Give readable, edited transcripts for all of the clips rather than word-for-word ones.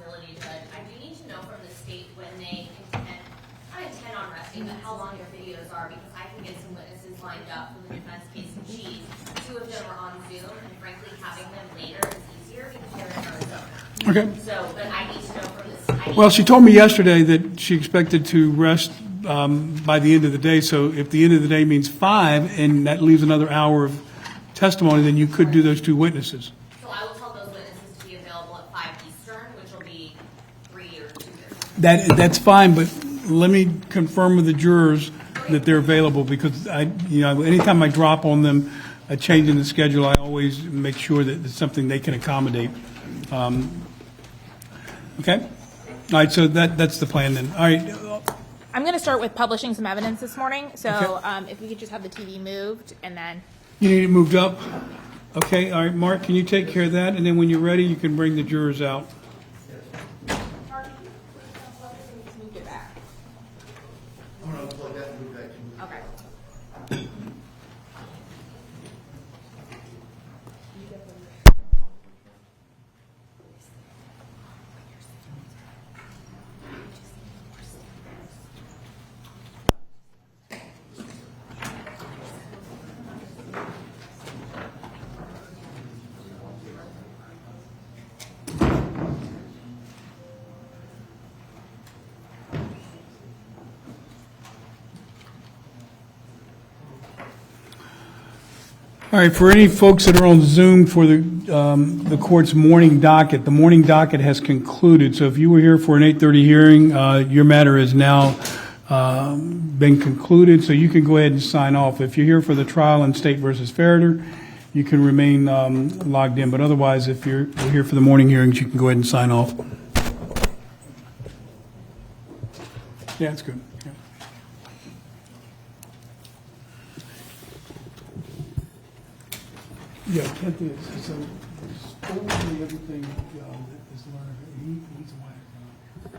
possibility, but I do need to know from the state when they not intend on resting, but how long their videos are, because I can get some witnesses lined up for the defense case in chief. 2 of them are on Zoom, and frankly, having them later is easier because they're in Arizona. Okay. So, but I need to know from the state. Well, she told me yesterday that she expected to rest by the end of the day. So if the end of the day means 5, and that leaves another hour of testimony, then you could do those 2 witnesses. So I will tell those witnesses to be available at 5 Eastern, which will be 3 or 2 years. That's fine, but let me confirm with the jurors that they're available, because anytime I drop on them a change in the schedule, I always make sure that it's something they can accommodate. Okay? All right, so that's the plan then. All right. I'm going to start with publishing some evidence this morning. So Okay. if we could just have the TV moved and then. You need it moved up? Okay, all right, Mark, can you take care of that? And then when you're ready, you can bring the jurors out. Mark, if you please moved it back. I'm going to plug that and move back to Okay. All right, for any folks that are on Zoom for the court's morning docket, the morning docket has concluded. So if you were here for an 8:30 hearing, your matter has now been concluded, so you can go ahead and sign off. If you're here for the trial in State versus Ferriter, you can remain logged in. But otherwise, if you're here for the morning hearings, you can go ahead and sign off. Yeah, that's good. Yeah. Yeah, Kent is, so totally everything that is learned, he's whacked.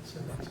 So that's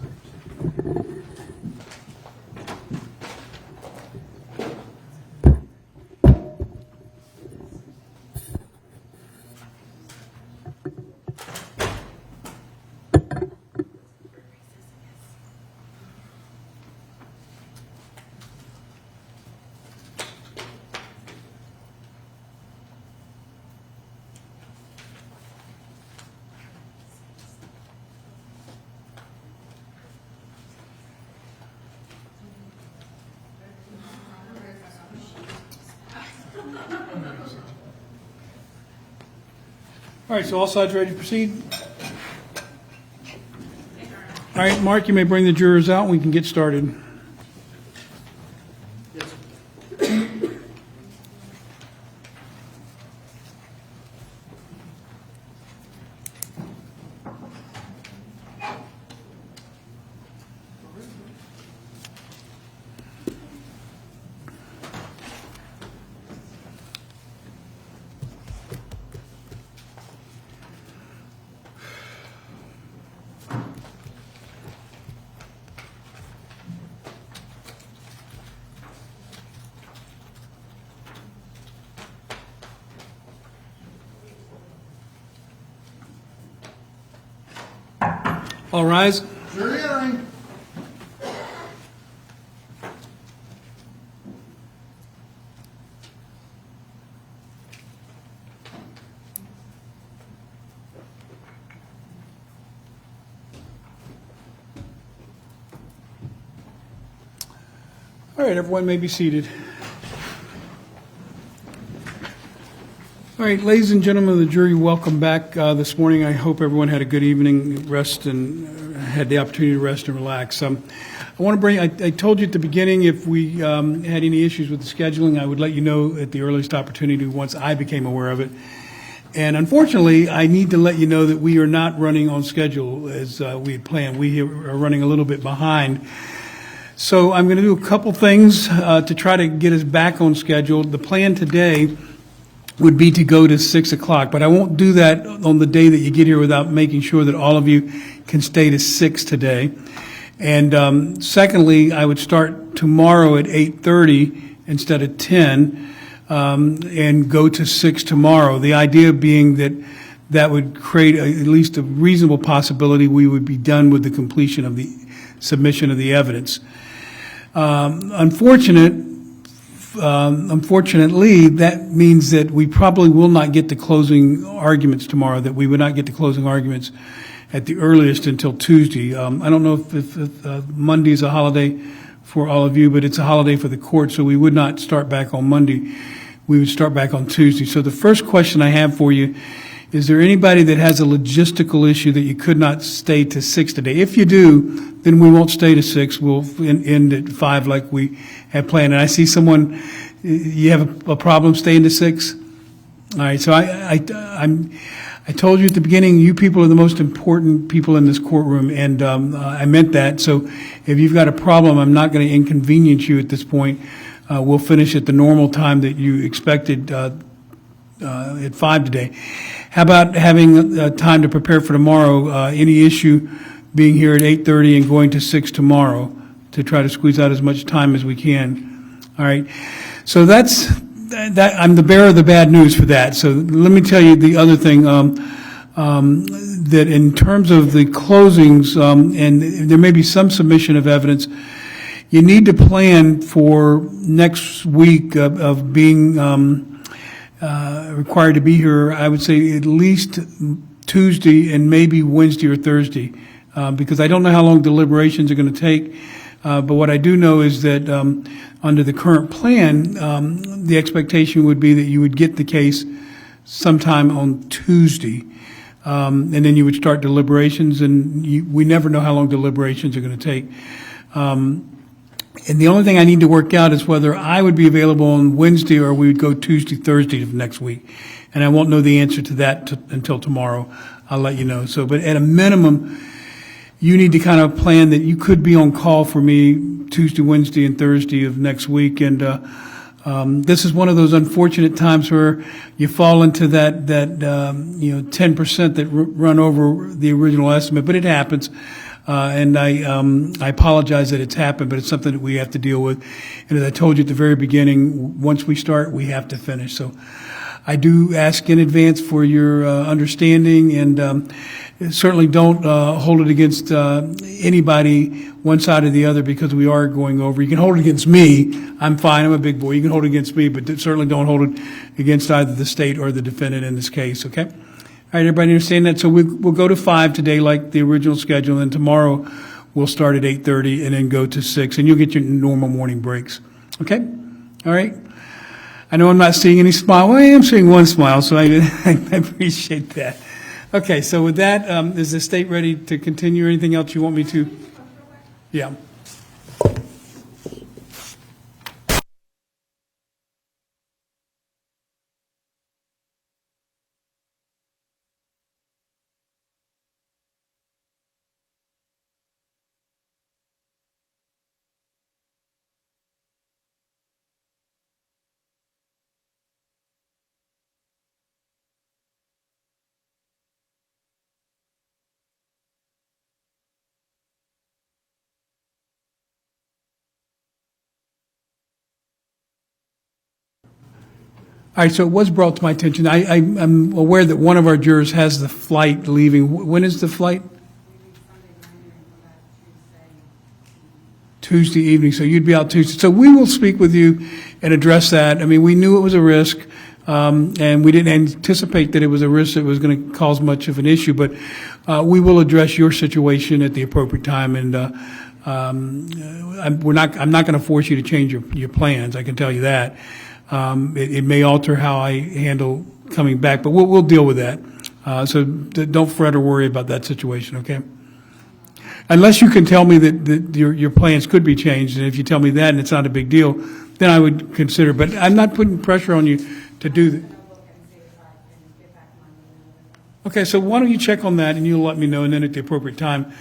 All right, so all sides ready to proceed? All right, Mark, you may bring the jurors out and we can get started. All rise. jury hearing. All right, everyone may be seated. All right, ladies and gentlemen of the jury, welcome back this morning. I hope everyone had a good evening, rest, and had the opportunity to rest and relax. I want to bring, I told you at the beginning, if we had any issues with the scheduling, I would let you know at the earliest opportunity once I became aware of it. And unfortunately, I need to let you know that we are not running on schedule as we had planned. We are running a little bit behind. So I'm going to do a couple things to try to get us back on schedule. The plan today would be to go to 6 o'clock, but I won't do that on the day that you get here without making sure that all of you can stay to 6 today. And secondly, I would start tomorrow at 8:30 instead of 10 and go to 6 tomorrow. The idea being that that would create at least a reasonable possibility we would be done with the completion of the submission of the evidence. Unfortunately, that means that we probably will not get to closing arguments tomorrow, that we would not get to closing arguments at the earliest until Tuesday. I don't know if Monday is a holiday for all of you, but it's a holiday for the court, so we would not start back on Monday. We would start back on Tuesday. So the first question I have for you, is there anybody that has a logistical issue that you could not stay to 6 today? If you do, then we won't stay to 6. We'll end at 5 like we had planned. And I see someone, you have a problem staying to 6? All right, so I told you at the beginning, you people are the most important people in this courtroom, and I meant that. So if you've got a problem, I'm not going to inconvenience you at this point. We'll finish at the normal time that you expected at 5 today. How about having time to prepare for tomorrow? Any issue being here at 8:30 and going to 6 tomorrow to try to squeeze out as much time as we can? All right. So that. I'm the bearer of the bad news for that. So let me tell you the other thing, that in terms of the closings, and there may be some submission of evidence, you need to plan for next week of being required to be here, I would say at least Tuesday and maybe Wednesday or Thursday, because I don't know how long deliberations are going to take. But what I do know is that under the current plan, the expectation would be that you would get the case sometime on Tuesday, and then you would start deliberations, and we never know how long deliberations are going to take. And the only thing I need to work out is whether I would be available on Wednesday or we would go Tuesday, Thursday of next week. And I won't know the answer to that until tomorrow. I'll let you know. So, but at a minimum, you need to kind of plan that you could be on call for me Tuesday, Wednesday, and Thursday of next week. And this is one of those unfortunate times where you fall into that 10% that run over the original estimate, but it happens. And I apologize that it's happened, but it's something that we have to deal with. And as I told you at the very beginning, once we start, we have to finish. So I do ask in advance for your understanding, and certainly don't hold it against anybody, one side or the other, because we are going over. You can hold it against me. I'm fine. I'm a big boy. You can hold it against me, but certainly don't hold it against either the state or the defendant in this case, okay? All right, everybody understand that? So we'll go to 5 today like the original schedule, and tomorrow we'll start at 8:30 and then go to 6, and you'll get your normal morning breaks, okay? All right? I know I'm not seeing any smile. Well, I am seeing one smile, so I appreciate that. Okay, so with that, is the state ready to continue? Anything else you want me to? Yeah. All right, so it was brought to my attention. I'm aware that one of our jurors has the flight leaving. When is the flight? Tuesday evening, so you'd be out Tuesday. So we will speak with you and address that. I mean, we knew it was a risk, and we didn't anticipate that it was a risk that was going to cause much of an issue, but we will address your situation at the appropriate time, and I'm not going to force you to change your plans, I can tell you that. It may alter how I handle coming back, but we'll deal with that. So don't fret or worry about that situation, okay? Unless you can tell me that your plans could be changed, and if you tell me that and it's not a big deal, then I would consider. But I'm not putting pressure on you to do that. Okay, so why don't you check on that and you'll let me know, and then at the appropriate time,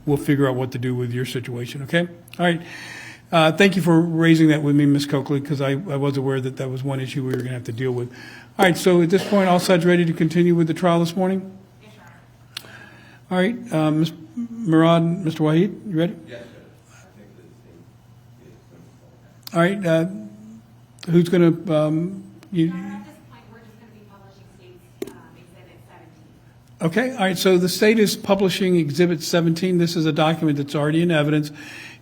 we'll figure out what to do with your situation, okay? All right. Thank you for raising that with me, Ms. Coakley, because I was aware that was one issue we were going to have to deal with. All right, so at this point, all sides ready to continue with the trial this morning? Yes, Your Honor. All right, Ms. Murad, Mr. Wahid, you ready? Yes, sir. All right, who's going to, Your Honor, at this point, we're just going to be publishing State's Exhibit 17. Okay, all right, so the state is publishing Exhibit 17. This is a document that's already in evidence,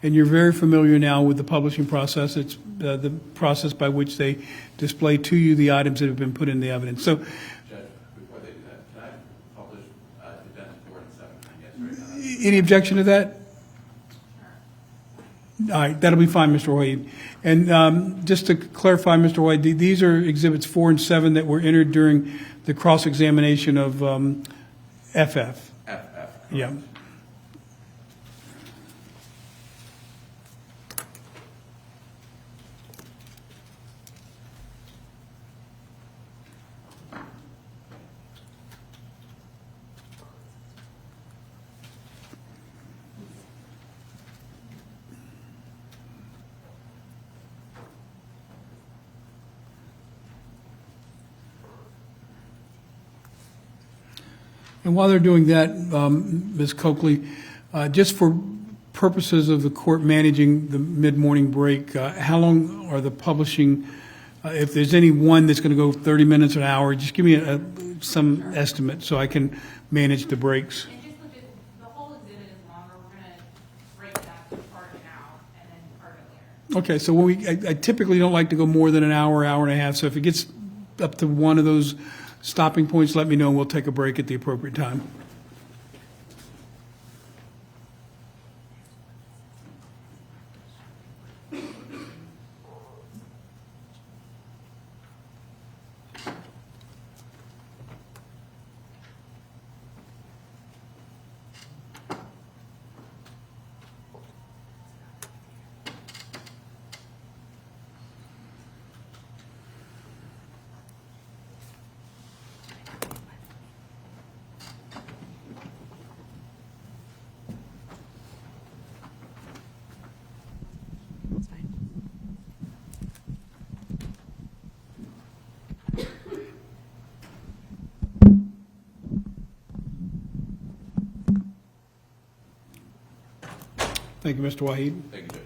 and you're very familiar now with the publishing process. It's the process by which they display to you the items that have been put in the evidence. So Judge, before they do that, can I publish Events 4 and 7? Yes, right now. any objection to that? All right, that'll be fine, Mr. Wade. And just to clarify, Mr. Wade, these are Exhibits 4 and 7 that were entered during the cross-examination of FF. FF. Yeah. And while they're doing that, Ms. Coakley, just for purposes of the court managing the mid-morning break, how long are the publishing, if there's any one that's going to go 30 minutes, an hour, just give me some estimate so I can manage the breaks. And just look at, the whole exhibit is longer, we're gonna break that part of it out and then part of it later. Okay, so when I typically don't like to go more than an hour, hour and a half, so if it gets up to one of those stopping points, let me know and we'll take a break at the appropriate time. That's fine. Thank you, Mr. Wahid. Thank you, Judge.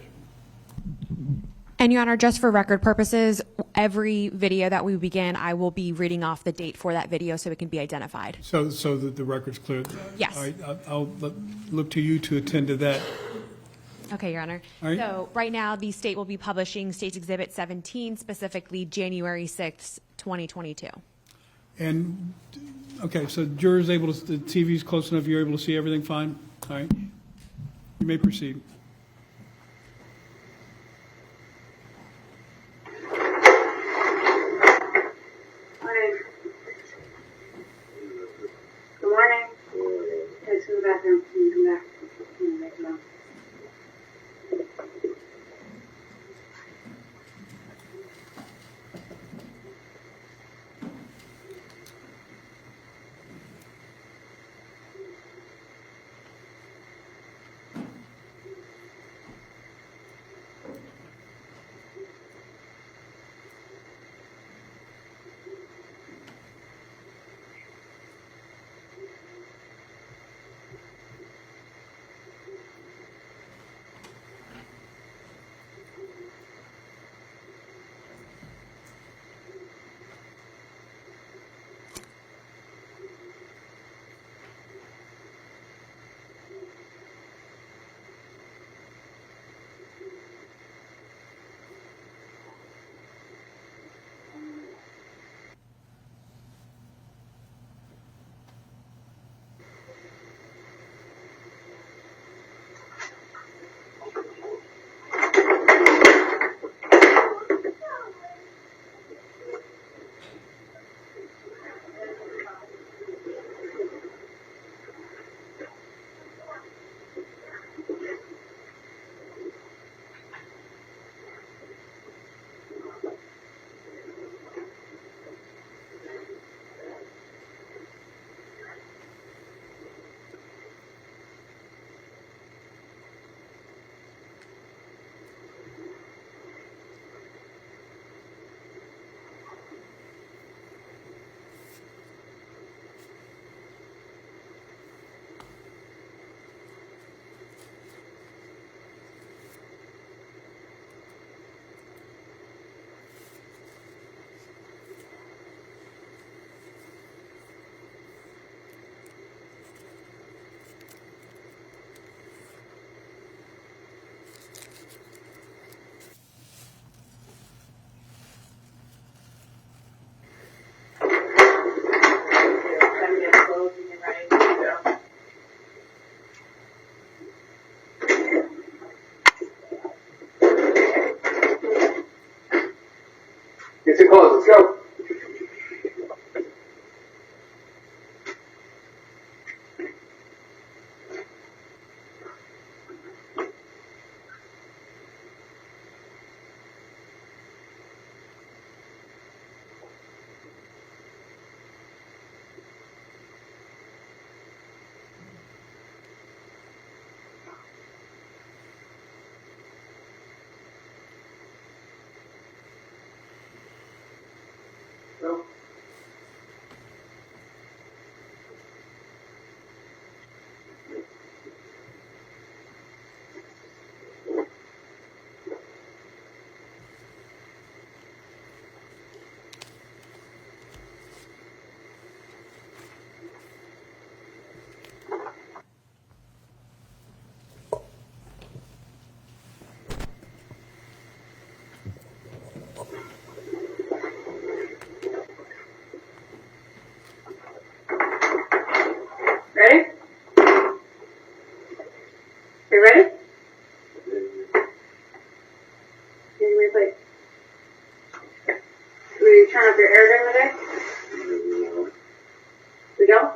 And Your Honor, just for record purposes, every video that we begin, I will be reading off the date for that video so it can be identified. So that the record's clear? Yes. All right, I'll look to you to attend to that. Okay, Your Honor. All right. So right now, the state will be publishing State's Exhibit 17, specifically January 6th, 2022. And, okay, so jurors able to, the TV's close enough, you're able to see everything fine? All right. You may proceed. Morning. Good morning. Head to the bathroom. Can you come back? Can you make it up? Too close, let's go. Go. Ready? You ready? Can you replay? Do we turn up your air during the day? We don't?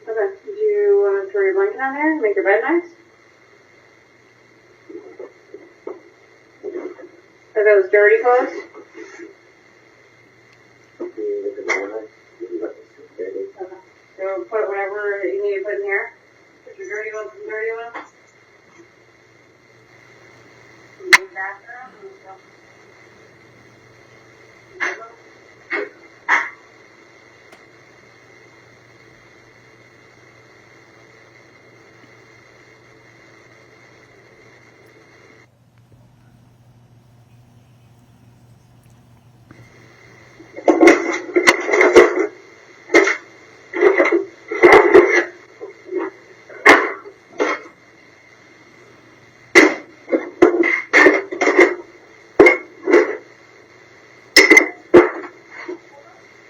Okay. Did you want to throw your blanket on there and make your bed nice? Are those dirty clothes? Okay. So put whatever that you need to put in here. Put your dirty ones and dirty ones. In the bathroom.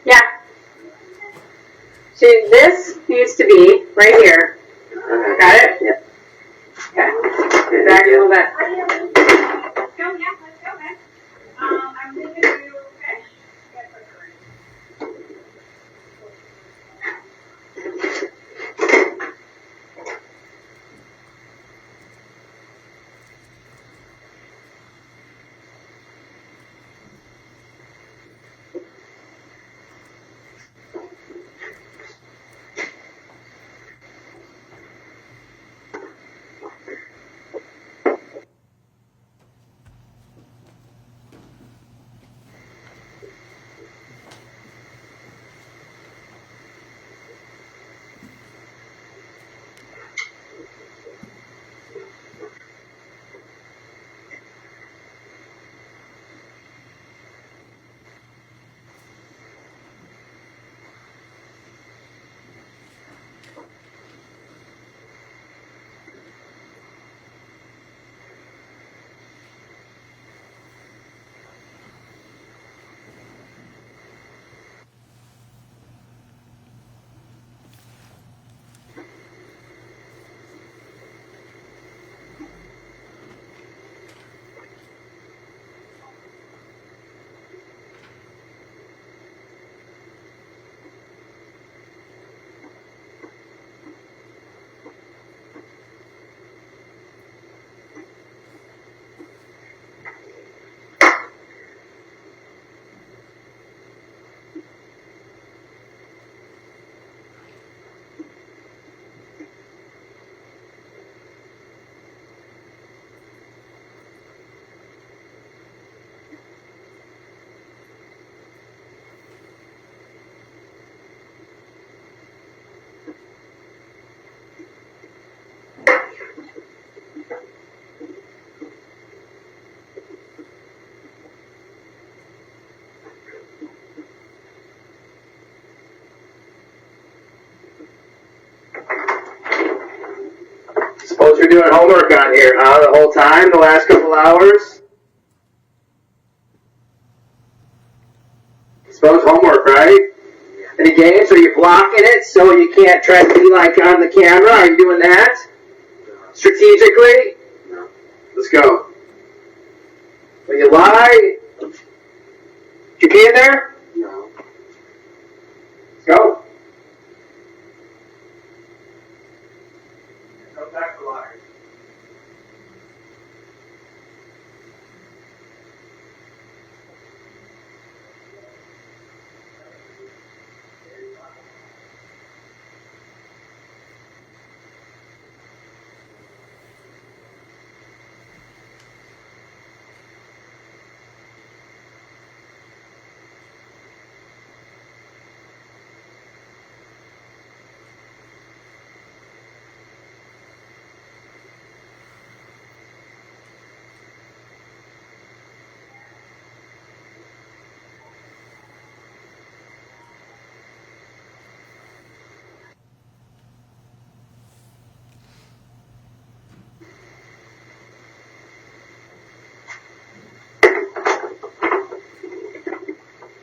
Yeah. So this needs to be right here. Got it? Yep. Okay. Do back a little bit. Let's go, yeah, let's go, man. I'm thinking you, okay. Suppose you're doing homework on here, huh? The whole time, the last couple hours? Suppose homework, right? Any games? Are you blocking it so you can't try to be like on the camera? Are you doing that? strategically? No. Let's go. When you lie, you pee in there? No. Let's go. No time for liars.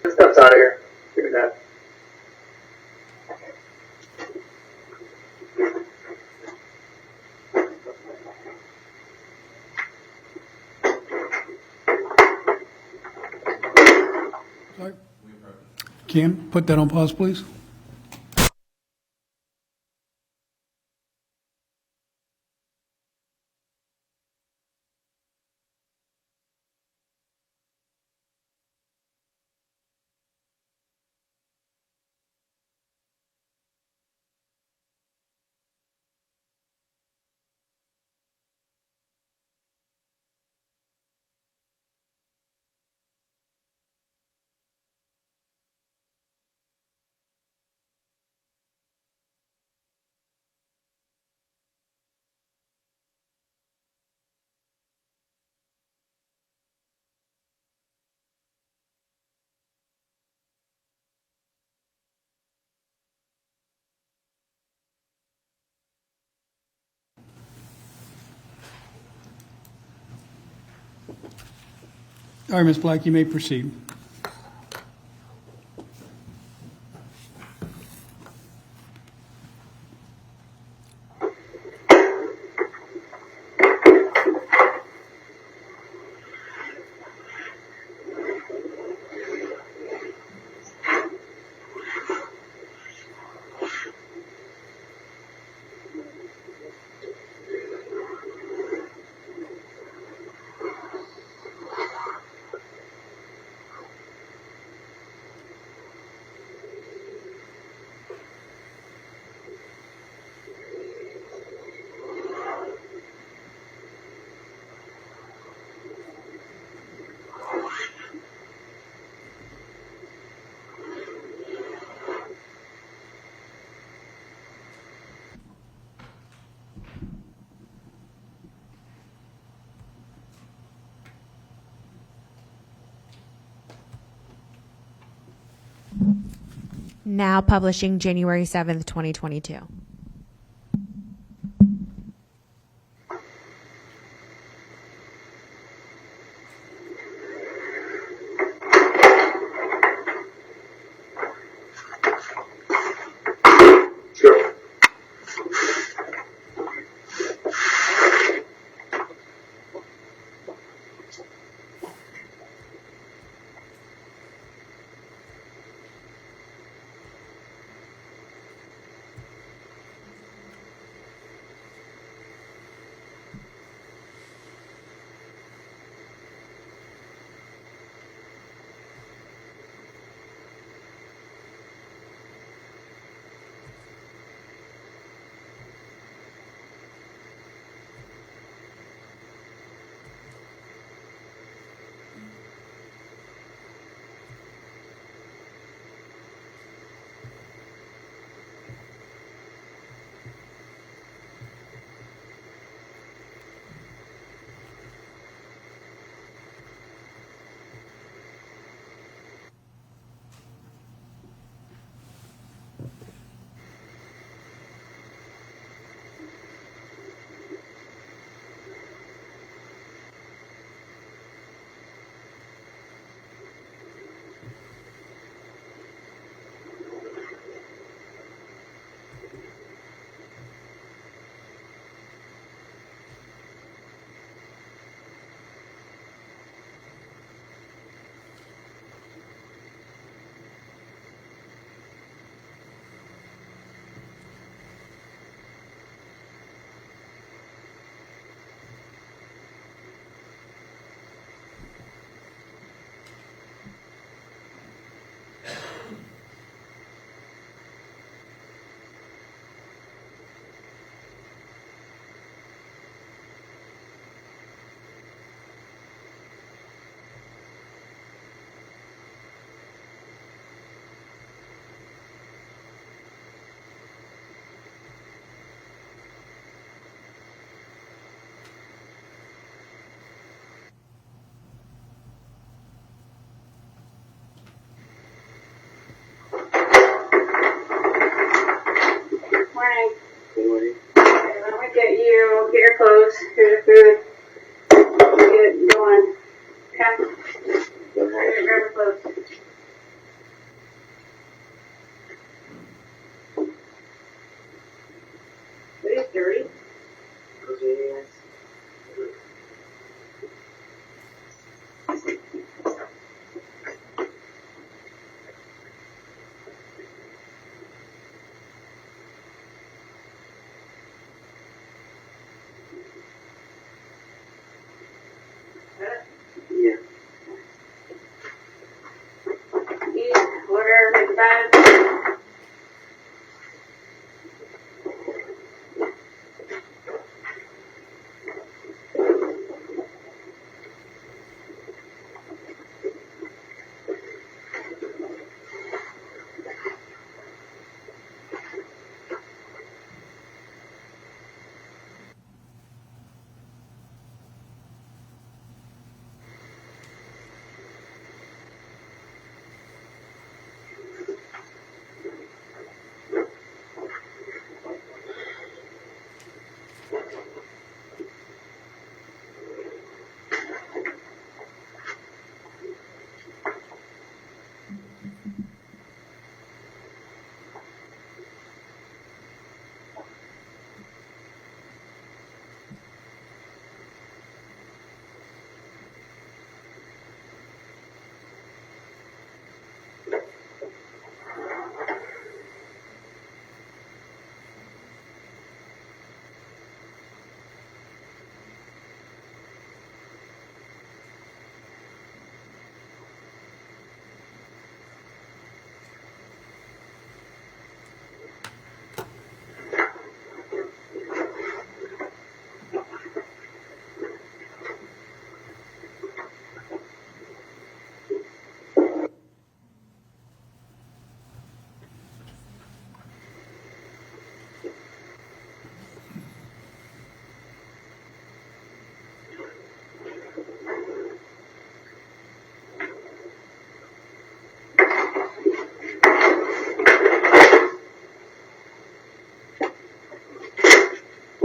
This stuff's out of here. Give me that. Sorry. Cam, put that on pause, please. All right, Ms. Black, you may proceed. Now publishing January 7th, 2022. Let's go.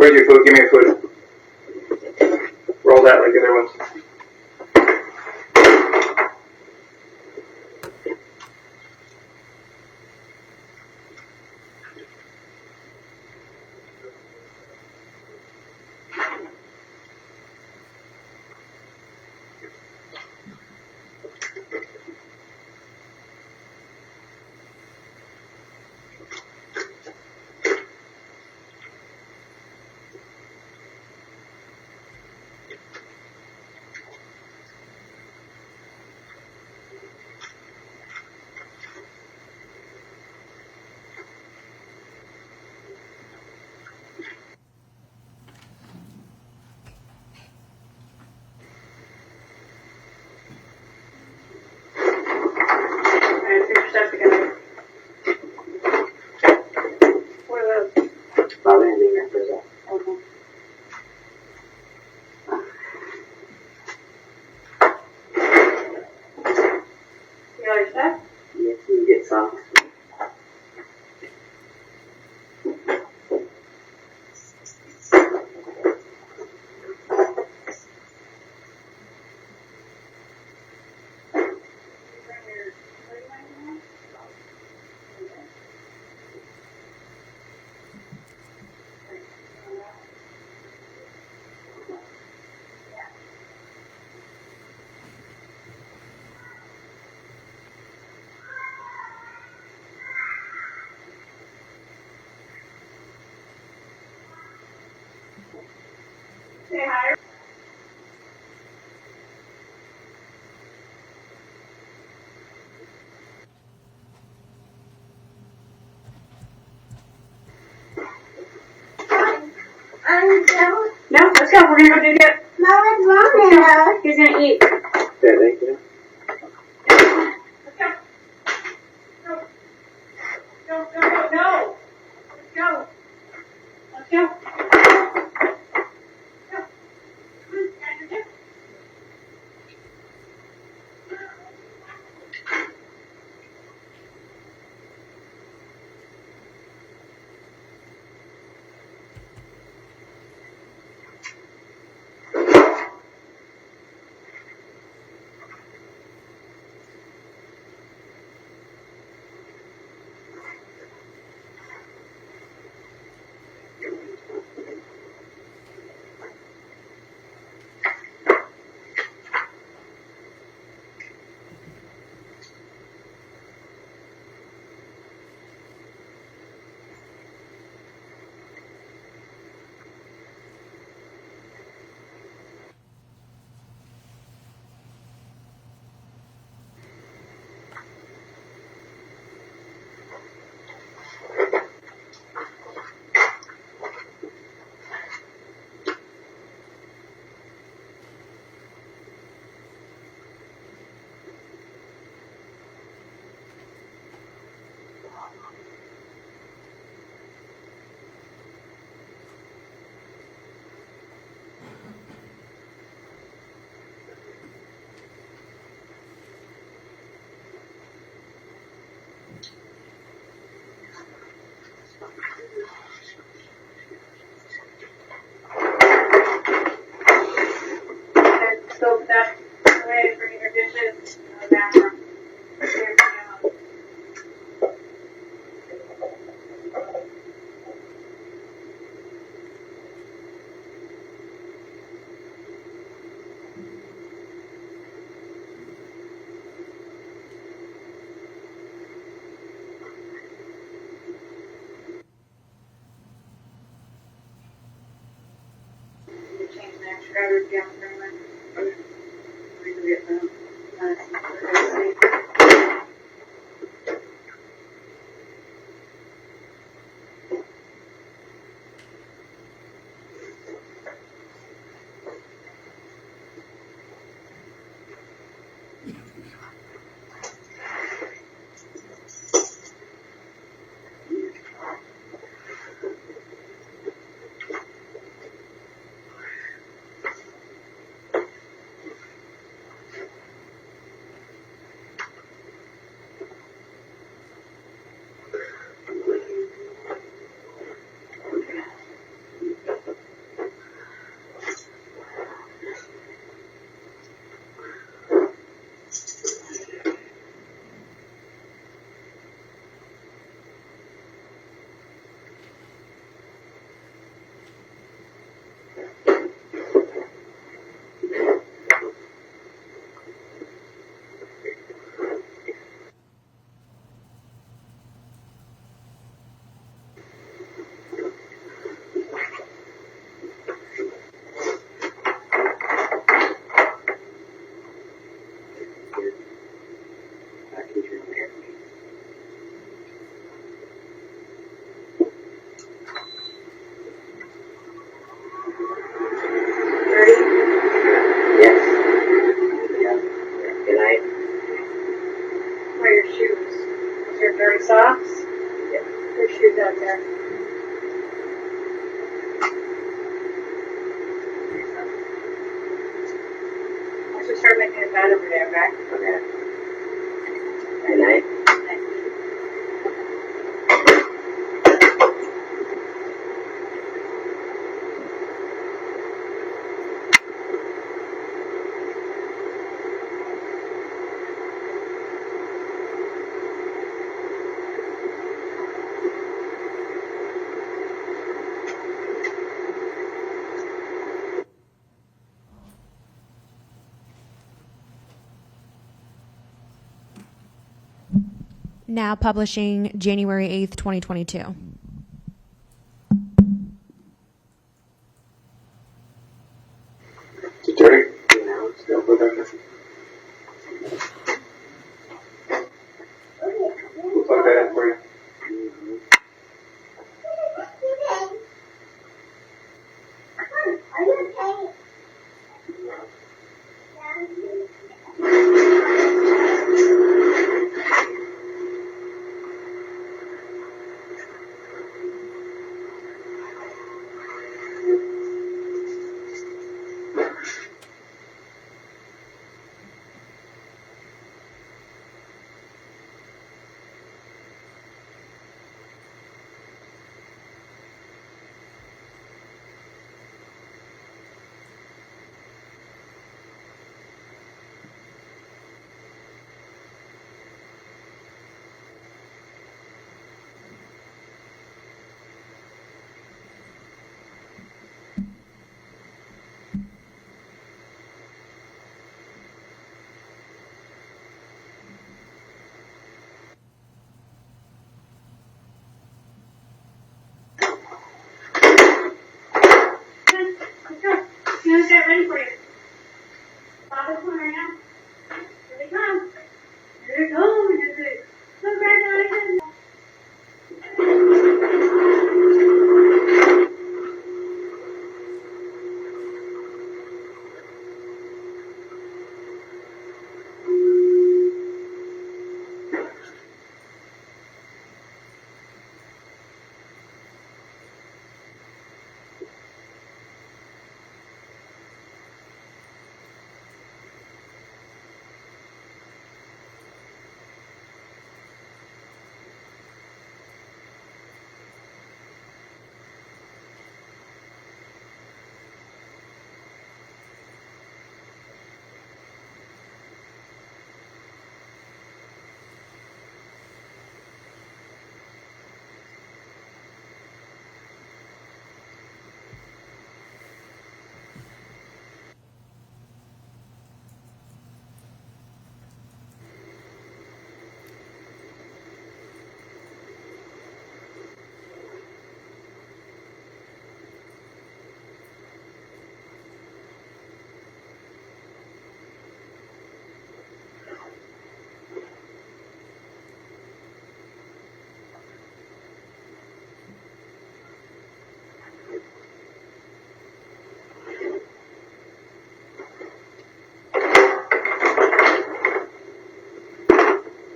Where's your food? Give me your food. Roll that like the other ones. Alright, put your stuff together. What are those? Probably gonna be next result. Okay. You got your stuff? Yes, you get some. Say hi. No, let's go. We're gonna go do that. No, it's wrong. He's gonna eat. Yeah, thank you. Let's go. Go. Go, go, go, no. Let's go. Let's go. Go. Come on, Andrew, go. Go put that away, bring your dishes in the bathroom. You change the extra batteries down very much. We can get them. Very soft. Yeah, there's shoes out there. I should start making a bed over there, okay? Okay. Good night. Now publishing January 8th, 2022. Attorney? No, still Rebecca. We'll plug that in for you. Get ready for you. Father's coming right now. Here they come. Here they come. Congratulations.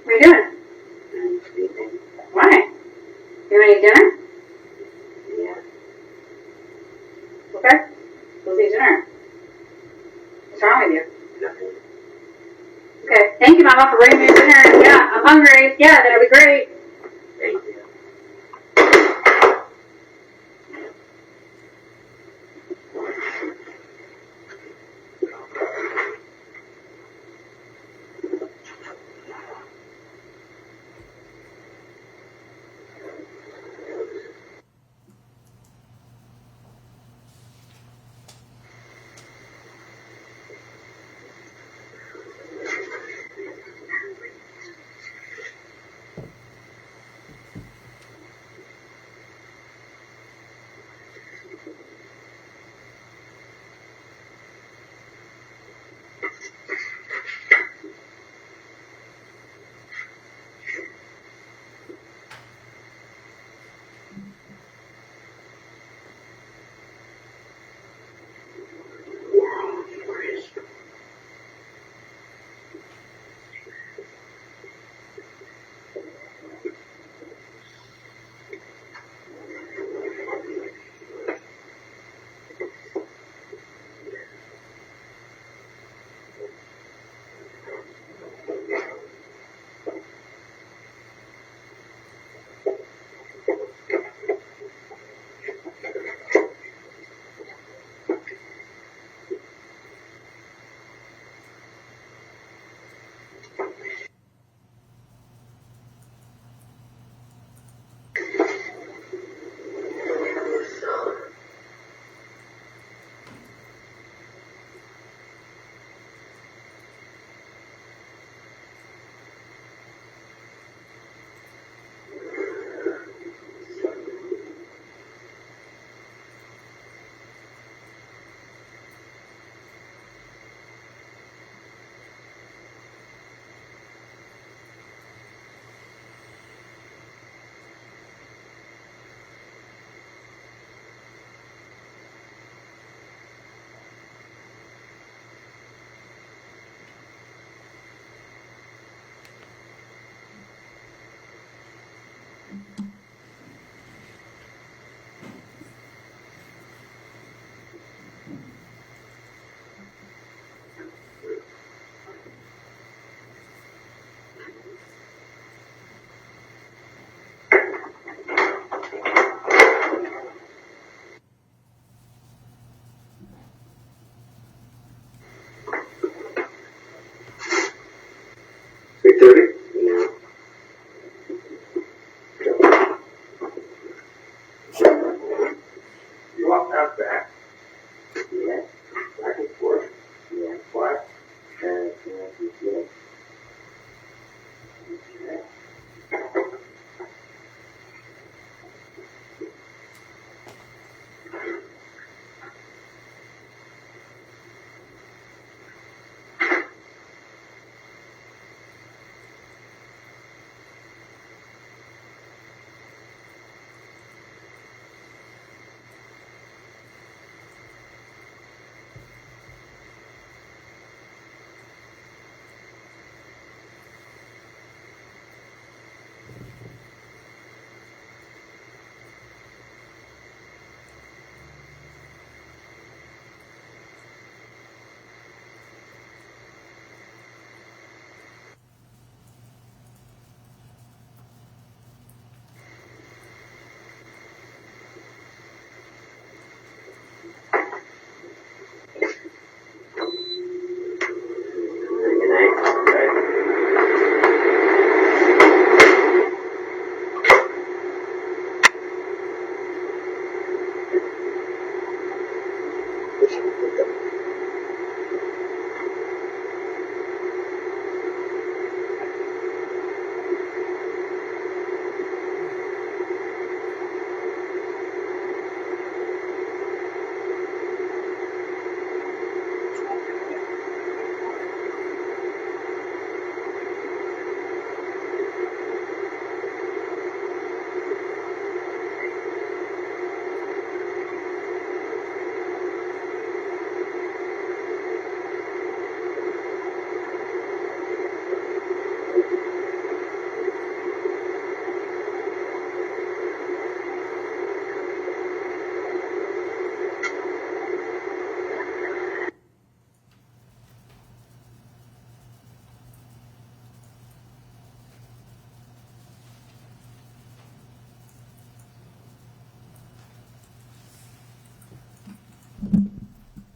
What are you doing? Why? You want to eat dinner? Yeah. Okay. We'll eat dinner. What's wrong with you? Nothing. Okay. Thank you, Mama, for bringing me dinner. Yeah, I'm hungry. Yeah, that'll be great. Thank you. 3:30? You walk out back. Yeah. Back and forth. Yeah. What? Yeah. Good night.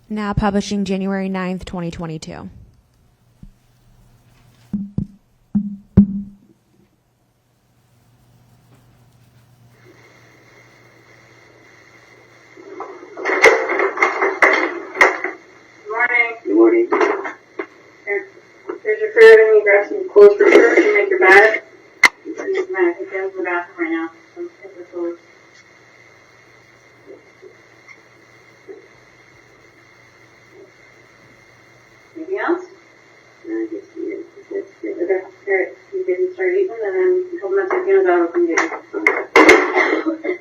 Now publishing January 9th, 2022. Good morning. Here, here's your food, and you grab some clothes for sure to make your bed. And I think that's the bathroom right now. Some paper clothes. Anything else? No, just you. Okay, alright. You can start eating, and then a couple minutes again, I'll come get you.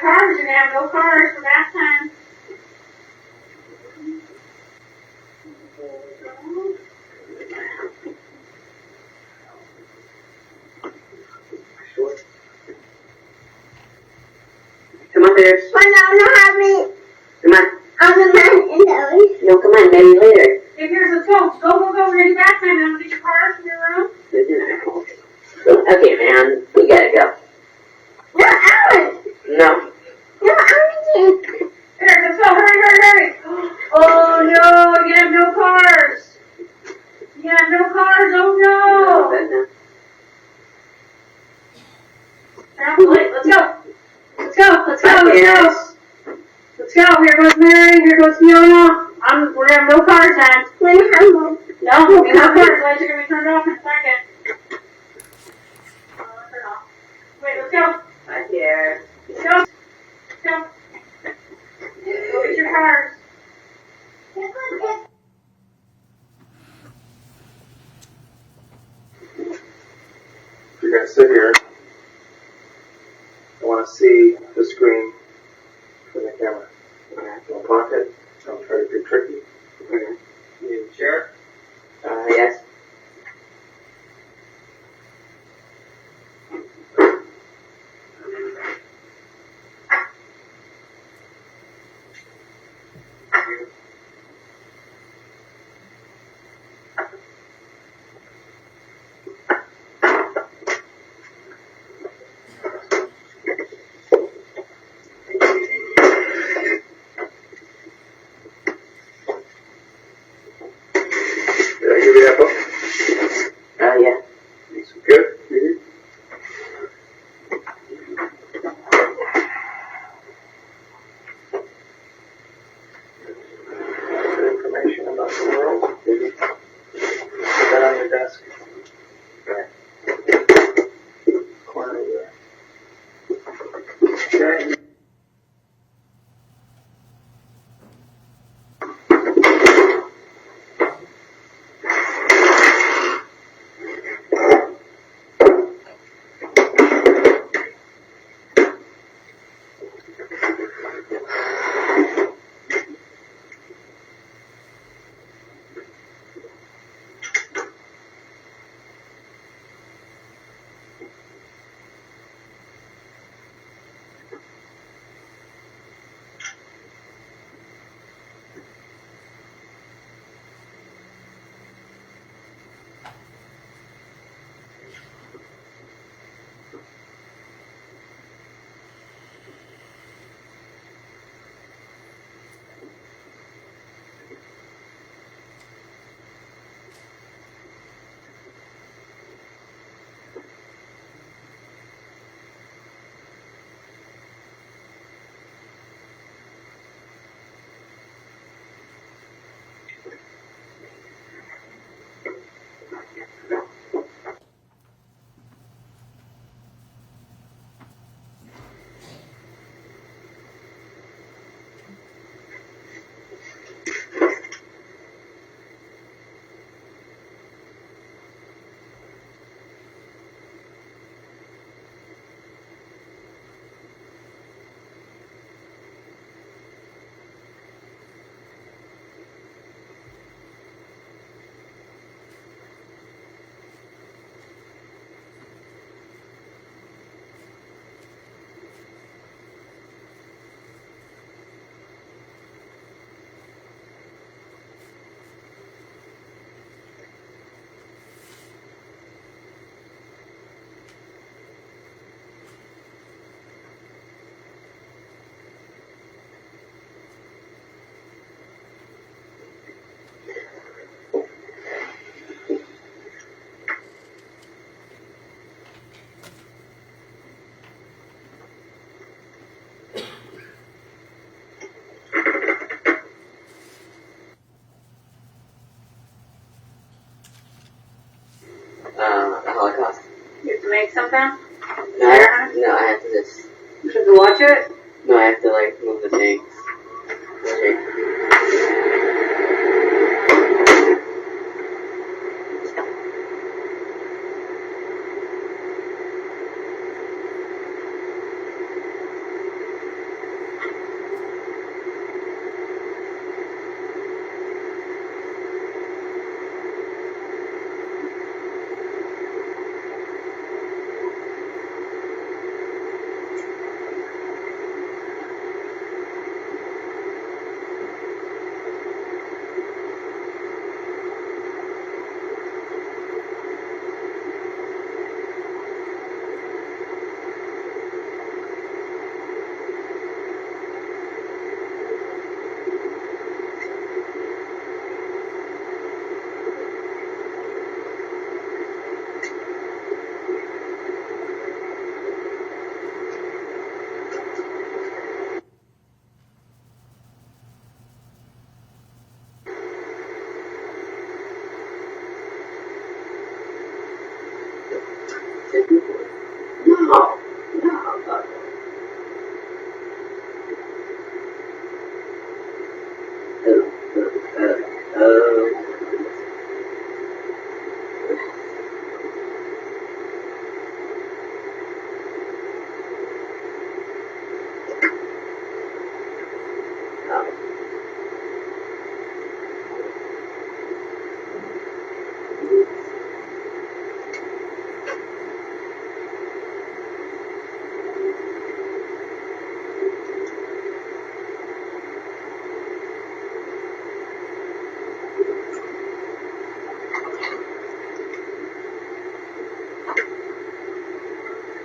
Cars, you're gonna have no cars for that time. Come on, there. But no, no, have me. Come on. I'm the man in those. No, come on, maybe later. If here's a coach, go, we're gonna do back time, and get your cars from your room. Okay, man, we gotta go. No, Alan. No. No, Alan. Here, let's go, hurry. Oh no, you have no cars. You have no cars, oh no. Wait, let's go. Let's go. Here goes Mary, here goes Fiona. We're gonna have no cars then. No, we have cars. Lights are gonna be turned off in a second. Turn off. Wait, let's go. Right here. Let's go. Go get your cars. If you're gonna sit here, I want to see the screen from the camera. Don't block it. Don't try to be tricky. Okay. You need a chair? Yes. Did I give you that book? Yeah. It's good? Mm-hmm. them? No, I have to just. You have to watch it? No, I have to like move the things. Straight. No, no.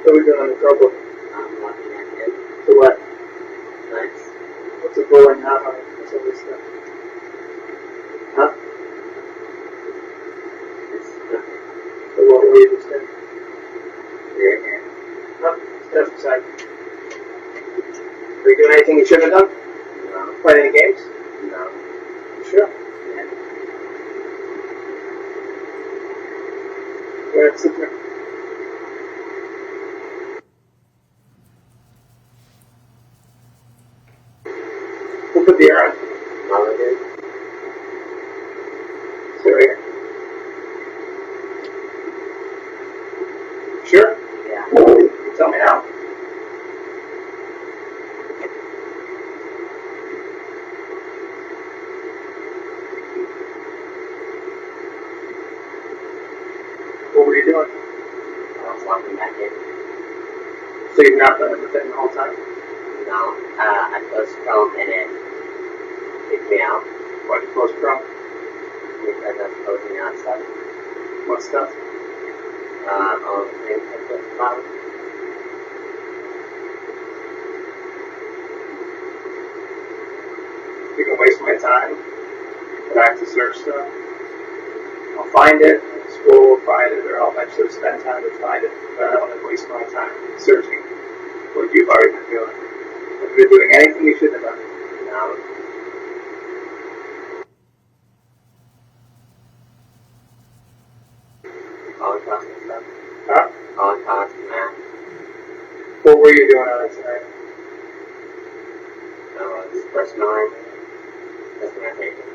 What are we doing in trouble? I'm watching that kid. To what? Nice. What's a bowling hat on? What's all this stuff? Huh? It's nothing. So what were you just in? Weird here. No, step aside. Are you doing anything you shouldn't have done? No. Playing any games? No. Sure. Yeah. Go ahead, sit there. Who put the air on? Mama did. Sit right here. Sure? Yeah. You tell me now. What were you doing? I was walking back in. So you've not been in the thing the whole time? No. I closed Chrome and it kicked me out Why'd you close Chrome? because I was closing out stuff. What stuff? All the things I put about. You can waste my time, but I have to search stuff. I'll find it, school will find it, or I'll eventually spend time to find it, but I don't want to waste my time searching what you've already been doing. Have you been doing anything you shouldn't have done? No. Holocaust and stuff. Huh? Holocaust, math. What were you doing on it tonight? No, it's personal. Documentation.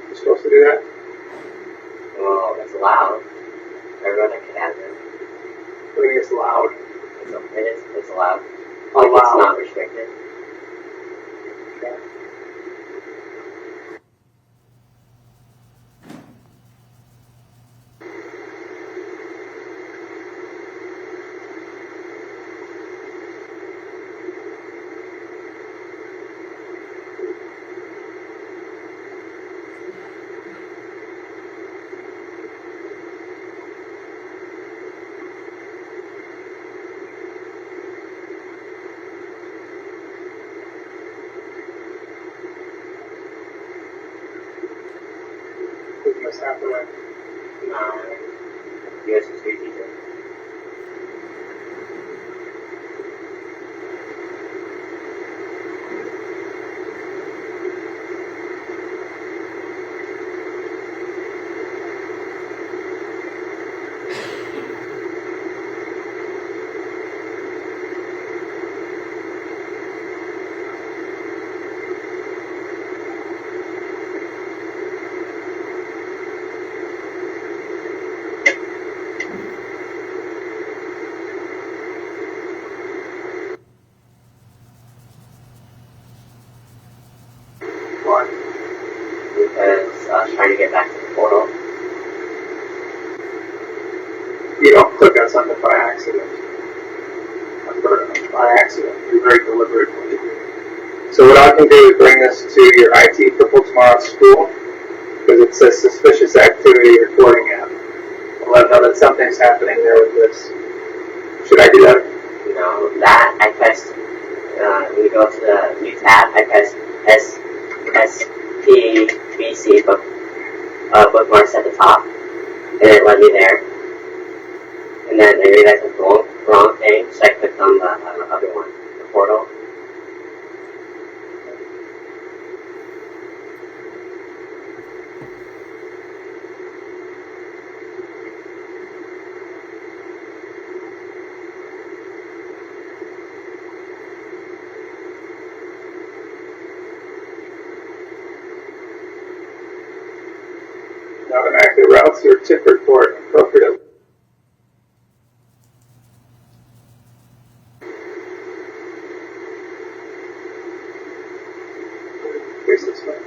You're supposed to do that? Well, it's allowed. Everyone can have it. I think it's loud. It's allowed. Allowed. It's not restricted. Okay. Who's Miss Hathaway? No. US history teacher. So what I can do is bring this to your IT people tomorrow at school, because it says suspicious activity reporting app. I'll let them know that something's happening there with this. Should I do that? No, that I pressed, when you go to the new tab, I pressed SPBC bookmarks at the top, and it led me there. And then I realized the wrong thing, so I clicked on the other one, the portal. Automatically routes your tip report appropriately. Face this way.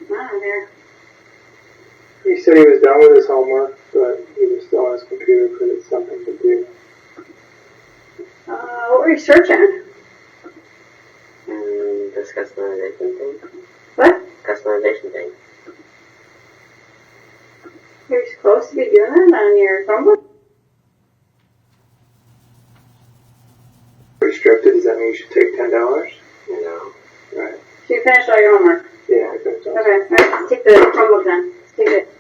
There. He said he was done with his homework, but he was still on his computer because it's something to do. What were you searching? This customization thing. What? Customization thing. You're supposed to be doing that on your Chromebook? Restricted, does that mean you should take $10? No. Right. So you finished all your homework? Yeah, I think so. Okay, alright, take the Chromebook then. Take it.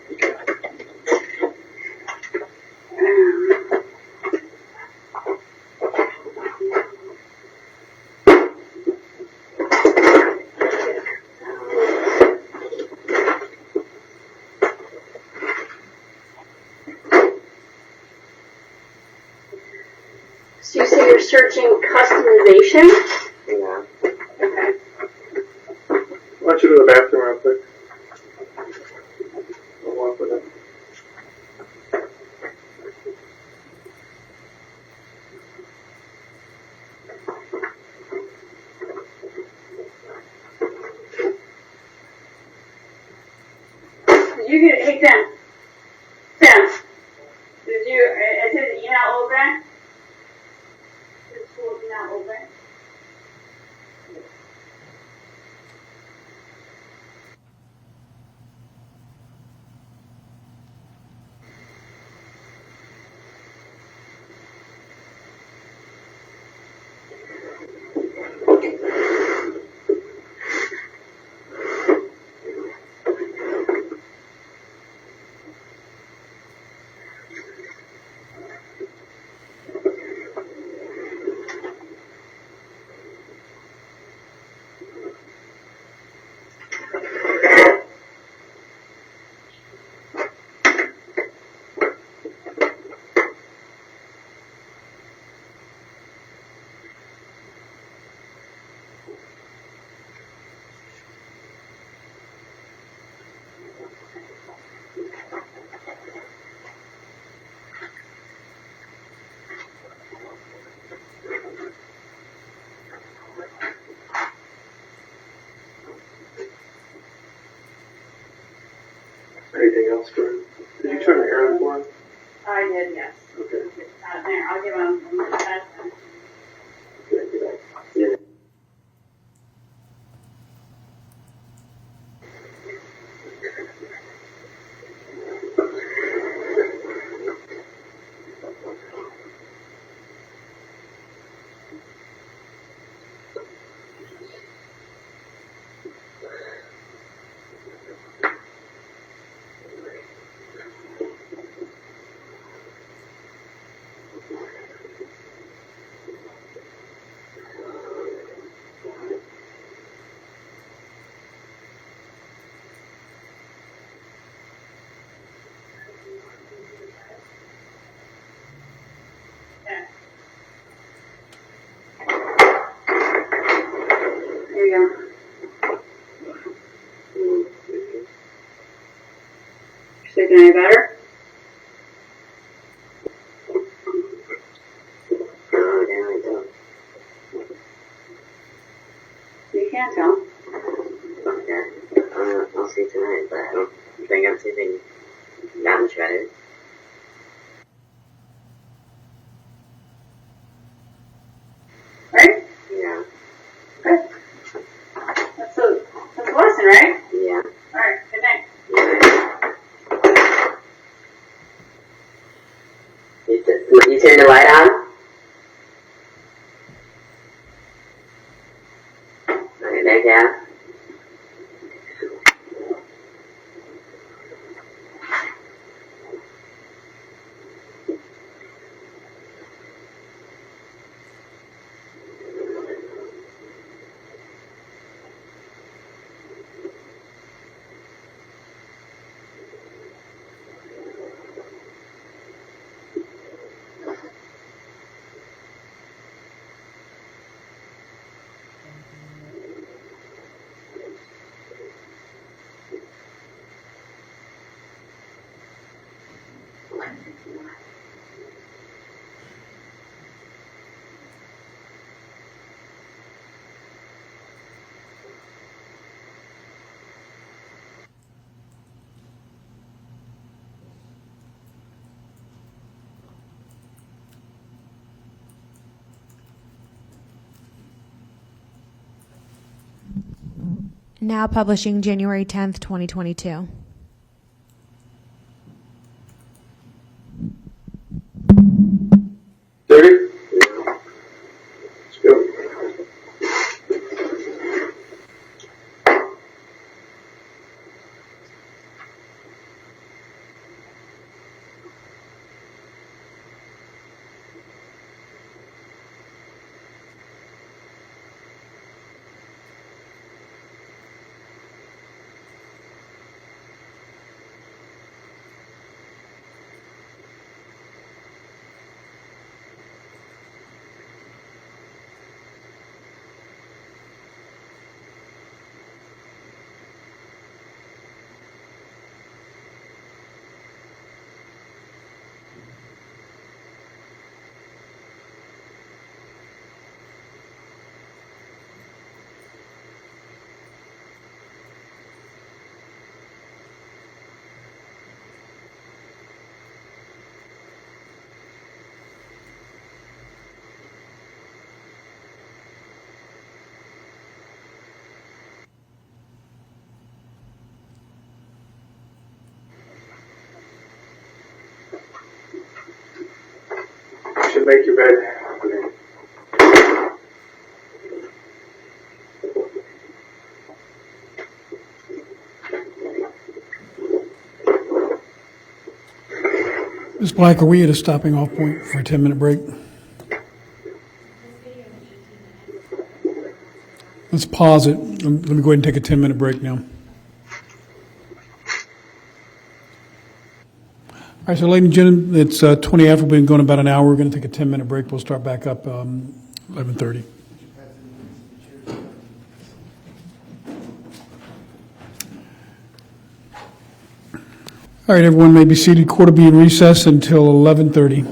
So you say you're searching customization? Yeah. Okay. Why don't you go to the bathroom real quick? I'll walk with it. Did you get, hey Tim, did you, is his email open? His school email open? Anything else, Jordan? Did you turn the air on for him? I did, yes. Okay. There, I'll give him a minute. Good, good. Yeah. There you go. Sleeping any better? Oh, yeah, I don't. You can't tell. Okay. I'll see tonight, but I don't think I'm sleeping that much better. Right? Yeah. Good. That's a lesson, right? Yeah. Alright, good night. You turned the light on? Okay, thank you. Now publishing January 10th, 2022. Dirty? Let's go. make your bed. Ms. Black, are we at a stopping off point for a 10-minute break? Let's pause it. Let me go ahead and take a 10-minute break now. All right, so ladies and gentlemen, it's 20 after. We've been going about an hour. We're going to take a 10-minute break. We'll start back up 11:30. All right, everyone may be seated. Court will be in recess until 11:30.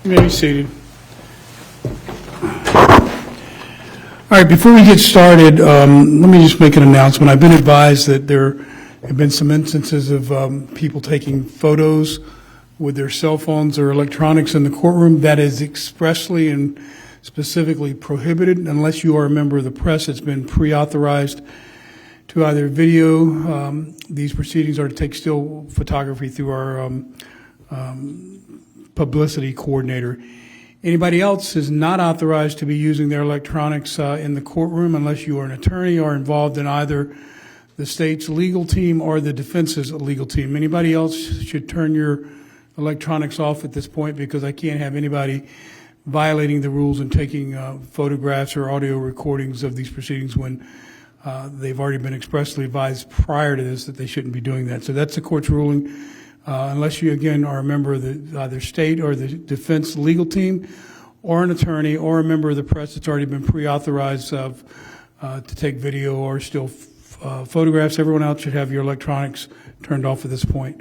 You may be seated. All right, before we get started, let me just make an announcement. I've been advised that there have been some instances of people taking photos with their cell phones or electronics in the courtroom. That is expressly and specifically prohibited unless you are a member of the press. It's been pre-authorized to either video. These proceedings are to take still photography through our publicity coordinator. Anybody else is not authorized to be using their electronics in the courtroom unless you are an attorney or involved in either the state's legal team or the defense's legal team. Anybody else should turn your electronics off at this point, because I can't have anybody violating the rules and taking photographs or audio recordings of these proceedings when they've already been expressly advised prior to this that they shouldn't be doing that. So that's the court's ruling. Unless you, again, are a member of the either state or the defense legal team or an attorney or a member of the press that's already been pre-authorized to take video or still photographs, everyone else should have your electronics turned off at this point.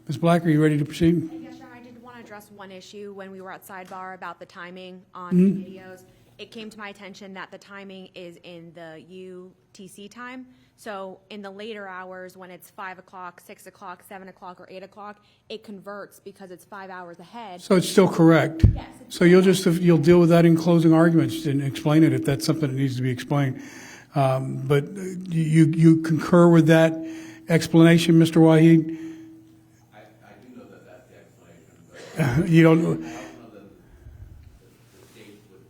Ms. Black, are you ready to proceed? Yes, Your Honor, I did want to address one issue when we were at sidebar about the timing on the videos. It came to my attention that the timing is in the UTC time. So in the later hours, when it's 5 o'clock, 6 o'clock, 7 o'clock, or 8 o'clock, it converts because it's 5 hours ahead. So it's still correct? Yes. So you'll deal with that in closing arguments and explain it if that's something that needs to be explained. But you concur with that explanation, Mr. Waheed? I do know that that's the explanation, but You don't. I don't know that the state would,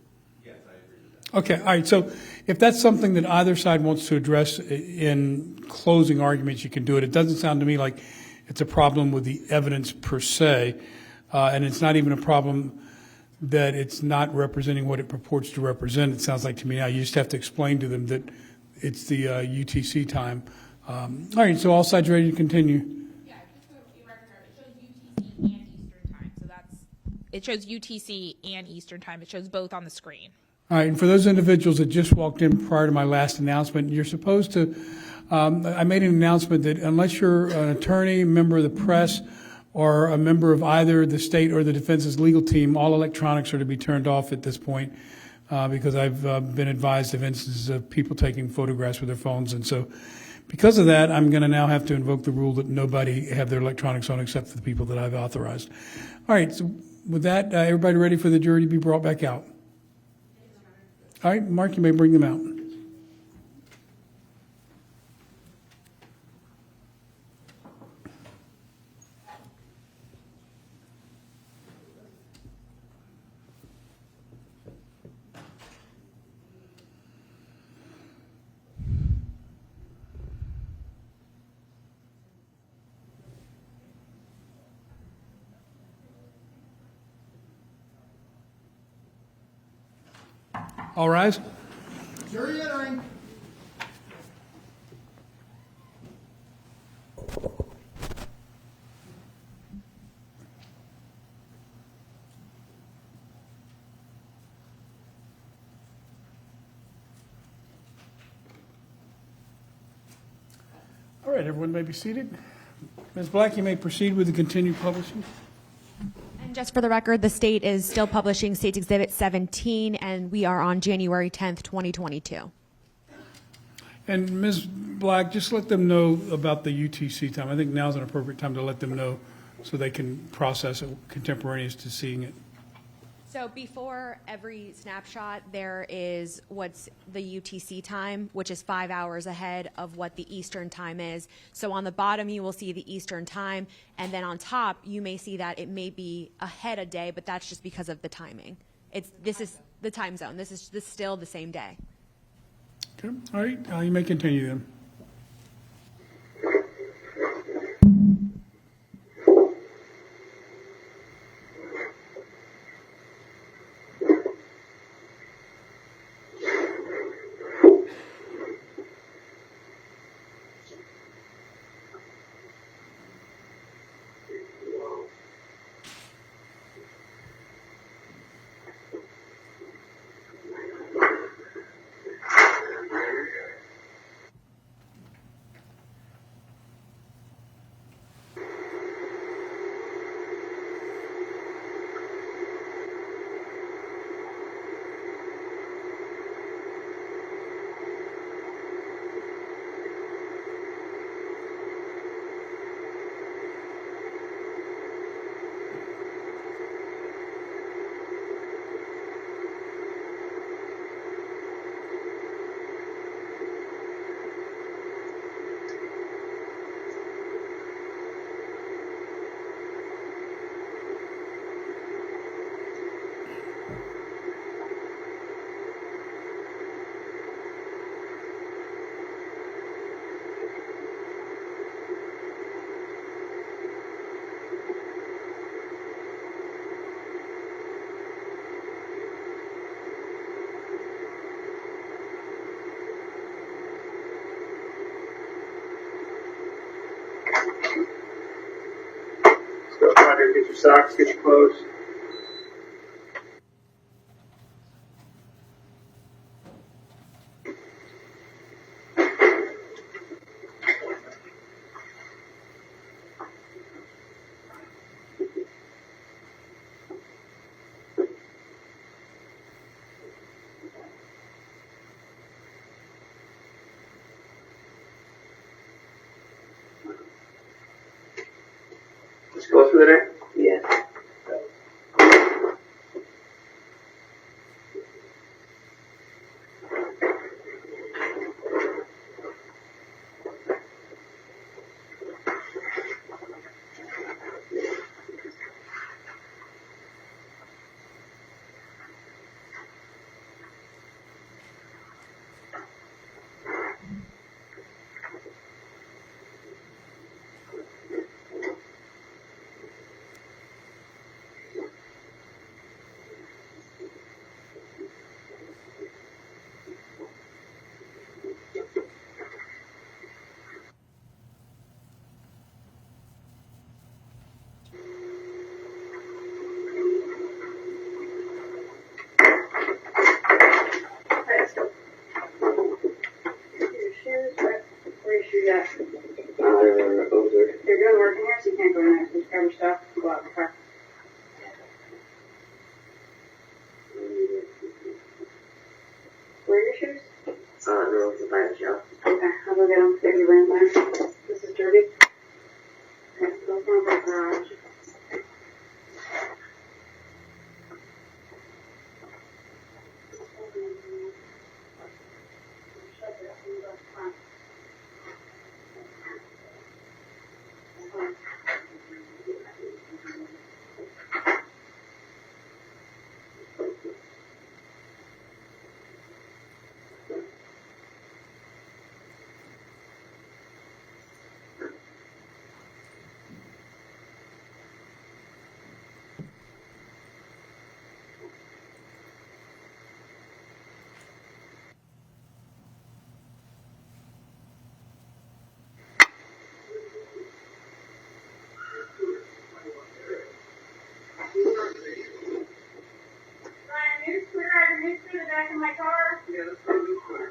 yes, I agree with that. Okay, all right. So if that's something that either side wants to address in closing arguments, you can do it. It doesn't sound to me like it's a problem with the evidence per se, and it's not even a problem that it's not representing what it purports to represent. It sounds like to me now you just have to explain to them that it's the UTC time. All right, so all sides ready to continue? Yeah, just so you recognize, it shows UTC and Eastern time. It shows both on the screen. All right, and for those individuals that just walked in prior to my last announcement, you're supposed to, I made an announcement that unless you're an attorney, member of the press, or a member of either the state or the defense's legal team, all electronics are to be turned off at this point because I've been advised of instances of people taking photographs with their phones. And so because of that, I'm going to now have to invoke the rule that nobody have their electronics on except for the people that I've authorized. All right, so with that, everybody ready for the jury to be brought back out? All right, Mark, you may bring them out. All rise. Jury entering. All right, everyone may be seated. Ms. Black, you may proceed with the continued publishing. And just for the record, the state is still publishing State's Exhibit 17, and we are on January 10th, 2022. And Ms. Black, just let them know about the UTC time. I think now's an appropriate time to let them know so they can process it contemporaneous to seeing it. So before every snapshot, there is what's the UTC time, which is 5 hours ahead of what the Eastern time is. So on the bottom, you will see the Eastern time, and then on top, you may see that it may be ahead a day, but that's just because of the timing. This is the time zone. This is still the same day. Okay, all right, you may continue then. So try to get your socks, get your clothes. Just go through there. Yeah. Over there. You're doing work in here, so you can't go in there. So just grab your stuff and go out in the car. Where are your shoes? They're over by the shelf. Okay, I'll go get them. Get your room there. This is dirty. Okay, go from the garage. In my car? Yeah, let's go this way.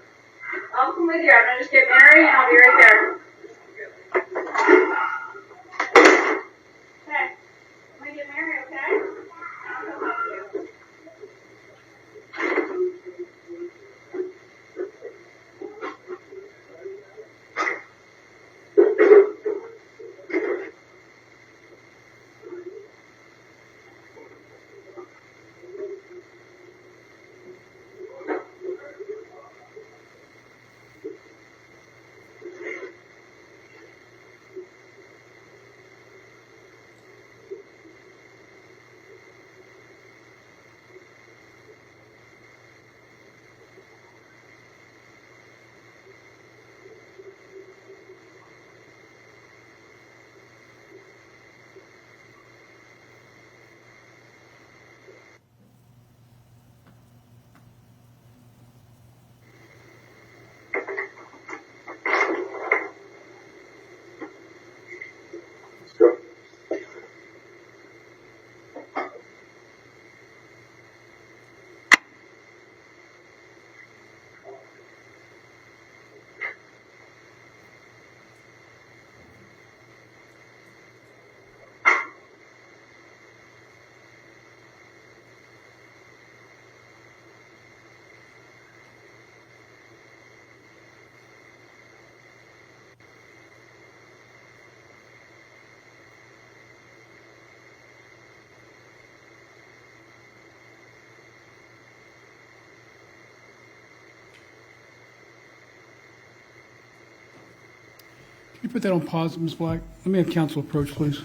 I'll come with you. I'm gonna just get Mary and I'll be right there. Okay. I'm gonna get Mary, okay? I'll come with you. You put that on pause, Ms. Black? Let me have counsel approach, please.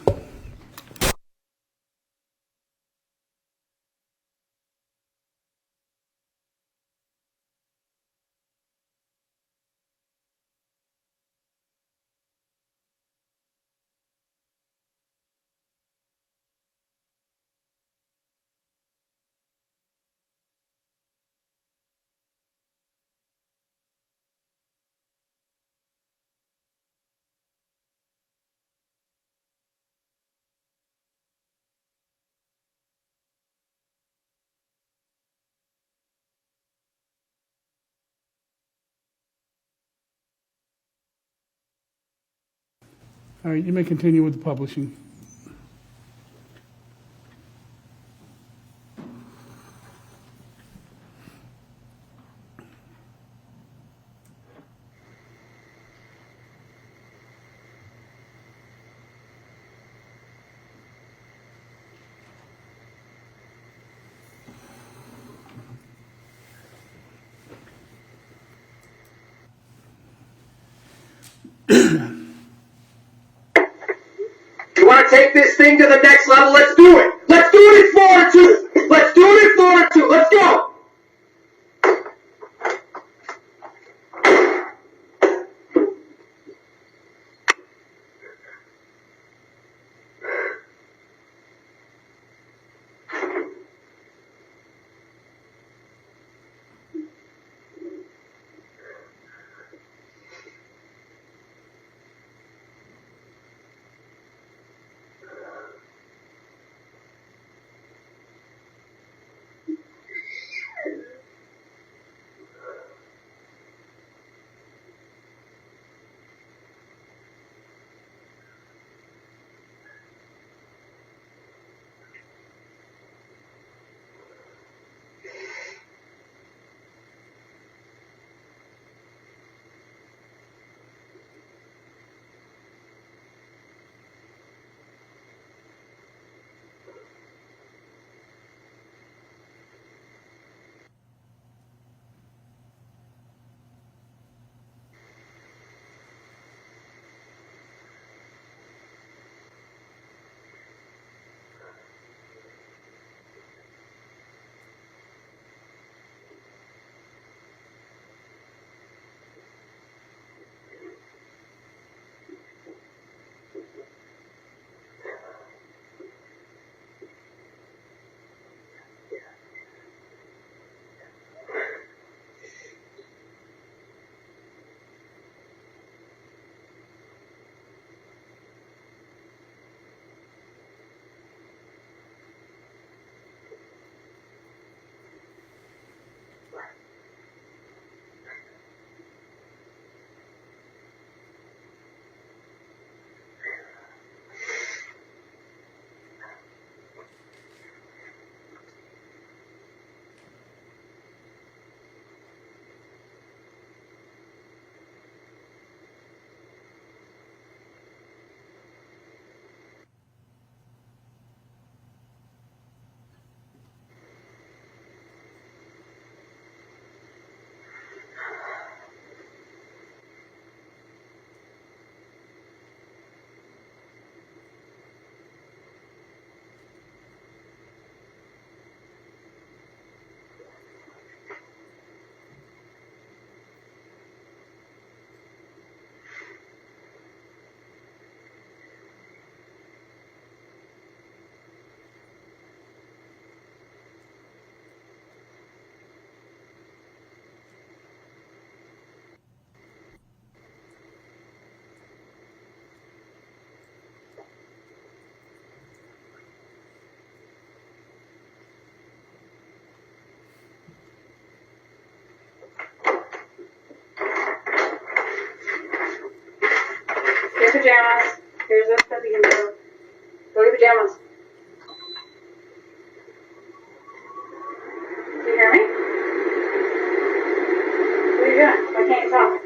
All right, you may continue with the publishing. You want to take this thing to the next level? Let's do it. Let's do it in Florida too. Let's do it in Florida too. Let's go. Your pajamas. Here's the stuff you can do. Go to pajamas. Do you hear me? What are you doing? Why can't you talk?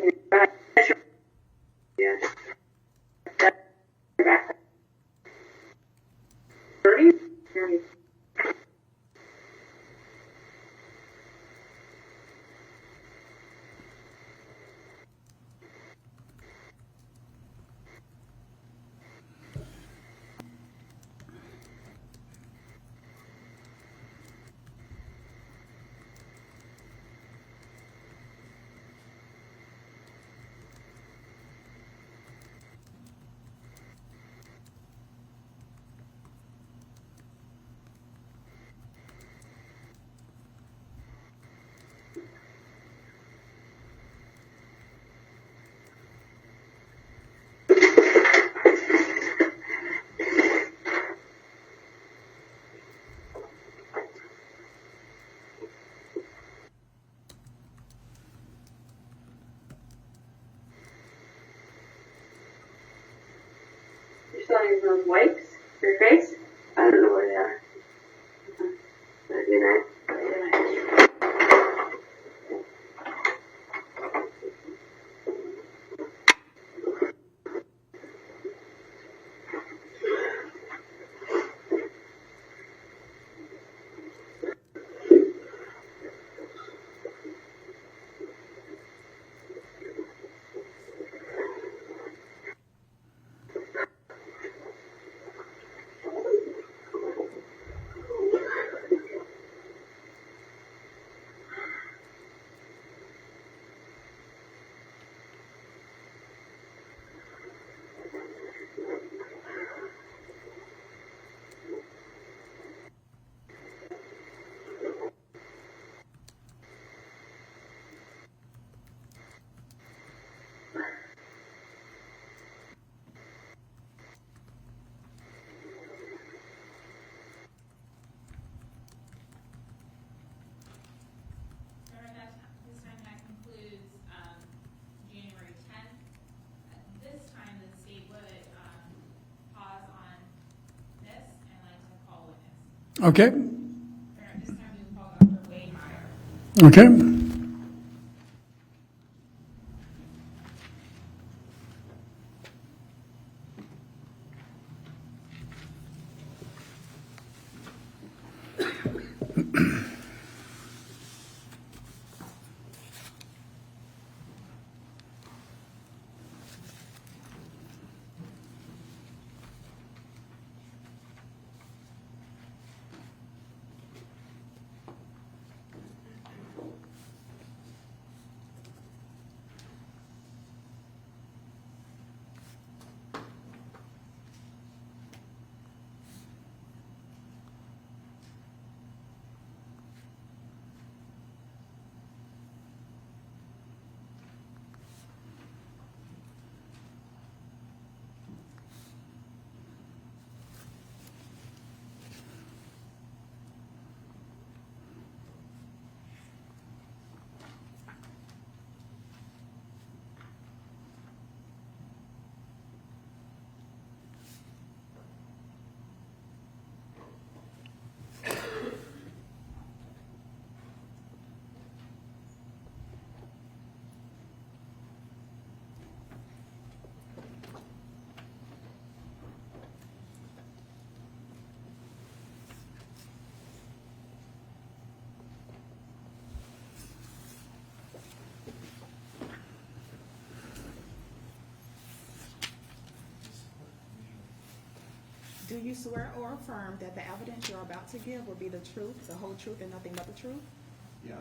Yeah. 30? You're still using those wipes for your face? I don't know where they are. Good night. This time that concludes January 10th. At this time, the state would pause on this and like to call witness. Okay. At this time, we will call Dr. Wade Meyer. Okay. Do you swear or affirm that the evidence you're about to give will be the truth, the whole truth, and nothing but the truth? Yes.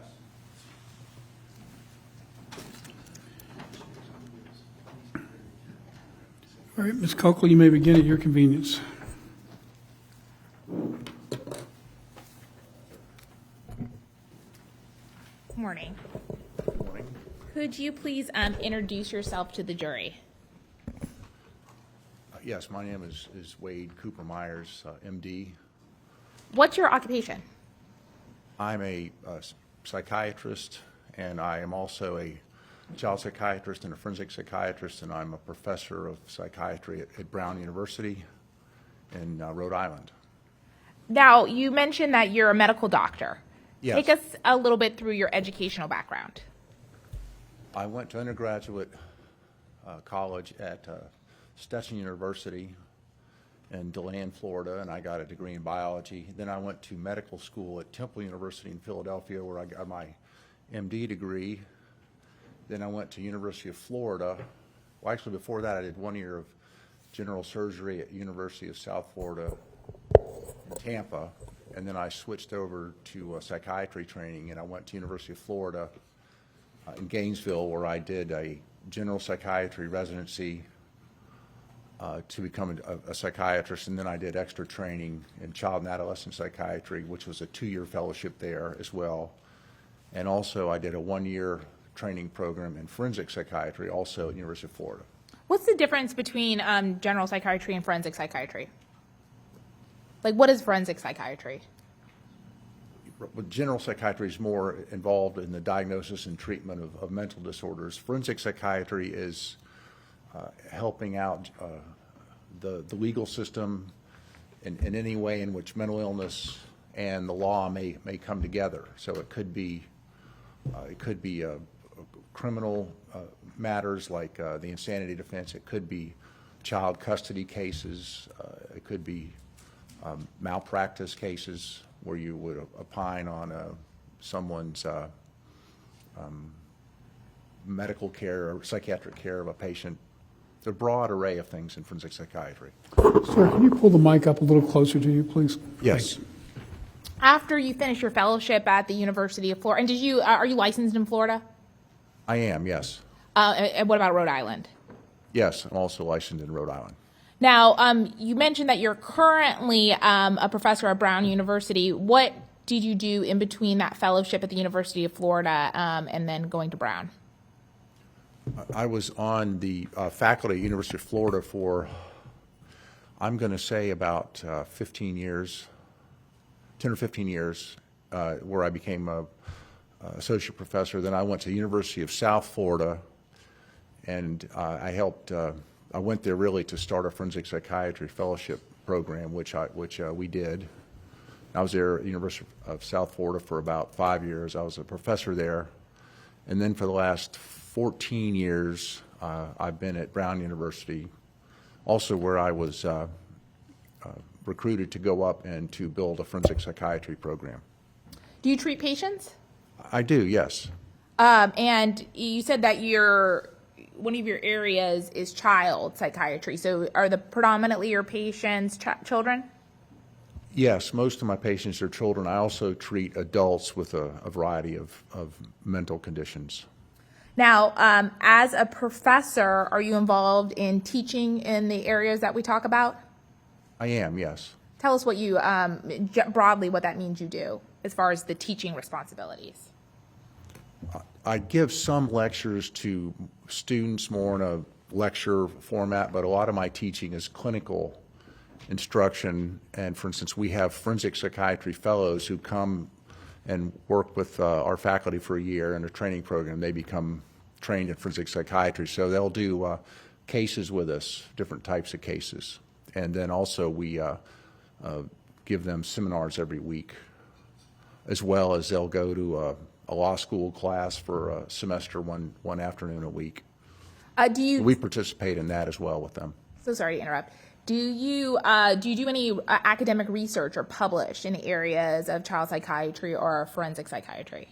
All right, Ms. Coakley, you may begin at your convenience. Morning. Could you please introduce yourself to the jury? Yes, my name is Wade Cooper Myers, MD. What's your occupation? I'm a psychiatrist, and I am also a child psychiatrist and a forensic psychiatrist, and I'm a professor of psychiatry at Brown University in Rhode Island. Now, you mentioned that you're a medical doctor. Yes. Take us a little bit through your educational background. I went to undergraduate college at Stetson University in DeLand, Florida, and I got a degree in biology. Then I went to medical school at Temple University in Philadelphia, where I got my MD degree. Then I went to University of Florida. Well, actually, before that, I did 1 year of general surgery at University of South Florida in Tampa, and then I switched over to psychiatry training, and I went to University of Florida in Gainesville, where I did a general psychiatry residency to become a psychiatrist, and then I did extra training in child and adolescent psychiatry, which was a 2-year fellowship there as well. And also I did a 1-year training program in forensic psychiatry, also at University of Florida. What's the difference between general psychiatry and forensic psychiatry? Like, what is forensic psychiatry? General psychiatry is more involved in the diagnosis and treatment of mental disorders. Forensic psychiatry is helping out the legal system in any way in which mental illness and the law may come together. So it could be criminal matters like the insanity defense. It could be child custody cases. It could be malpractice cases where you would opine on someone's medical care or psychiatric care of a patient. There's a broad array of things in forensic psychiatry. Sir, can you pull the mic up a little closer to you, please? Yes. After you finish your fellowship at the University of Florida, and are you licensed in Florida? I am, yes. And what about Rhode Island? Yes, I'm also licensed in Rhode Island. Now, you mentioned that you're currently a professor at Brown University. What did you do in between that fellowship at the University of Florida and then going to Brown? I was on the faculty at University of Florida for, I'm going to say about 15 years, 10 or 15 years, where I became a associate professor. Then I went to the University of South Florida, and I went there really to start a forensic psychiatry fellowship program, which we did. I was there at the University of South Florida for about 5 years. I was a professor there. And then for the last 14 years, I've been at Brown University, also where I was recruited to go up and to build a forensic psychiatry program. Do you treat patients? I do, yes. And you said that one of your areas is child psychiatry. So are predominantly your patients children? Yes, most of my patients are children. I also treat adults with a variety of mental conditions. Now, as a professor, are you involved in teaching in the areas that we talk about? I am, yes. Tell us what you, broadly, what that means you do as far as the teaching responsibilities. I give some lectures to students more in a lecture format, but a lot of my teaching is clinical instruction. And for instance, we have forensic psychiatry fellows who come and work with our faculty for a year in a training program. They become trained in forensic psychiatry. So they'll do cases with us, different types of cases. And then also we give them seminars every week, as well as they'll go to a law school class for a semester one afternoon a week. We participate in that as well with them. So sorry to interrupt. Do you do any academic research or publish in areas of child psychiatry or forensic psychiatry?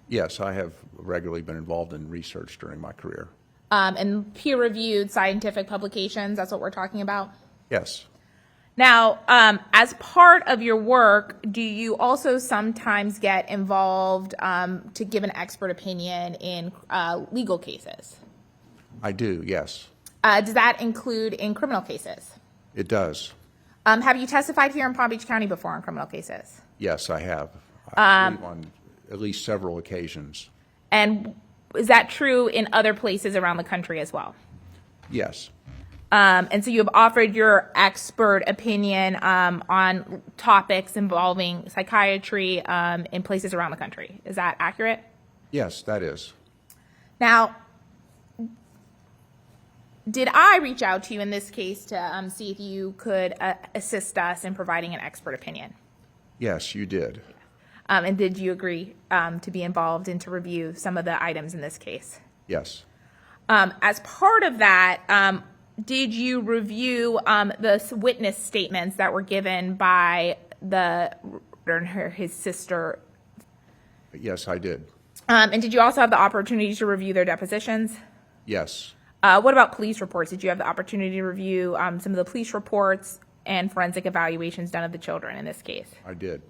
Yes, I have regularly been involved in research during my career. And peer-reviewed scientific publications, that's what we're talking about? Yes. Now, as part of your work, do you also sometimes get involved to give an expert opinion in legal cases? I do, yes. Does that include in criminal cases? It does. Have you testified here in Palm Beach County before on criminal cases? Yes, I have. I believe on at least several occasions. And is that true in other places around the country as well? Yes. And so you have offered your expert opinion on topics involving psychiatry in places around the country. Is that accurate? Yes, that is. Now, did I reach out to you in this case to see if you could assist us in providing an expert opinion? Yes, you did. And did you agree to be involved and to review some of the items in this case? Yes. As part of that, did you review the witness statements that were given by his sister? Yes, I did. And did you also have the opportunity to review their depositions? Yes. What about police reports? Did you have the opportunity to review some of the police reports and forensic evaluations done of the children in this case? I did.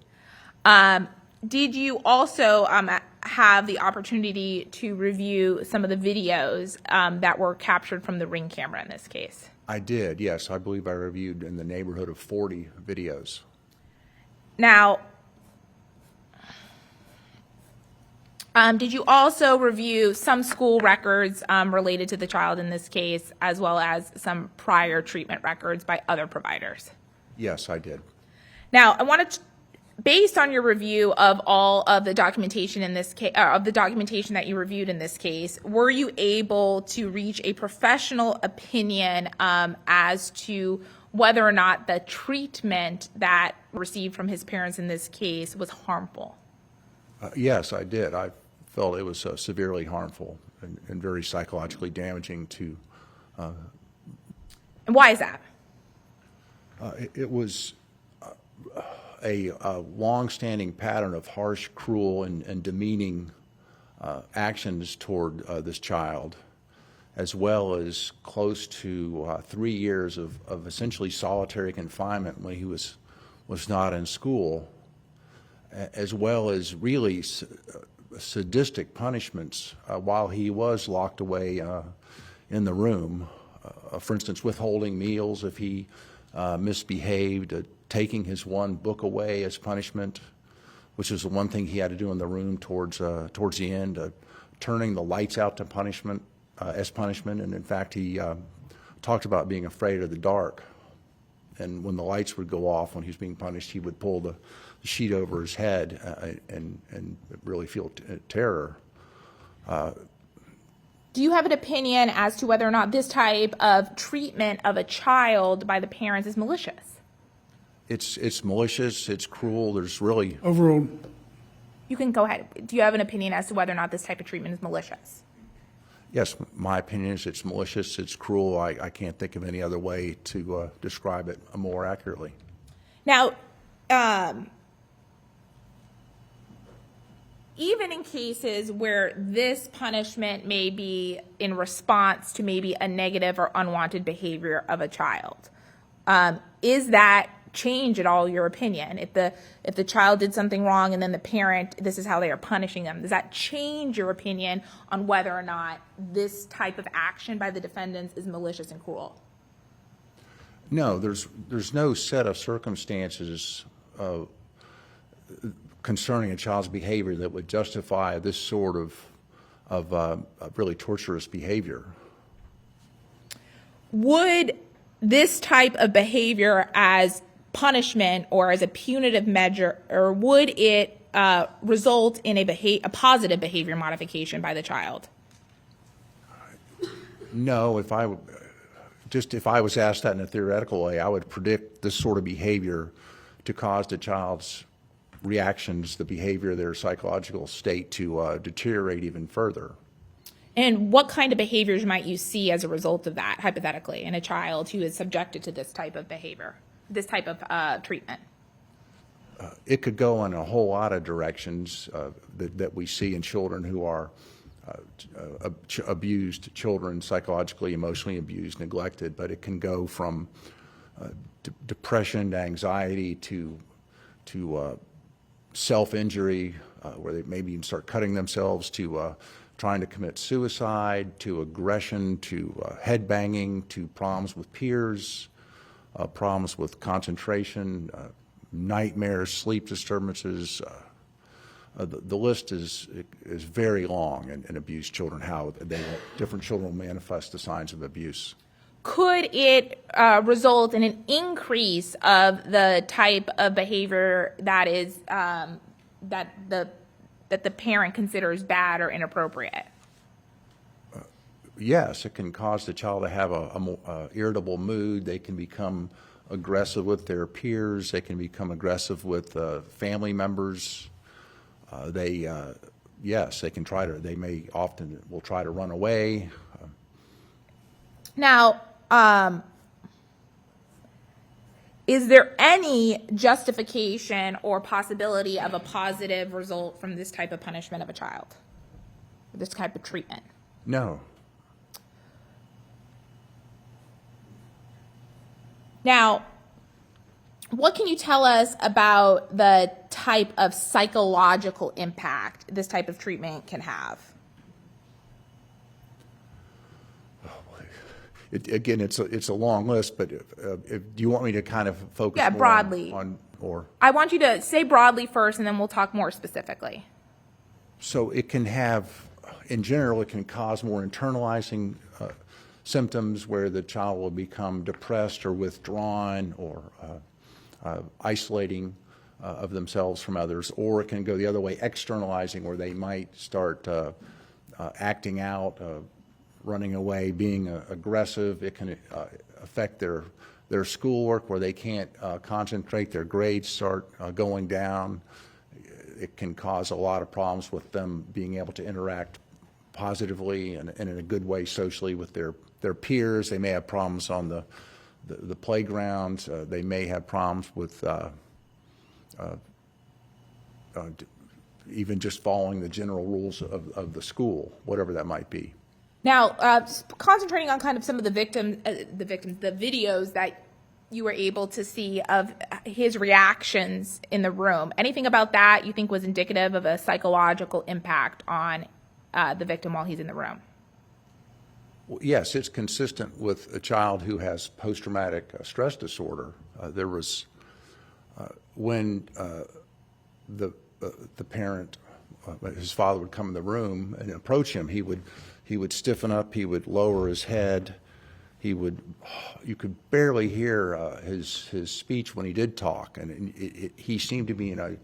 Did you also have the opportunity to review some of the videos that were captured from the Ring camera in this case? I did, yes. I believe I reviewed in the neighborhood of 40 videos. Now, did you also review some school records related to the child in this case, as well as some prior treatment records by other providers? Yes, I did. Now, I wanted to, based on your review of all of the documentation in this case, of the documentation that you reviewed in this case, were you able to reach a professional opinion as to whether or not the treatment that received from his parents in this case was harmful? Yes, I did. I felt it was severely harmful and very psychologically damaging to. And why is that? It was a long-standing pattern of harsh, cruel, and demeaning actions toward this child, as well as close to 3 years of essentially solitary confinement when he was not in school, as well as really sadistic punishments while he was locked away in the room. For instance, withholding meals if he misbehaved, taking his one book away as punishment, which is the one thing he had to do in the room towards the end, turning the lights out to punishment as punishment, and in fact he talked about being afraid of the dark. And when the lights would go off when he was being punished, he would pull the sheet over his head and really feel terror. Do you have an opinion as to whether or not this type of treatment of a child by the parents is malicious? It's malicious, it's cruel, there's really... Overall, You can go ahead. Do you have an opinion as to whether or not this type of treatment is malicious? Yes, my opinion is it's malicious, it's cruel. I can't think of any other way to describe it more accurately. Now, even in cases where this punishment may be in response to maybe a negative or unwanted behavior of a child, is that change at all your opinion? If the child did something wrong and then the parent, this is how they are punishing them, does that change your opinion on whether or not this type of action by the defendants is malicious and cruel? No, there's no set of circumstances concerning a child's behavior that would justify this sort of really torturous behavior. Would this type of behavior as punishment or as a punitive measure, or would it result in a positive behavior modification by the child? No, if I was asked that in a theoretical way, I would predict this sort of behavior to cause the child's reactions, the behavior, their psychological state to deteriorate even further. And what kind of behaviors might you see as a result of that, hypothetically, in a child who is subjected to this type of behavior, this type of treatment? It could go in a whole lot of directions that we see in children who are abused, children psychologically, emotionally abused, neglected, but it can go from depression to anxiety to self-injury, where they maybe even start cutting themselves, to trying to commit suicide, to aggression, to headbanging, to problems with peers, problems with concentration, nightmares, sleep disturbances. The list is very long in abused children, how different children will manifest the signs of abuse. Could it result in an increase of the type of behavior that is that the parent considers bad or inappropriate? Yes, it can cause the child to have a irritable mood. They can become aggressive with their peers. They can become aggressive with family members. They yes, they may often will try to run away. Now, is there any justification or possibility of a positive result from this type of punishment of a child, this type of treatment? No. Now, what can you tell us about the type of psychological impact this type of treatment can have? Again, it's a long list, but do you want me to kind of focus more broadly on or? I want you to say broadly first, and then we'll talk more specifically. So it can have, in general, it can cause more internalizing symptoms where the child will become depressed or withdrawn or isolating of themselves from others, or it can go the other way, externalizing, where they might start acting out, running away, being aggressive. It can affect their schoolwork, where they can't concentrate, their grades start going down. It can cause a lot of problems with them being able to interact positively and in a good way socially with their peers. They may have problems on the playground. They may have problems with even just following the general rules of the school, whatever that might be. Now, concentrating on kind of some of the videos that you were able to see of his reactions in the room. Anything about that you think was indicative of a psychological impact on the victim while he's in the room? Yes, it's consistent with a child who has post-traumatic stress disorder. There was when the parent, his father, would come in the room and approach him, he would stiffen up, he would lower his head, you could barely hear his speech when he did talk, and he seemed to be in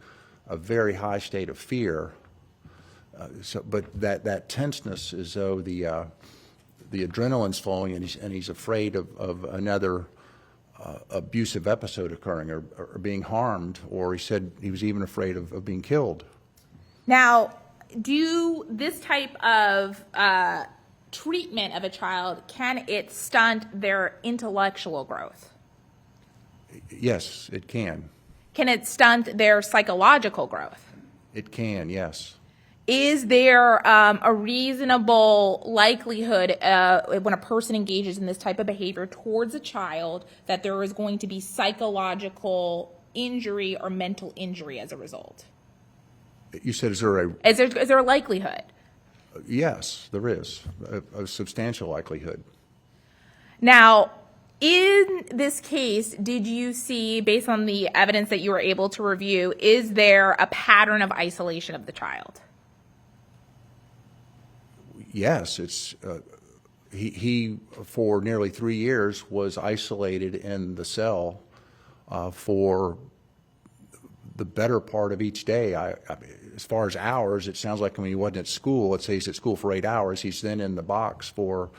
a very high state of fear. But that tenseness is though the adrenaline's flowing, and he's afraid of another abusive episode occurring or being harmed, or he said he was even afraid of being killed. Now, do this type of treatment of a child, can it stunt their intellectual growth? Yes, it can. Can it stunt their psychological growth? It can, yes. Is there a reasonable likelihood when a person engages in this type of behavior towards a child that there is going to be psychological injury or mental injury as a result? You said, is there a likelihood? Yes, there is a substantial likelihood. Now, in this case, did you see, based on the evidence that you were able to review, is there a pattern of isolation of the child? Yes, it's he for nearly 3 years was isolated in the cell for the better part of each day. As far as hours, it sounds like when he wasn't at school, let's say he's at school for 8 hours, he's then in the box for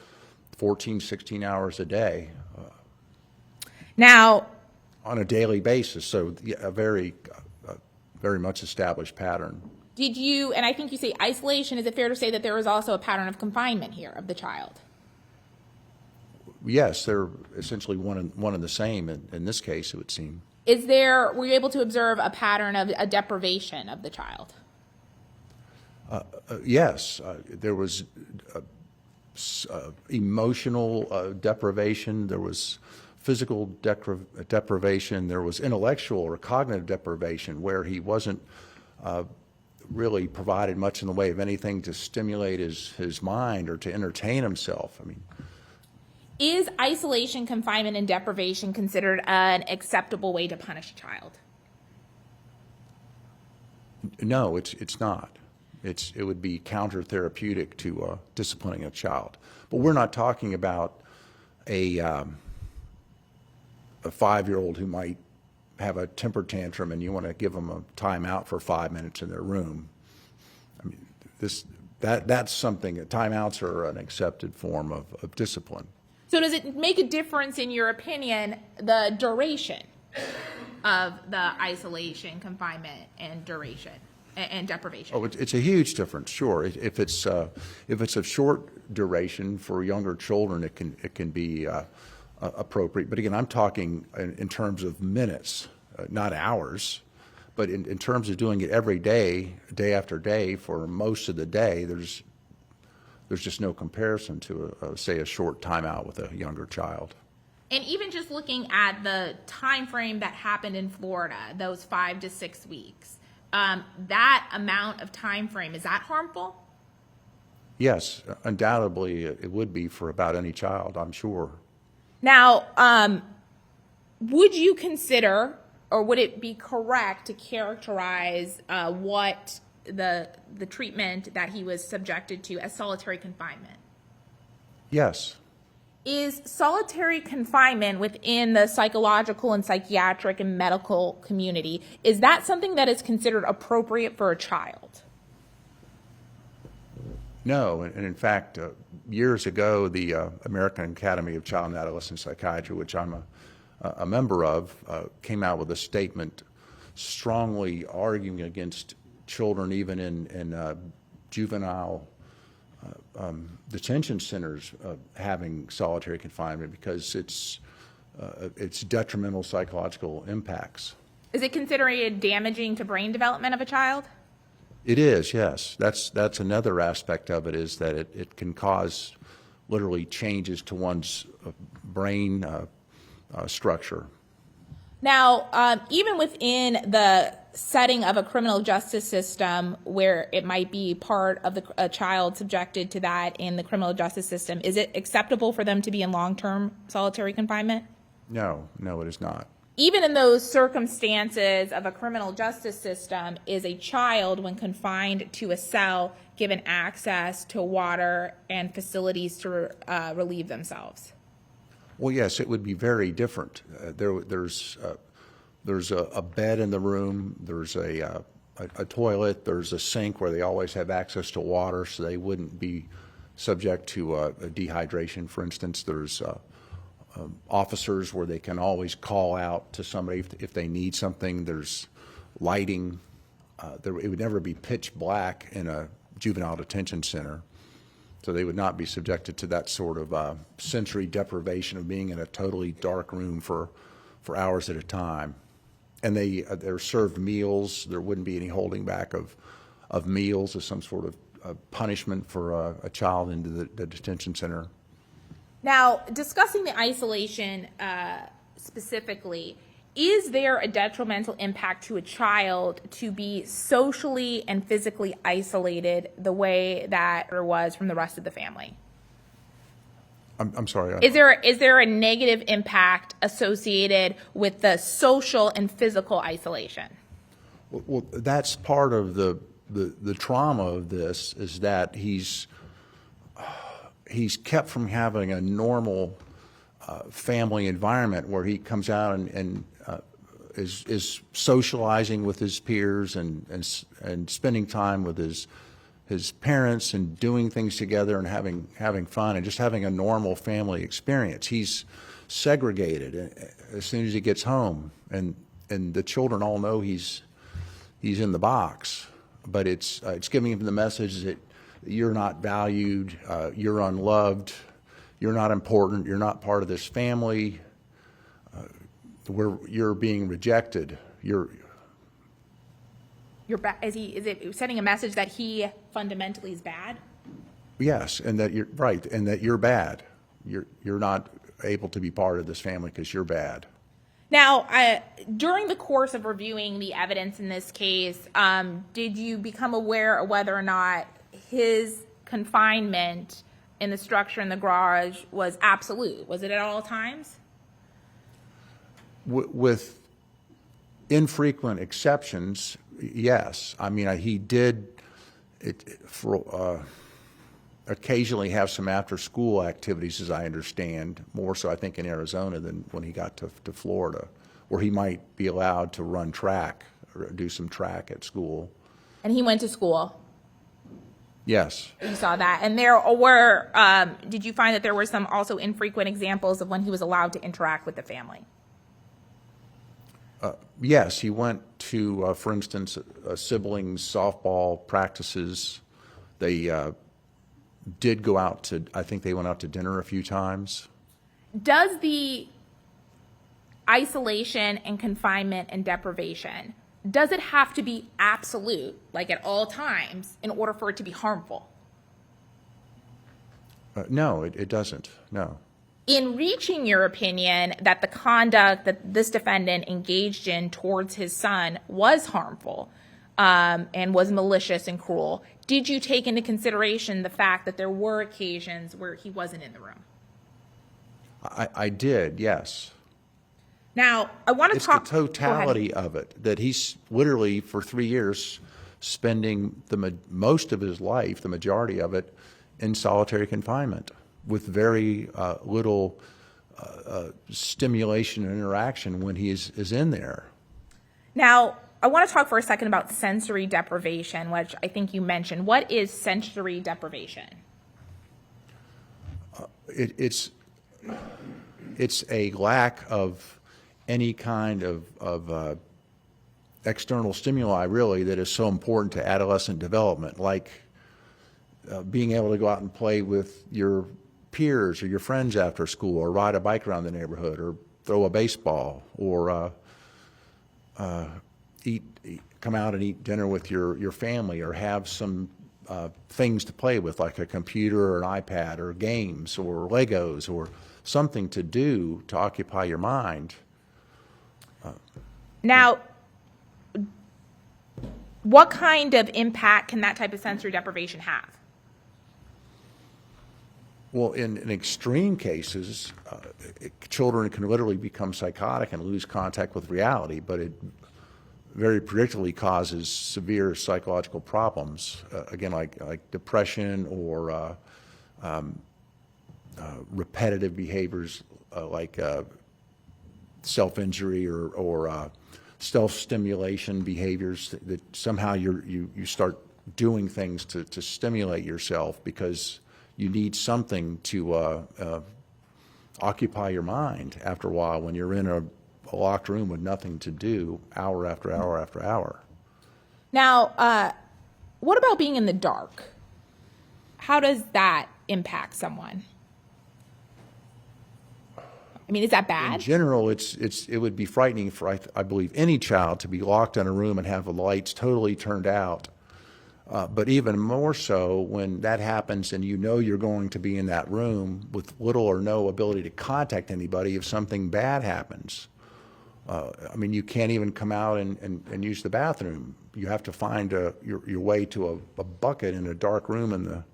14, 16 hours a day. Now, on a daily basis, so a very much established pattern. Did you, and I think you say isolation, is it fair to say that there is also a pattern of confinement here of the child? Yes, they're essentially one and the same in this case, it would seem. Were you able to observe a pattern of a deprivation of the child? Yes, there was emotional deprivation, there was physical deprivation, there was intellectual or cognitive deprivation where he wasn't really provided much in the way of anything to stimulate his mind or to entertain himself. I mean, is isolation, confinement, and deprivation considered an acceptable way to punish a child? No, it's not. It would be counter-therapeutic to disciplining a child. But we're not talking about a 5-year-old who might have a temper tantrum and you want to give them a timeout for 5 minutes in their room. I mean, that's something. Timeouts are an accepted form of discipline. So does it make a difference, in your opinion, the duration of the isolation, confinement, and duration? and deprivation? Oh, it's a huge difference, sure. If it's of short duration for younger children, it can be appropriate. But again, I'm talking in terms of minutes, not hours. But in terms of doing it every day, day after day, for most of the day, there's just no comparison to, say, a short timeout with a younger child. And even just looking at the time frame that happened in Florida, those 5 to 6 weeks, that amount of time frame, is that harmful? Yes, undoubtedly it would be for about any child, I'm sure. Now, would you consider, or would it be correct to characterize what the treatment that he was subjected to as solitary confinement? Yes. Is solitary confinement within the psychological and psychiatric and medical community, is that something that is considered appropriate for a child? No, and in fact, years ago, the American Academy of Child and Adolescent Psychiatry, which I'm a member of, came out with a statement strongly arguing against children even in juvenile detention centers having solitary confinement because it's detrimental psychological impacts. Is it considered damaging to brain development of a child? It is, yes. That's another aspect of it, is that it can cause literally changes to one's brain structure. Now, even within the setting of a criminal justice system where it might be part of a child subjected to that in the criminal justice system, is it acceptable for them to be in long-term solitary confinement? No, it is not. Even in those circumstances of a criminal justice system, is a child, when confined to a cell, given access to water and facilities to relieve themselves? Well, yes, it would be very different. There's a bed in the room, there's a toilet, there's a sink where they always have access to water, so they wouldn't be subject to a dehydration, for instance. There's officers where they can always call out to somebody if they need something. There's lighting. It would never be pitch black in a juvenile detention center. So they would not be subjected to that sort of sensory deprivation of being in a totally dark room for hours at a time. And they're served meals. There wouldn't be any holding back of meals as some sort of punishment for a child into the detention center. Now, discussing the isolation specifically, is there a detrimental impact to a child to be socially and physically isolated the way that there was from the rest of the family? I'm sorry. Is there a negative impact associated with the social and physical isolation? Well, that's part of the trauma of this, is that he's kept from having a normal family environment where he comes out and is socializing with his peers and spending time with his parents and doing things together and having fun and just having a normal family experience. He's segregated as soon as he gets home, and the children all know he's in the box, but it's giving him the message that you're not valued, you're unloved, you're not important, you're not part of this family, you're being rejected. Is it sending a message that he fundamentally is bad? Yes, and that you're right, and that you're bad. You're not able to be part of this family because you're bad. Now, during the course of reviewing the evidence in this case, did you become aware of whether or not his confinement in the structure in the garage was absolute? Was it at all times? With infrequent exceptions, yes. I mean, he did occasionally have some after-school activities, as I understand, more so I think in Arizona than when he got to Florida, where he might be allowed to run track or do some track at school. And he went to school? Yes. You saw that. And did you find that there were some also infrequent examples of when he was allowed to interact with the family? Yes, he went to, for instance, siblings' softball practices. They did go out to, I think they went out to dinner a few times. Does the isolation and confinement and deprivation, does it have to be absolute, like at all times, in order for it to be harmful? No, it doesn't, no. In reaching your opinion that the conduct that this defendant engaged in towards his son was harmful and was malicious and cruel, did you take into consideration the fact that there were occasions where he wasn't in the room? I did, yes. Now, I want to talk... It's the totality of it, that he's literally, for 3 years, spending most of his life, the majority of it, in solitary confinement, with very little stimulation and interaction when he is in there. Now, I want to talk for a second about sensory deprivation, which I think you mentioned. What is sensory deprivation? It's a lack of any kind of external stimuli, really, that is so important to adolescent development, like being able to go out and play with your peers or your friends after school, or ride a bike around the neighborhood, or throw a baseball, or come out and eat dinner with your family, or have some things to play with, like a computer or an iPad, or games, or Legos, or something to do to occupy your mind. Now, what kind of impact can that type of sensory deprivation have? Well, in extreme cases, children can literally become psychotic and lose contact with reality, but it very predictably causes severe psychological problems, again, like depression, or repetitive behaviors like self-injury, or self-stimulation behaviors, that somehow you start doing things to stimulate yourself because you need something to occupy your mind after a while when you're in a locked room with nothing to do, hour after hour after hour. Now, what about being in the dark? How does that impact someone? I mean, is that bad? In general, it would be frightening for, I believe, any child to be locked in a room and have the lights totally turned out. But even more so when that happens and you know you're going to be in that room with little or no ability to contact anybody if something bad happens. I mean, you can't even come out and use the bathroom. You have to find your way to a bucket in a dark room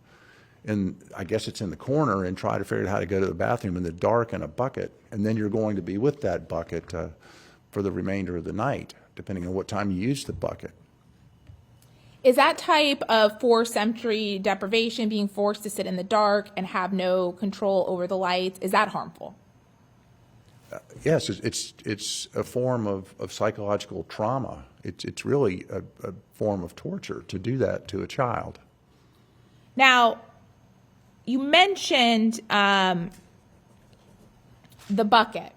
I guess it's in the corner, and try to figure out how to go to the bathroom in the dark in a bucket. And then you're going to be with that bucket for the remainder of the night, depending on what time you use the bucket. Is that type of forced sensory deprivation, being forced to sit in the dark and have no control over the lights, is that harmful? Yes, it's a form of psychological trauma. It's really a form of torture to do that to a child. Now, you mentioned the bucket.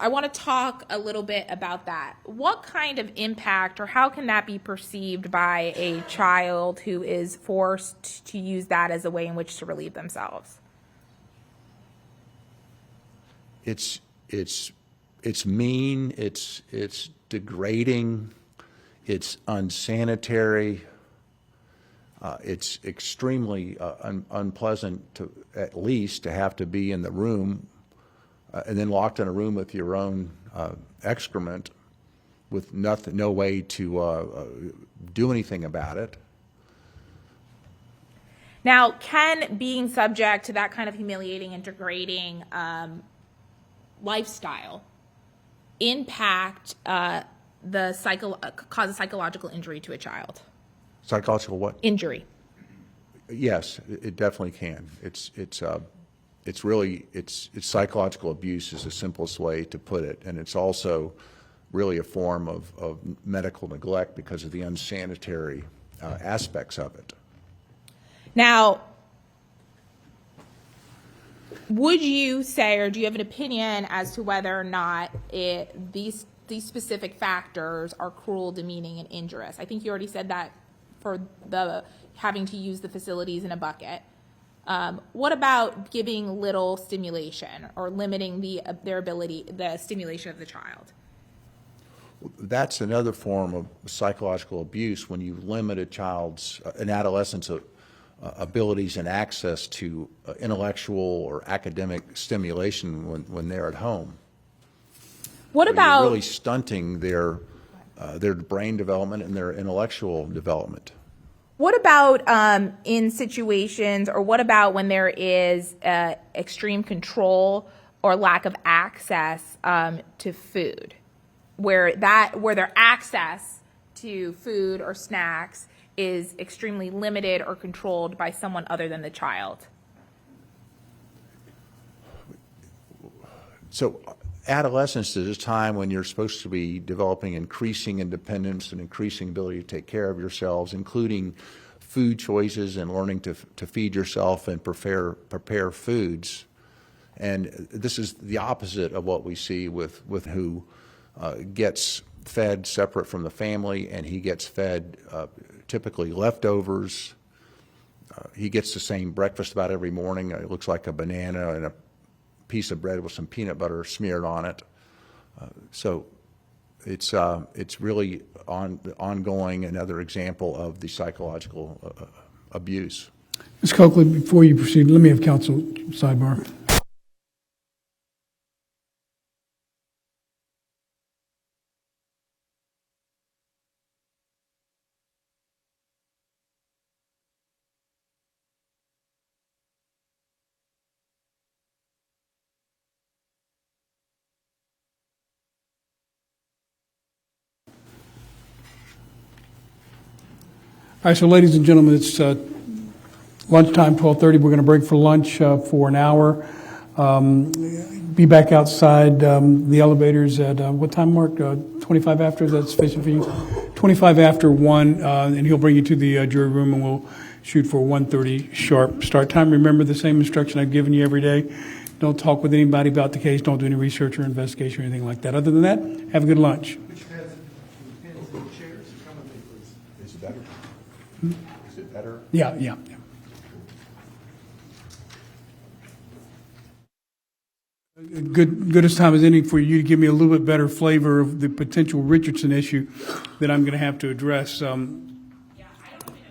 I want to talk a little bit about that. What kind of impact, or how can that be perceived by a child who is forced to use that as a way in which to relieve themselves? It's mean, it's degrading, it's unsanitary, it's extremely unpleasant to, at least, to have to be in the room and then locked in a room with your own excrement, with no way to do anything about it. Now, can being subject to that kind of humiliating and degrading lifestyle impact cause a psychological injury to a child? Psychological what? Injury. Yes, it definitely can. It's psychological abuse is the simplest way to put it, and it's also really a form of medical neglect because of the unsanitary aspects of it. Now, would you say, or do you have an opinion as to whether or not these these specific factors are cruel, demeaning, and injurious. I think you already said that for the having to use the facilities in a bucket. What about giving little stimulation or limiting the stimulation of the child? That's another form of psychological abuse when you limit a child's, an adolescent's abilities and access to intellectual or academic stimulation when they're at home. What So about you're really stunting their brain development and their intellectual development? What about in situations, or what about when there is extreme control or lack of access to food, where their access to food or snacks is extremely limited or controlled by someone other than the child? So adolescence is a time when you're supposed to be developing increasing independence and increasing ability to take care of yourselves, including food choices and learning to feed yourself and prepare foods. And this is the opposite of what we see with who gets fed separate from the family, and he gets fed typically leftovers. He gets the same breakfast about every morning. It looks like a banana and a piece of bread with some peanut butter smeared on it. So it's really ongoing, another example of the psychological abuse. Ms. Coakley, before you proceed, let me have counsel sidebar. All right, so ladies and gentlemen, it's lunchtime, 12:30. We're going to break for lunch for an hour. Be back outside the elevators at what time, Mark? 25 after? Is that sufficient for you? 25 after 1, and he'll bring you to the jury room, and we'll shoot for 1:30 sharp start time. Remember the same instruction I've given you every day. Don't talk with anybody about the case. Don't do any research or investigation or anything like that. Other than that, have a good lunch. Is it better? Is it better? Yeah. Good as time as any for you to give me a little bit better flavor of the potential Richardson issue that I'm going to have to address. Yeah, I don't even know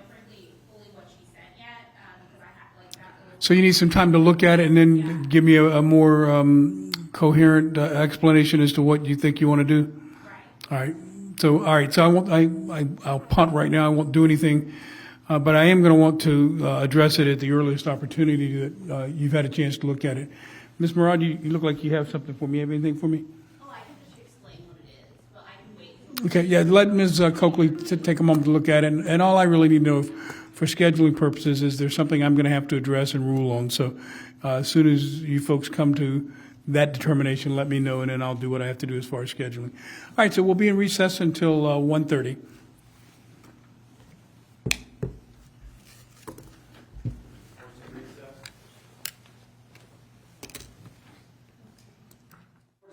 frankly fully what she sent yet, because I have that. So you need some time to look at it and then give me a more coherent explanation as to what you think you want to do. Right. All right. So I'll punt right now. I won't do anything, but I am going to want to address it at the earliest opportunity that you've had a chance to look at it. Ms. Murad, you look like you have something for me. Have anything for me? Oh, I can just explain what it is, but I can wait. Okay. Yeah. Let Ms. Coakley take a moment to look at it, and all I really need to know for scheduling purposes is there's something I'm going to have to address and rule on. So as soon as you folks come to that determination, let me know, and then I'll do what I have to do as far as scheduling. All right, so we'll be in recess until 1:30.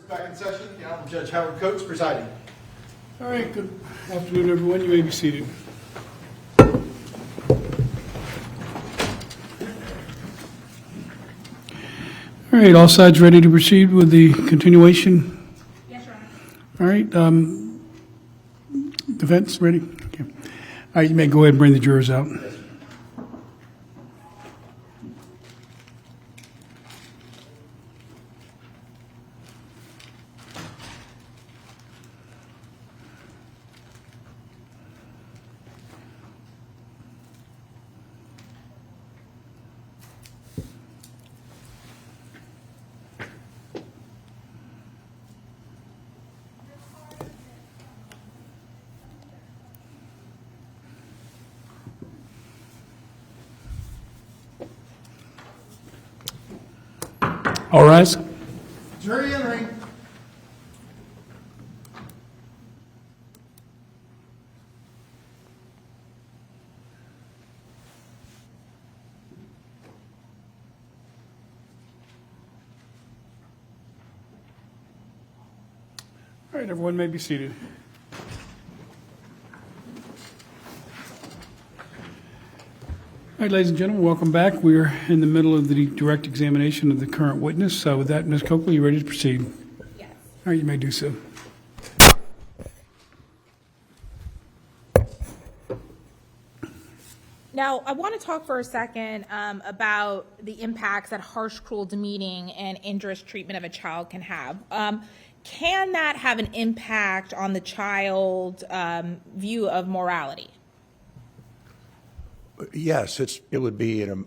Back in session, the Honorable Judge Howard Coates presiding. All right, good afternoon, everyone. You may be seated. All right, all sides ready to proceed with the continuation? Yes, Your Honor. All right, defense, ready? Okay. All right, you may go ahead and bring the jurors out. All rise. Jury entering. All All right, everyone may be seated. All right, ladies and gentlemen, welcome back. We're in the middle of the direct examination of the current witness. With that, Ms. Coakley, you ready to proceed? Yes. All right, you may do so. Now, I want to talk for a second about the impacts that harsh, cruel, demeaning, and injurious treatment of a child can have. Can that have an impact on the child's view of morality? Yes, it would be an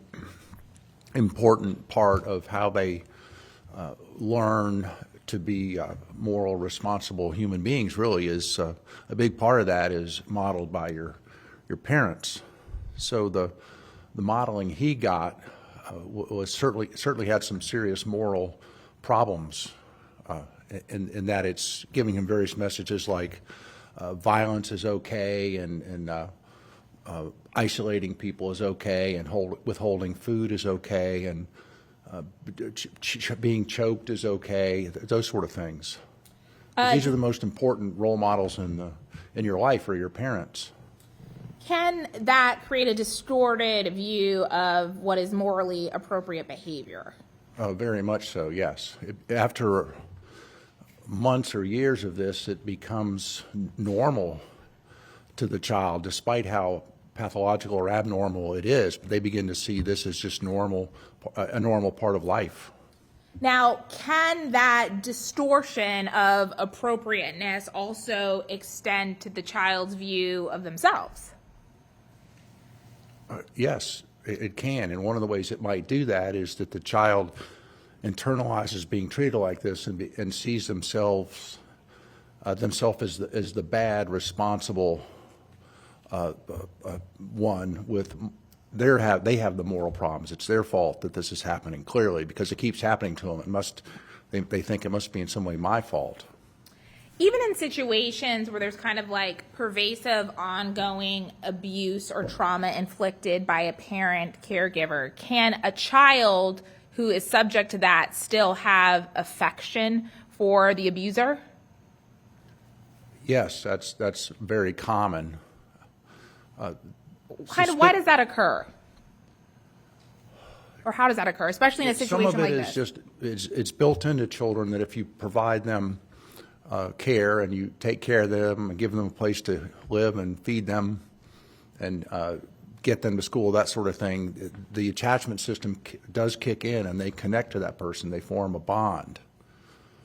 important part of how they learn to be moral, responsible human beings. Really, is a big part of that is modeled by your parents. So the modeling he got was certainly had some serious moral problems, in that it's giving him various messages like violence is okay and isolating people is okay, and withholding food is okay, and being choked is okay. Those sort of things. These are the most important role models in your life, or your parents. Can that create a distorted view of what is morally appropriate behavior? Very much so, yes. After months or years of this, it becomes normal to the child, despite how pathological or abnormal it is. They begin to see this as just normal, a normal part of life. Now, can that distortion of appropriateness also extend to the child's view of themselves? Yes, it can. And one of the ways it might do that is that the child internalizes being treated like this and sees themselves as the bad, responsible one. With they have the moral problems. It's their fault that this is happening, clearly, because it keeps happening to them. They think it must be in some way my fault. Even in situations where there's kind of like pervasive, ongoing abuse or trauma inflicted by a parent caregiver, can a child who is subject to that still have affection for the abuser? Yes, that's very common. Why does that occur? Or how does that occur, especially in a situation like this? Some of it is it's built into children that if you provide them care and you take care of them and give them a place to live and feed them and get them to school, that sort of thing, the attachment system does kick in and they connect to that person. They form a bond.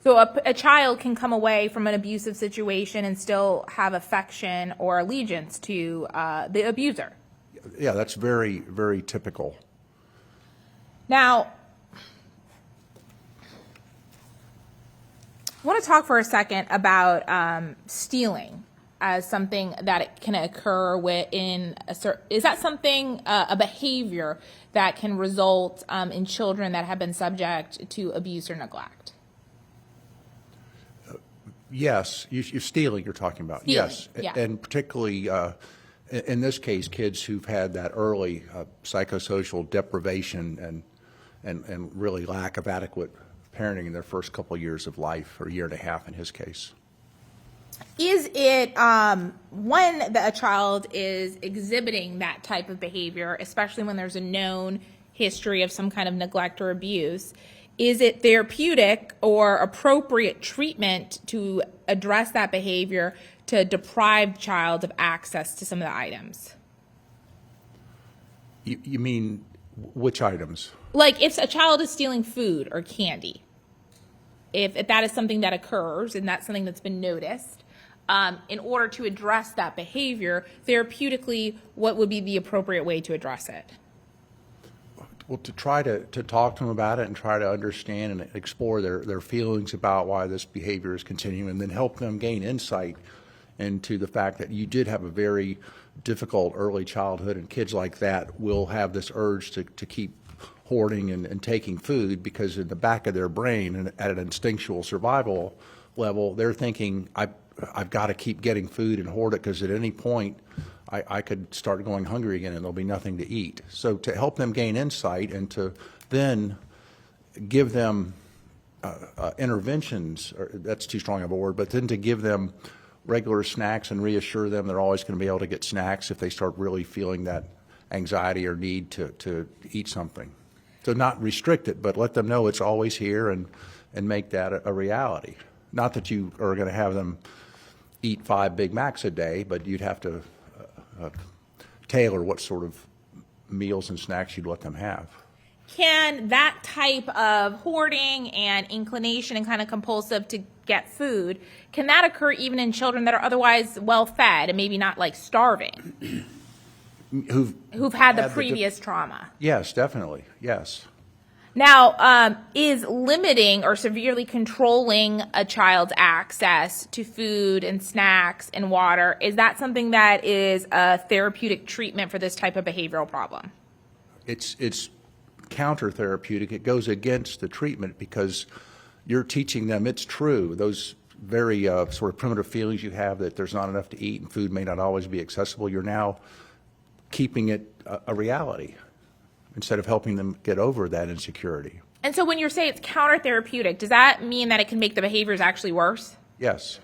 So a child can come away from an abusive situation and still have affection or allegiance to the abuser. Yeah, that's very, very typical. Now, I want to talk for a second about stealing as something that it can occur within is that something, a behavior that can result in children that have been subject to abuse or neglect? Yes, you're stealing, you're talking about. Stealing, yes, yeah. And particularly in this case, kids who've had that early psychosocial deprivation and really lack of adequate parenting in their first couple of years of life, or a year and a half in his case. Is it when a child is exhibiting that type of behavior, especially when there's a known history of some kind of neglect or abuse, is it therapeutic or appropriate treatment to address that behavior to deprive the child of access to some of the items? You mean which items? Like if a child is stealing food or candy, if that is something that occurs and that's something that's been noticed, in order to address that behavior, therapeutically, what would be the appropriate way to address it? Well, to try to talk to them about it and try to understand and explore their feelings about why this behavior is continuing, and then help them gain insight into the fact that you did have a very difficult early childhood, and kids like that will have this urge to keep hoarding and taking food, because in the back of their brain and at an instinctual survival level, they're thinking, I've got to keep getting food and hoard it, because at any point I could start going hungry again and there'll be nothing to eat. So to help them gain insight and to then give them interventions, that's too strong of a word, but then to give them regular snacks and reassure them they're always going to be able to get snacks if they start really feeling that anxiety or need to eat something. So not restrict it, but let them know it's always here and make that a reality. Not that you are going to have them eat 5 Big Macs a day, but you'd have to tailor what sort of meals and snacks you'd let them have. Can that type of hoarding and inclination and kind of compulsive to get food, can that occur even in children that are otherwise well fed and maybe not like starving? Who've had the previous trauma? Yes, definitely, yes. Now, is limiting or severely controlling a child's access to food and snacks and water, is that something that is a therapeutic treatment for this type of behavioral problem? It's counter-therapeutic. It goes against the treatment because you're teaching them it's true. Those very sort of primitive feelings you have that there's not enough to eat and food may not always be accessible, you're now keeping it a reality instead of helping them get over that insecurity. And so when you say it's counter-therapeutic, does that mean that it can make the behaviors actually worse? Yes.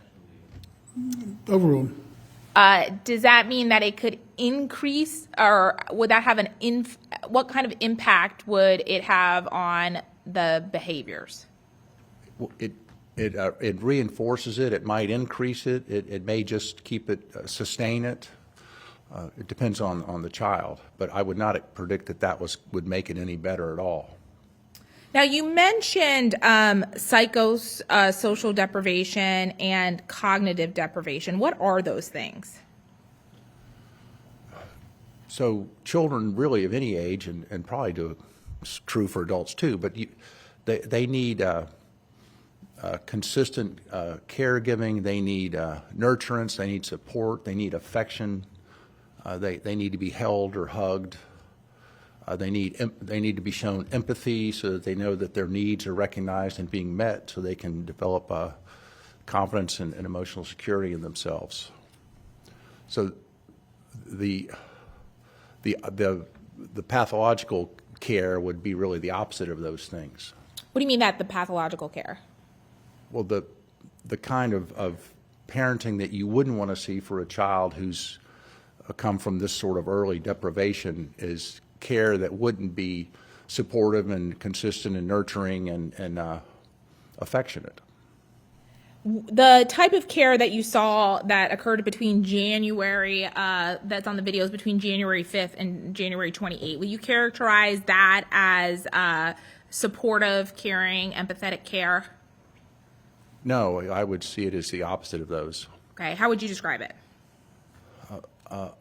Overruled. Does that mean that it could increase, or would that have what kind of impact would it have on the behaviors? It reinforces it. It might increase it. It may just keep it, sustain it. It depends on the child, but I would not predict that would make it any better at all. Now, you mentioned psychosocial deprivation and cognitive deprivation. What are those things? So children really of any age, and probably it's true for adults too, but they need consistent caregiving. They need nurturance. They need support. They need affection. They need to be held or hugged. They need to be shown empathy so that they know that their needs are recognized and being met, so they can develop confidence and emotional security in themselves. So the pathological care would be really the opposite of those things. What do you mean that the pathological care? Well, the kind of parenting that you wouldn't want to see for a child who's come from this sort of early deprivation is care that wouldn't be supportive and consistent and nurturing and affectionate. The type of care that you saw that occurred between January, that's on the videos, between January 5th and January 28th, will you characterize that as supportive, caring, empathetic care? No, I would see it as the opposite of those. Okay, how would you describe it?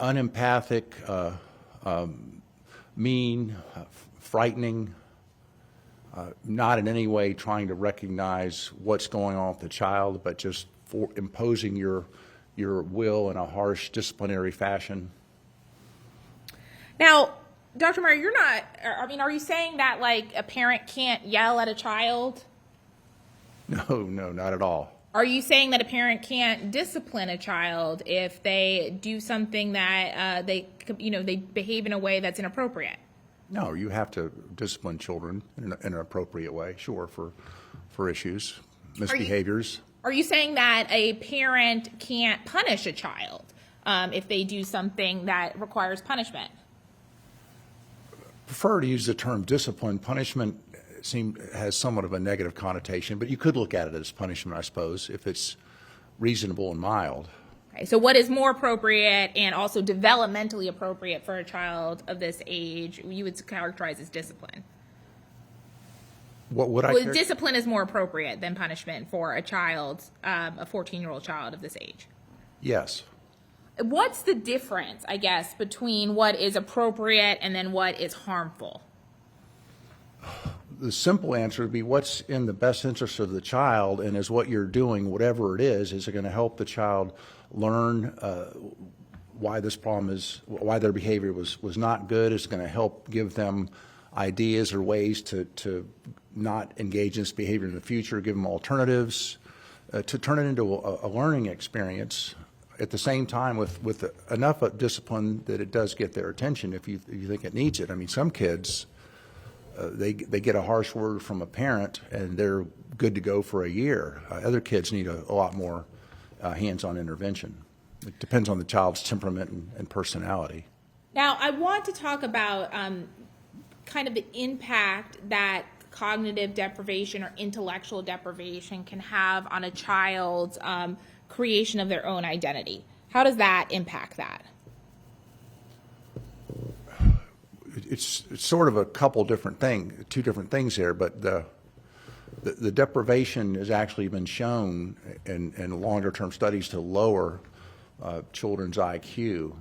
Unempathic, mean, frightening, not in any way trying to recognize what's going on with the child, but just for imposing your will in a harsh disciplinary fashion. Now, Dr. Meyer, are you saying that like a parent can't yell at a child? No, not at all. Are you saying that a parent can't discipline a child if they do something that they behave in a way that's inappropriate? No, you have to discipline children in an appropriate way, sure, for issues, misbehaviors. Are you saying that a parent can't punish a child if they do something that requires punishment? Prefer to use the term discipline. Punishment has somewhat of a negative connotation, but you could look at it as punishment, I suppose, if it's reasonable and mild. Okay, so what is more appropriate and also developmentally appropriate for a child of this age, you would characterize as discipline? Discipline is more appropriate than punishment for a child, a 14-year-old child of this age? Yes. What's the difference, I guess, between what is appropriate and then what is harmful? The simple answer would be what's in the best interest of the child, and is what you're doing, whatever it is it going to help the child learn why this problem why their behavior was not good? Is it going to help give them ideas or ways to not engage in this behavior in the future, give them alternatives, to turn it into a learning experience at the same time with enough discipline that it does get their attention if you think it needs it. I mean, some kids, they get a harsh word from a parent and they're good to go for a year. Other kids need a lot more hands-on intervention. It depends on the child's temperament and personality. Now, I want to talk about kind of the impact that cognitive deprivation or intellectual deprivation can have on a child's creation of their own identity. How does that impact that? It's sort of a couple different things, two different things there, but the deprivation has actually been shown in longer-term studies to lower children's IQ,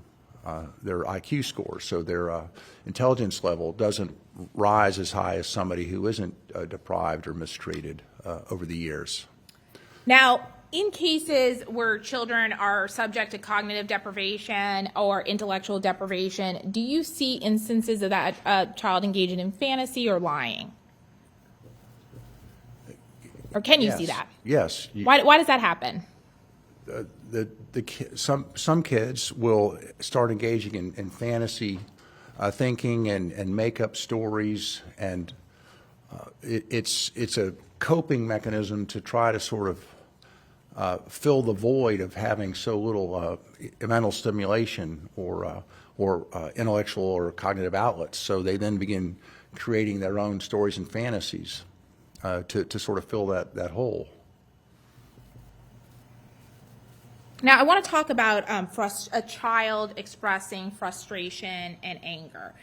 their IQ scores, so their intelligence level doesn't rise as high as somebody who isn't deprived or mistreated over the years. Now, in cases where children are subject to cognitive deprivation or intellectual deprivation, do you see instances of that child engaging in fantasy or lying? Or can you see that? Yes. Why does that happen? Some kids will start engaging in fantasy thinking and make up stories, and it's a coping mechanism to try to sort of fill the void of having so little mental stimulation or intellectual or cognitive outlets. So they then begin creating their own stories and fantasies to sort of fill that hole. Now, I want to talk about a child expressing frustration and anger.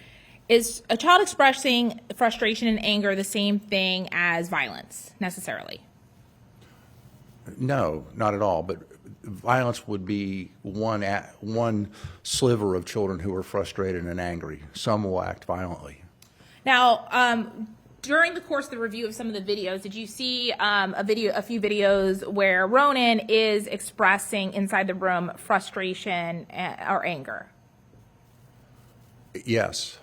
Is a child expressing frustration and anger the same thing as violence, necessarily? No, not at all. But violence would be one sliver of children who are frustrated and angry. Some will act violently. Now, during the course of the review of some of the videos, did you see a few videos where Ronan is expressing inside the room frustration or anger? Yes.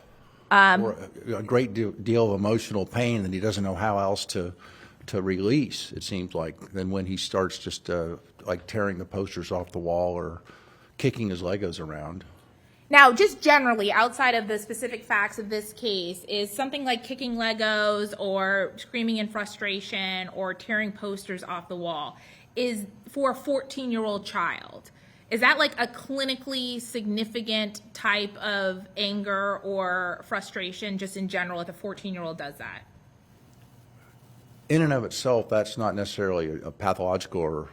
Or a great deal of emotional pain that he doesn't know how else to release, it seems like, than when he starts just like tearing the posters off the wall or kicking his Legos around. Now, just generally, outside of the specific facts of this case, is something like kicking Legos or screaming in frustration or tearing posters off the wall, is for a 14-year-old child, is that like a clinically significant type of anger or frustration just in general if a 14-year-old does that? In and of itself, that's not necessarily a pathological or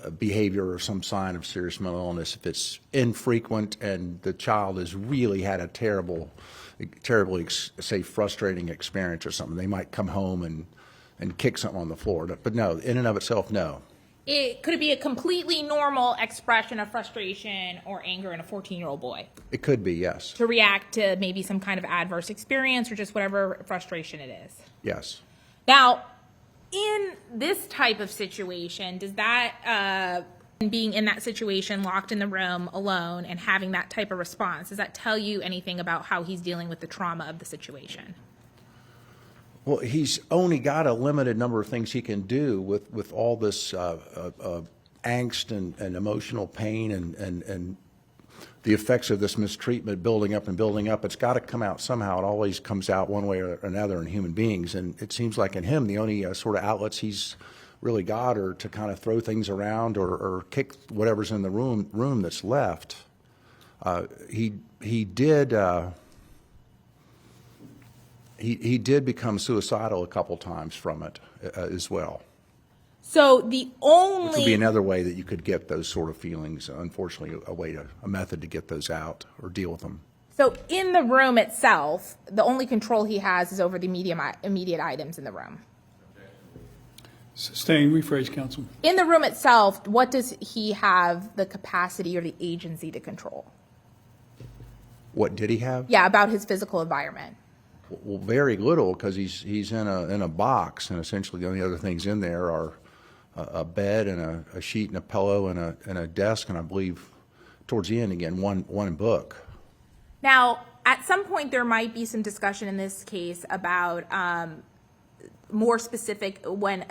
a behavior or some sign of serious mental illness. If it's infrequent and the child has really had a terribly, say, frustrating experience or something, they might come home and kick something on the floor. But no, in and of itself, no. Could it be a completely normal expression of frustration or anger in a 14-year-old boy? It could be, yes. To react to maybe some kind of adverse experience or just whatever frustration it is? Yes. Now, in this type of situation, does that, being in that situation, locked in the room alone and having that type of response, does that tell you anything about how he's dealing with the trauma of the situation? Well, he's only got a limited number of things he can do with all this angst and emotional pain and the effects of this mistreatment building up and building up. It's got to come out somehow. It always comes out one way or another in human beings. And it seems like in him, the only sort of outlets he's really got are to kind of throw things around or kick whatever's in the room that's left. He did become suicidal a couple times from it as well. So the only... Which would be another way that you could get those sort of feelings, unfortunately, a method to get those out or deal with them. So in the room itself, the only control he has is over the immediate items in the room. Sustain, rephrase, counsel. In the room itself, what does he have the capacity or the agency to control? What did he have? Yeah, about his physical environment. Well, very little, because he's in a box, and essentially the only other things in there are a bed and a sheet and a pillow and a desk, and I believe towards the end again one book. Now, at some point there might be some discussion in this case about more specific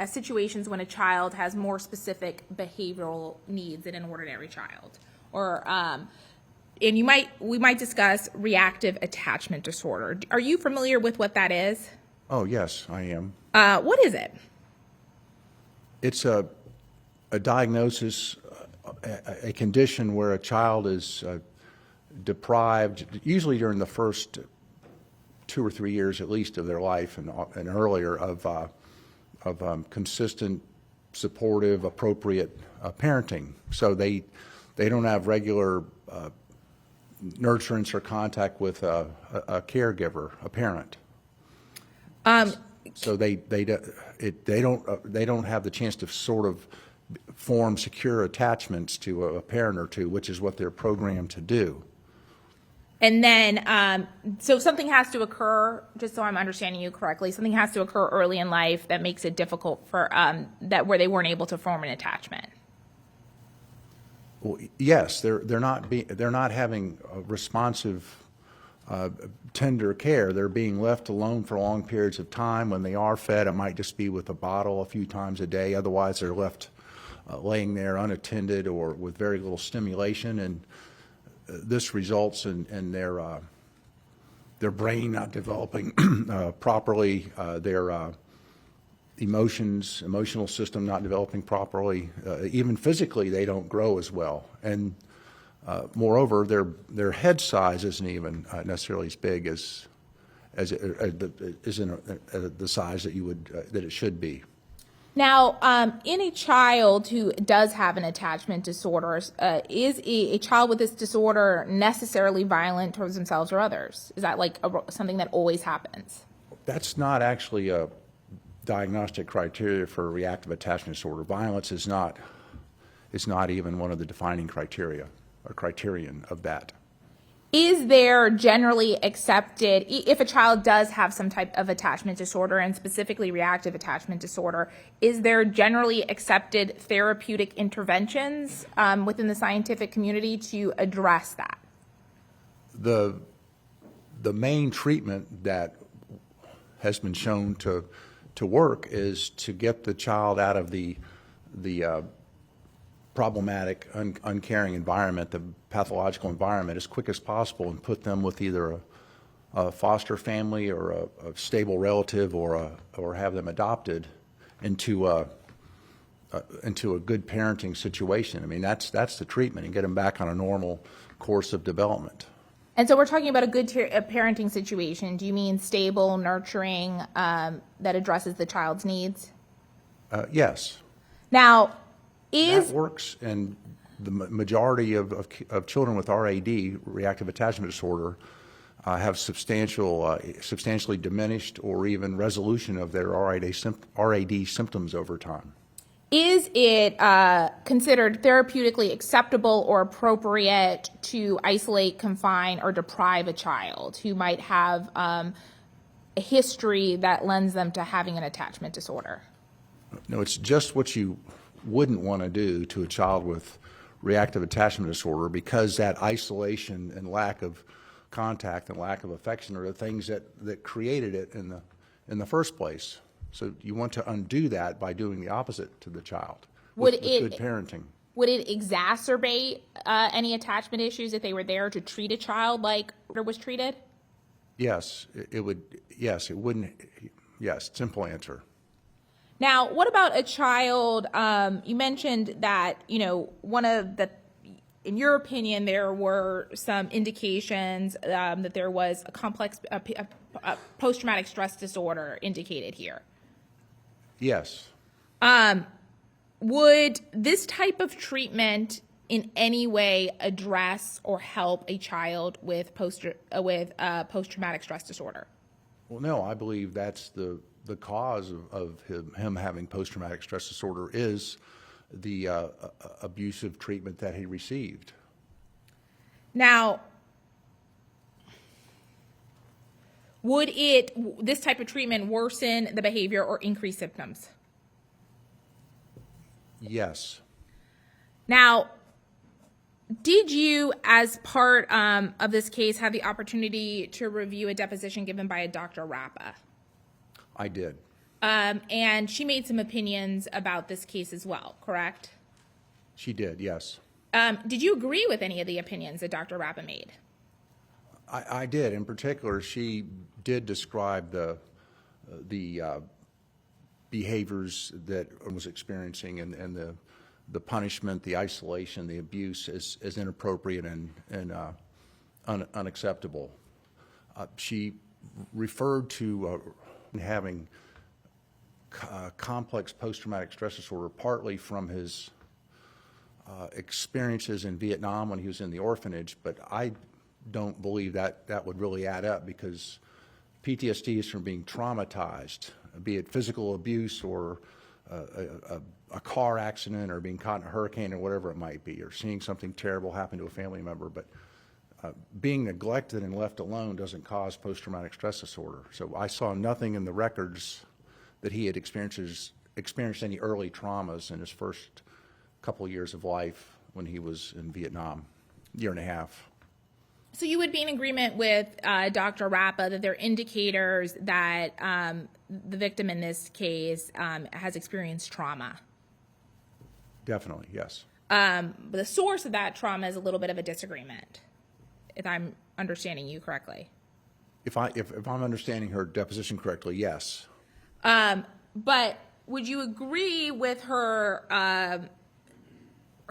situations when a child has more specific behavioral needs than an ordinary child, or and we might discuss reactive attachment disorder. Are you familiar with what that is? Oh yes, I am. What is it? It's a diagnosis, a condition where a child is deprived, usually during the first 2 or 3 years at least of their life and earlier, of consistent, supportive, appropriate parenting. So they don't have regular nurturance or contact with a caregiver, a parent. So they don't have the chance to sort of form secure attachments to a parent or two, which is what they're programmed to do. And then, so something has to occur, just so I'm understanding you correctly, something has to occur early in life that makes it difficult for, where they weren't able to form an attachment. Well, yes, they're not having responsive, tender care. They're being left alone for long periods of time. When they are fed, it might just be with a bottle a few times a day. Otherwise, they're left laying there unattended or with very little stimulation, and this results in their brain not developing properly, their emotional system not developing properly. Even physically, they don't grow as well. And moreover, their head size isn't even necessarily as big as the size that it should be. Now, in a child who does have an attachment disorder, is a child with this disorder necessarily violent towards themselves or others? Is that like something that always happens? That's not actually a diagnostic criteria for reactive attachment disorder. Violence is not even one of the defining criteria or criterion of that. Is there generally accepted, if a child does have some type of attachment disorder, and specifically reactive attachment disorder, is there generally accepted therapeutic interventions within the scientific community to address that? The main treatment that has been shown to work is to get the child out of the problematic, uncaring environment, the pathological environment, as quick as possible, and put them with either a foster family or a stable relative, or have them adopted into a good parenting situation. I mean, that's the treatment, and get them back on a normal course of development. And so we're talking about a good parenting situation. Do you mean stable, nurturing, that addresses the child's needs? Yes. Now, that works, and the majority of children with RAD, reactive attachment disorder, have substantially diminished or even resolution of their RAD symptoms over time. Is it considered therapeutically acceptable or appropriate to isolate, confine, or deprive a child who might have a history that lends them to having an attachment disorder? No, it's just what you wouldn't want to do to a child with reactive attachment disorder, because that isolation and lack of contact and lack of affection are the things that created it in the first place. So you want to undo that by doing the opposite to the child with good parenting. Would it exacerbate any attachment issues if they were there to treat a child like it was treated? Yes, it would. Yes, it wouldn't. Yes, simple answer. Now, what about a child? You mentioned that, in your opinion, there were some indications that there was a complex post-traumatic stress disorder indicated here. Yes. Would this type of treatment in any way address or help a child with post-traumatic stress disorder? Well, no, I believe that's the cause of him having post-traumatic stress disorder is the abusive treatment that he received. Now, would this type of treatment worsen the behavior or increase symptoms? Yes. Now, did you, as part of this case, have the opportunity to review a deposition given by a Dr. Rappa? I did. And she made some opinions about this case as well, correct? She did, yes. Did you agree with any of the opinions that Dr. Rappa made? I did. In particular, she did describe the behaviors that I was experiencing, and the punishment, the isolation, the abuse is inappropriate and unacceptable. She referred to having complex post-traumatic stress disorder, partly from his experiences in Vietnam when he was in the orphanage, but I don't believe that would really add up, because PTSD is from being traumatized, be it physical abuse or a car accident or being caught in a hurricane or whatever it might be, or seeing something terrible happen to a family member. But being neglected and left alone doesn't cause post-traumatic stress disorder. So I saw nothing in the records that he had experienced any early traumas in his first couple of years of life when he was in Vietnam, year and a half. So you would be in agreement with Dr. Rappa that there are indicators that the victim in this case has experienced trauma? Definitely, yes. The source of that trauma is a little bit of a disagreement, if I'm understanding you correctly. If I'm understanding her deposition correctly, yes. But would you agree with her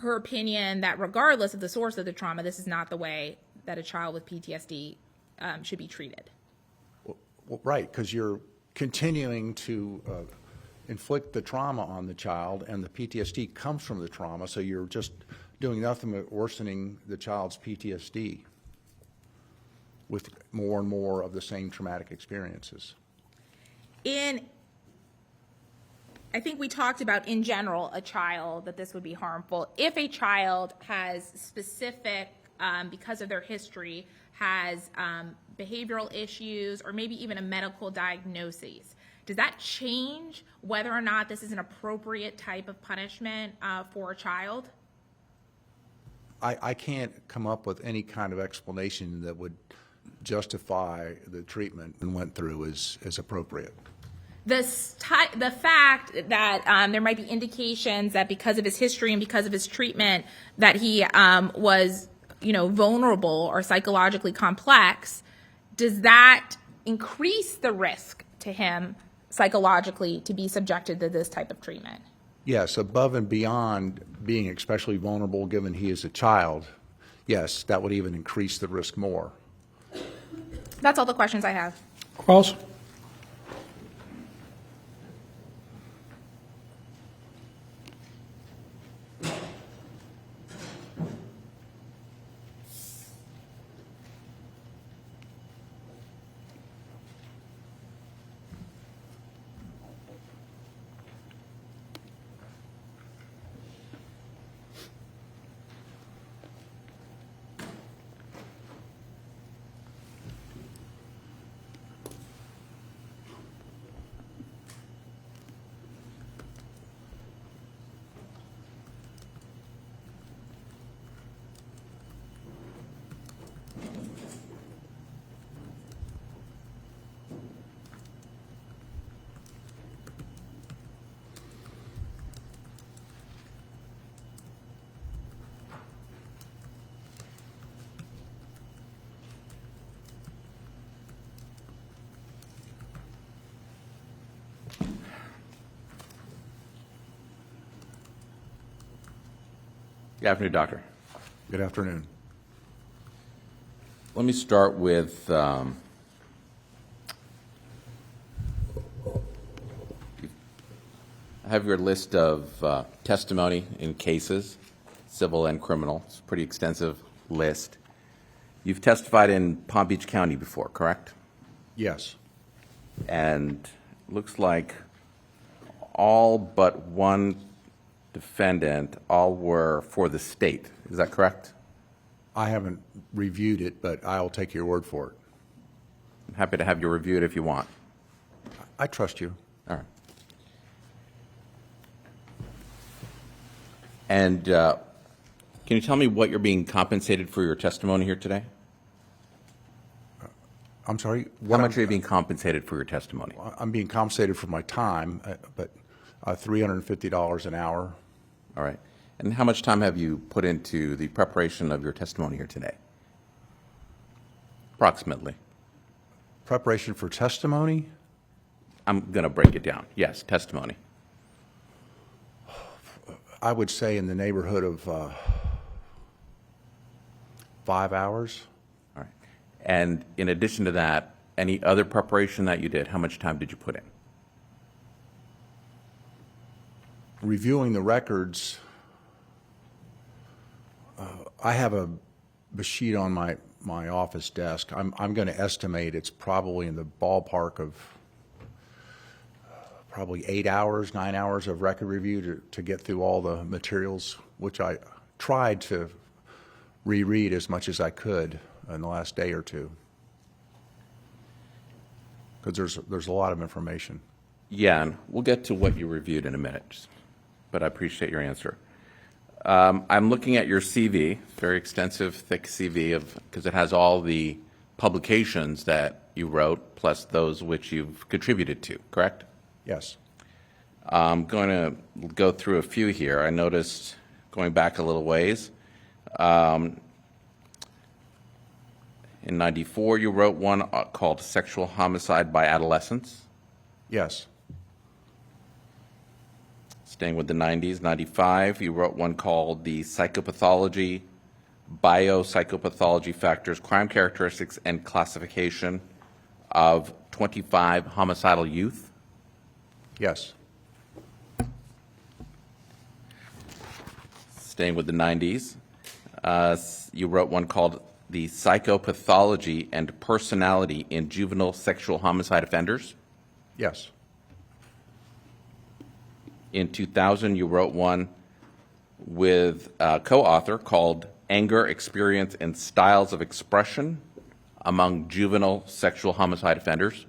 opinion that regardless of the source of the trauma, this is not the way that a child with PTSD should be treated? Well, right, because you're continuing to inflict the trauma on the child, and the PTSD comes from the trauma, so you're just doing nothing but worsening the child's PTSD with more and more of the same traumatic experiences. I think we talked about, in general, a child, that this would be harmful. If a child has specific, because of their history, has behavioral issues or maybe even a medical diagnosis, does that change whether or not this is an appropriate type of punishment for a child? I can't come up with any kind of explanation that would justify the treatment and went through as appropriate. The fact that there might be indications that because of his history and because of his treatment that he was, vulnerable or psychologically complex, does that increase the risk to him psychologically to be subjected to this type of treatment? Yes, above and beyond being especially vulnerable given he is a child, yes, that would even increase the risk more. That's all the questions I have. Cross? Good afternoon, Doctor. Good afternoon. Let me start with I have your list of testimony in cases, civil and criminal. It's a pretty extensive list. You've testified in Palm Beach County before, correct? Yes. And looks like all but one defendant, all were for the state. Is that correct? I haven't reviewed it, but I'll take your word for it. I'm happy to have you review it if you want. I trust you. All right. And can you tell me what you're being compensated for your testimony here today? I'm sorry? How much are you being compensated for your testimony? I'm being compensated for my time, but $350 an hour. All right. And how much time have you put into the preparation of your testimony here today? Approximately. Preparation for testimony? I'm going to break it down. Yes, testimony. I would say in the neighborhood of 5 hours. All right. And in addition to that, any other preparation that you did, how much time did you put in? Reviewing the records, I have a sheet on my office desk. I'm going to estimate it's probably in the ballpark of probably 8 hours, 9 hours of record review to get through all the materials, which I tried to reread as much as I could in the last day or two, because there's a lot of information. Yeah, and we'll get to what you reviewed in a minute, but I appreciate your answer. I'm looking at your CV, very extensive, thick CV, because it has all the publications that you wrote, plus those which you've contributed to, correct? Yes. I'm going to go through a few here. I noticed, going back a little ways, in 94 you wrote one called Sexual Homicide by Adolescents. Yes. Staying with the 90s, 95, you wrote one called The Psychopathology, Biopsychopathology Factors, Crime Characteristics, and Classification of 25 Homicidal Youth. Yes. Staying with the 90s, you wrote one called The Psychopathology and Personality in Juvenile Sexual Homicide Offenders. Yes. In 2000, you wrote one with a co-author called Anger, Experience, and Styles of Expression Among Juvenile Sexual Homicide Offenders.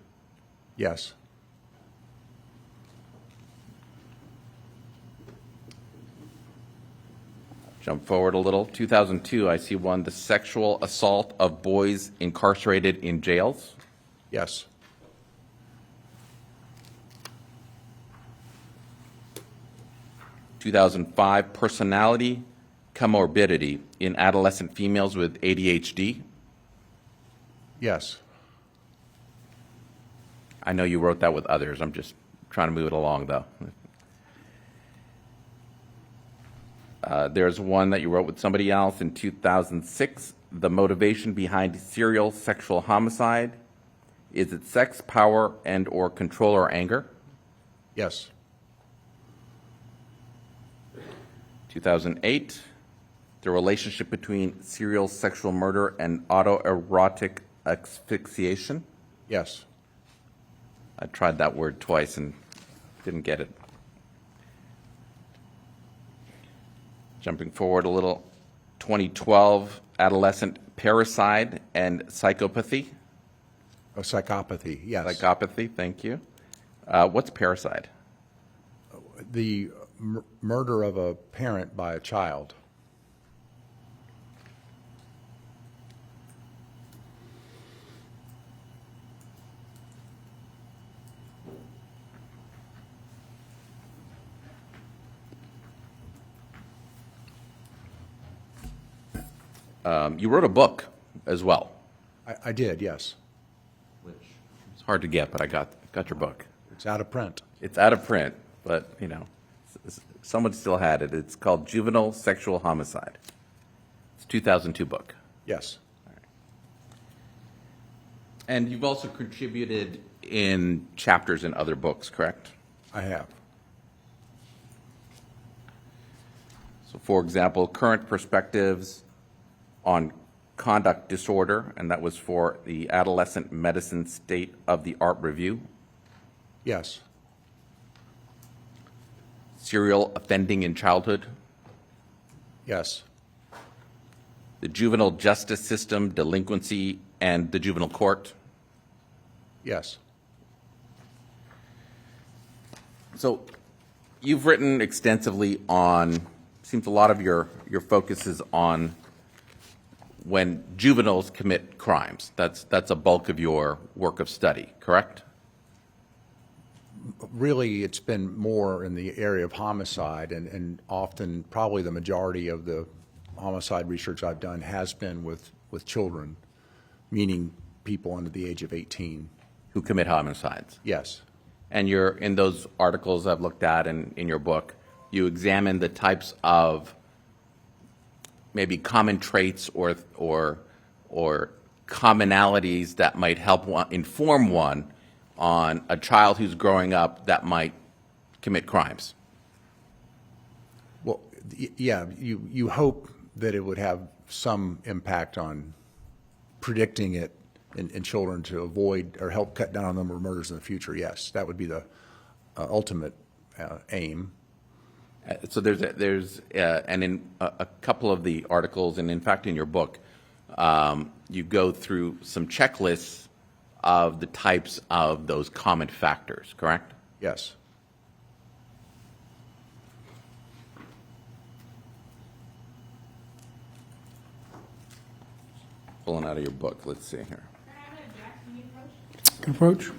Yes. Jump forward a little. 2002, I see one, The Sexual Assault of Boys Incarcerated in Jails. Yes. (2005) Personality Comorbidity in Adolescent Females with ADHD. Yes. I know you wrote that with others. I'm just trying to move it along, though. There's one that you wrote with somebody else in 2006, The Motivation Behind Serial Sexual Homicide. Is it sex, power, and or control or anger? Yes. 2008, The Relationship Between Serial Sexual Murder and Autoerotic Asphyxiation. Yes. I tried that word twice and didn't get it. Jumping forward a little, 2012, Adolescent Parricide and Psychopathy. Oh, psychopathy, yes. Psychopathy, thank you. What's parricide? The murder of a parent by a child. You wrote a book as well. I did, yes. Which it's hard to get, but I got your book. It's out of print. It's out of print, but, you know, someone still had it. It's called Juvenile Sexual Homicide. It's a 2002 book. Yes. All right. And you've also contributed in chapters in other books, correct? I have. So, for example, Current Perspectives on Conduct Disorder, and that was for the Adolescent Medicine State of the Art Review. Yes. Serial Offending in Childhood. Yes. The Juvenile Justice System, Delinquency, and the Juvenile Court. Yes. So you've written extensively on, seems a lot of your focus is on when juveniles commit crimes. That's a bulk of your work of study, correct? Really, it's been more in the area of homicide, and often probably the majority of the homicide research I've done has been with children, meaning people under the age of 18. Who commit homicides. Yes. And you're, in those articles I've looked at and in your book, you examine the types of maybe common traits or commonalities that might help inform one on a child who's growing up that might commit crimes. Well, yeah, you hope that it would have some impact on predicting it in children to avoid or help cut down on the number of murders in the future. Yes, that would be the ultimate aim. So and in a couple of the articles, and in fact in your book, you go through some checklists of the types of those common factors, correct? Yes. Pulling out of your book, let's see here. Can approach?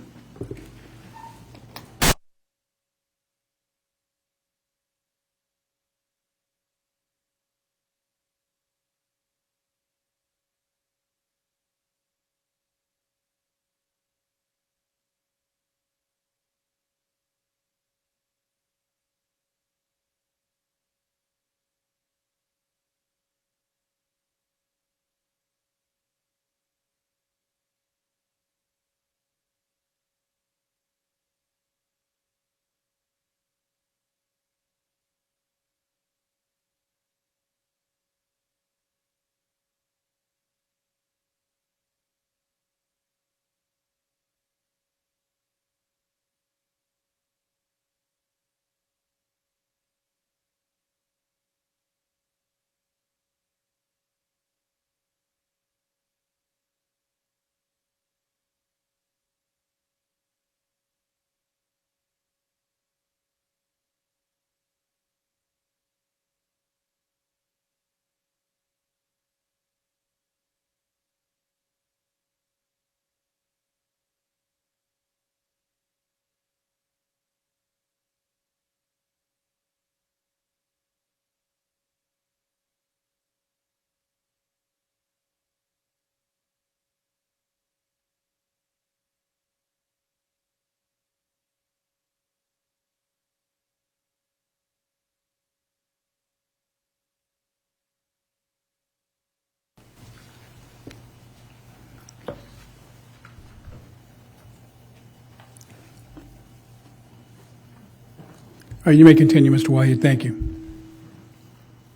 All right, you may continue, Mr. Wahid. Thank you.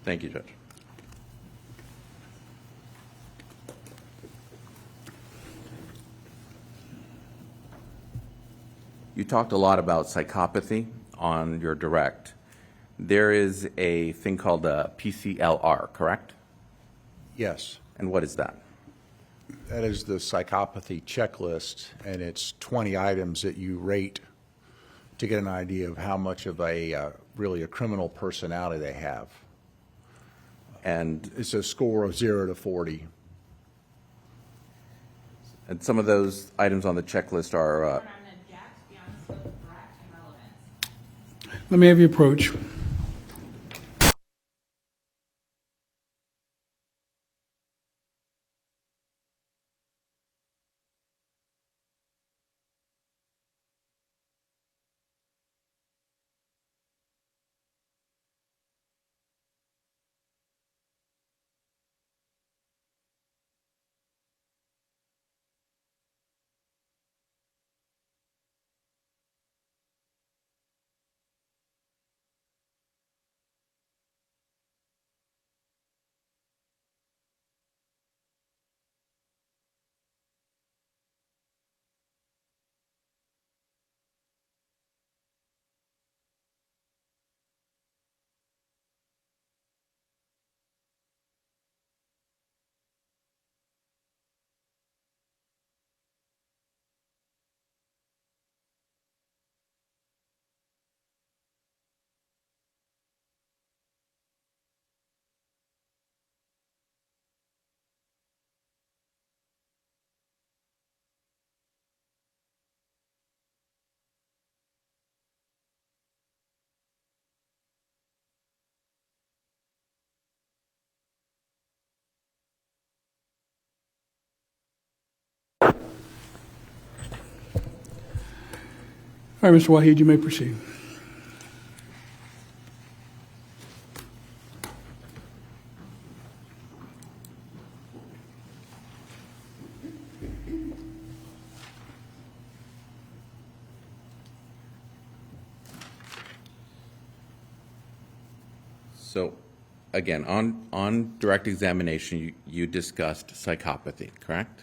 Thank you, Judge. You talked a lot about psychopathy on your direct. There is a thing called a PCLR, correct? Yes. And what is that? That is the psychopathy checklist, and it's 20 items that you rate to get an idea of how much of a really a criminal personality they have. And it's a score of 0 to 40. And some of those items on the checklist are. Let me have you approach. All right, Mr. Wahid, you may proceed. So, again, on direct examination, you discussed psychopathy, correct?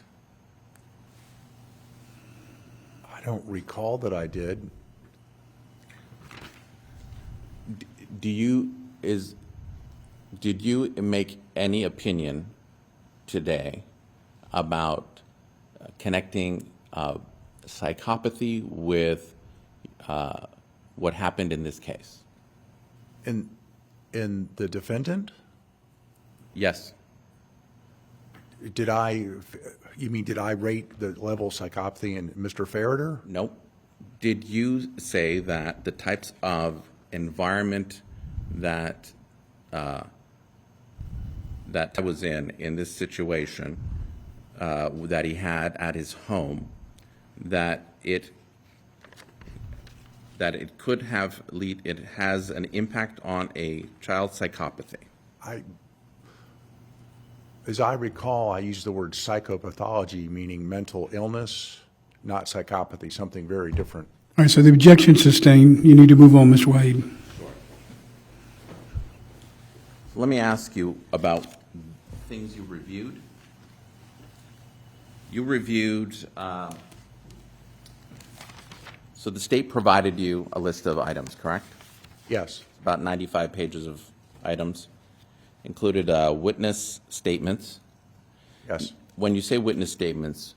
I don't recall that I did. Did you make any opinion today about connecting psychopathy with what happened in this case? In the defendant? Yes. Did I rate the level of psychopathy in Mr. Ferriter? Nope. Did you say that the types of environment that that was in this situation that he had at his home, that it could have it has an impact on a child's psychopathy? As I recall, I used the word psychopathology, meaning mental illness, not psychopathy, something very different. All right, so the objection sustained. You need to move on, Mr. Wahid. Let me ask you about things you reviewed. You reviewed, so the state provided you a list of items, correct? Yes. About 95 pages of items. Included witness statements. Yes. When you say witness statements,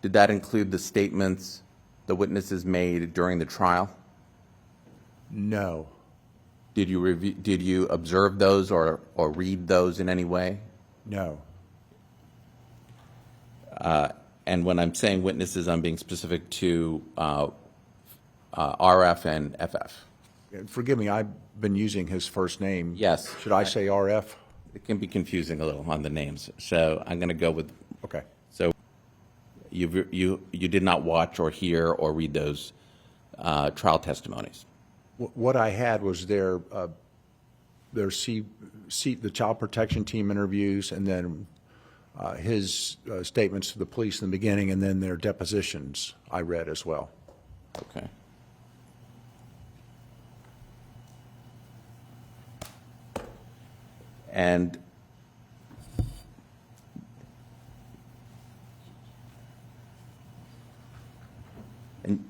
did that include the statements the witnesses made during the trial? No. Did you observe those or read those in any way? No. And when I'm saying witnesses, I'm being specific to RF and FF. Forgive me, I've been using his first name. Yes. Should I say RF? It can be confusing a little on the names, so I'm going to go with. Okay. So you did not watch or hear or read those trial testimonies. What I had was the child protection team interviews, and then his statements to the police in the beginning, and then their depositions I read as well. Okay. And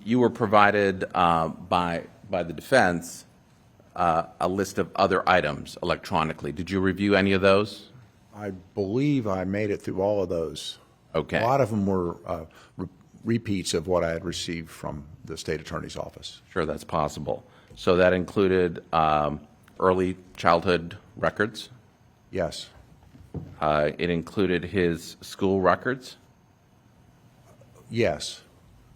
you were provided by the defense a list of other items electronically. Did you review any of those? I believe I made it through all of those. Okay. A lot of them were repeats of what I had received from the state attorney's office. Sure, that's possible. So that included early childhood records? Yes. It included his school records? Yes.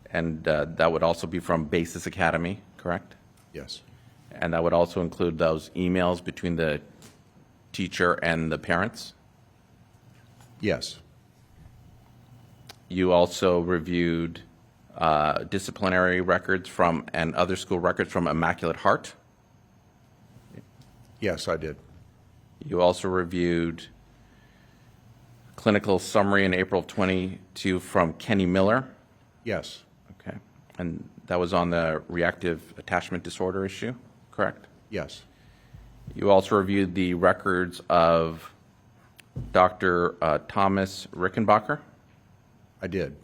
And that would also be from Basis Academy, correct? Yes. And that would also include those emails between the teacher and the parents? Yes. You also reviewed disciplinary records and other school records from Immaculate Heart? Yes, I did. You also reviewed clinical summary in April of 22 from Kenny Miller? Yes. Okay. And that was on the reactive attachment disorder issue, correct? Yes. You also reviewed the records of Dr. Thomas Rickenbacker? I did.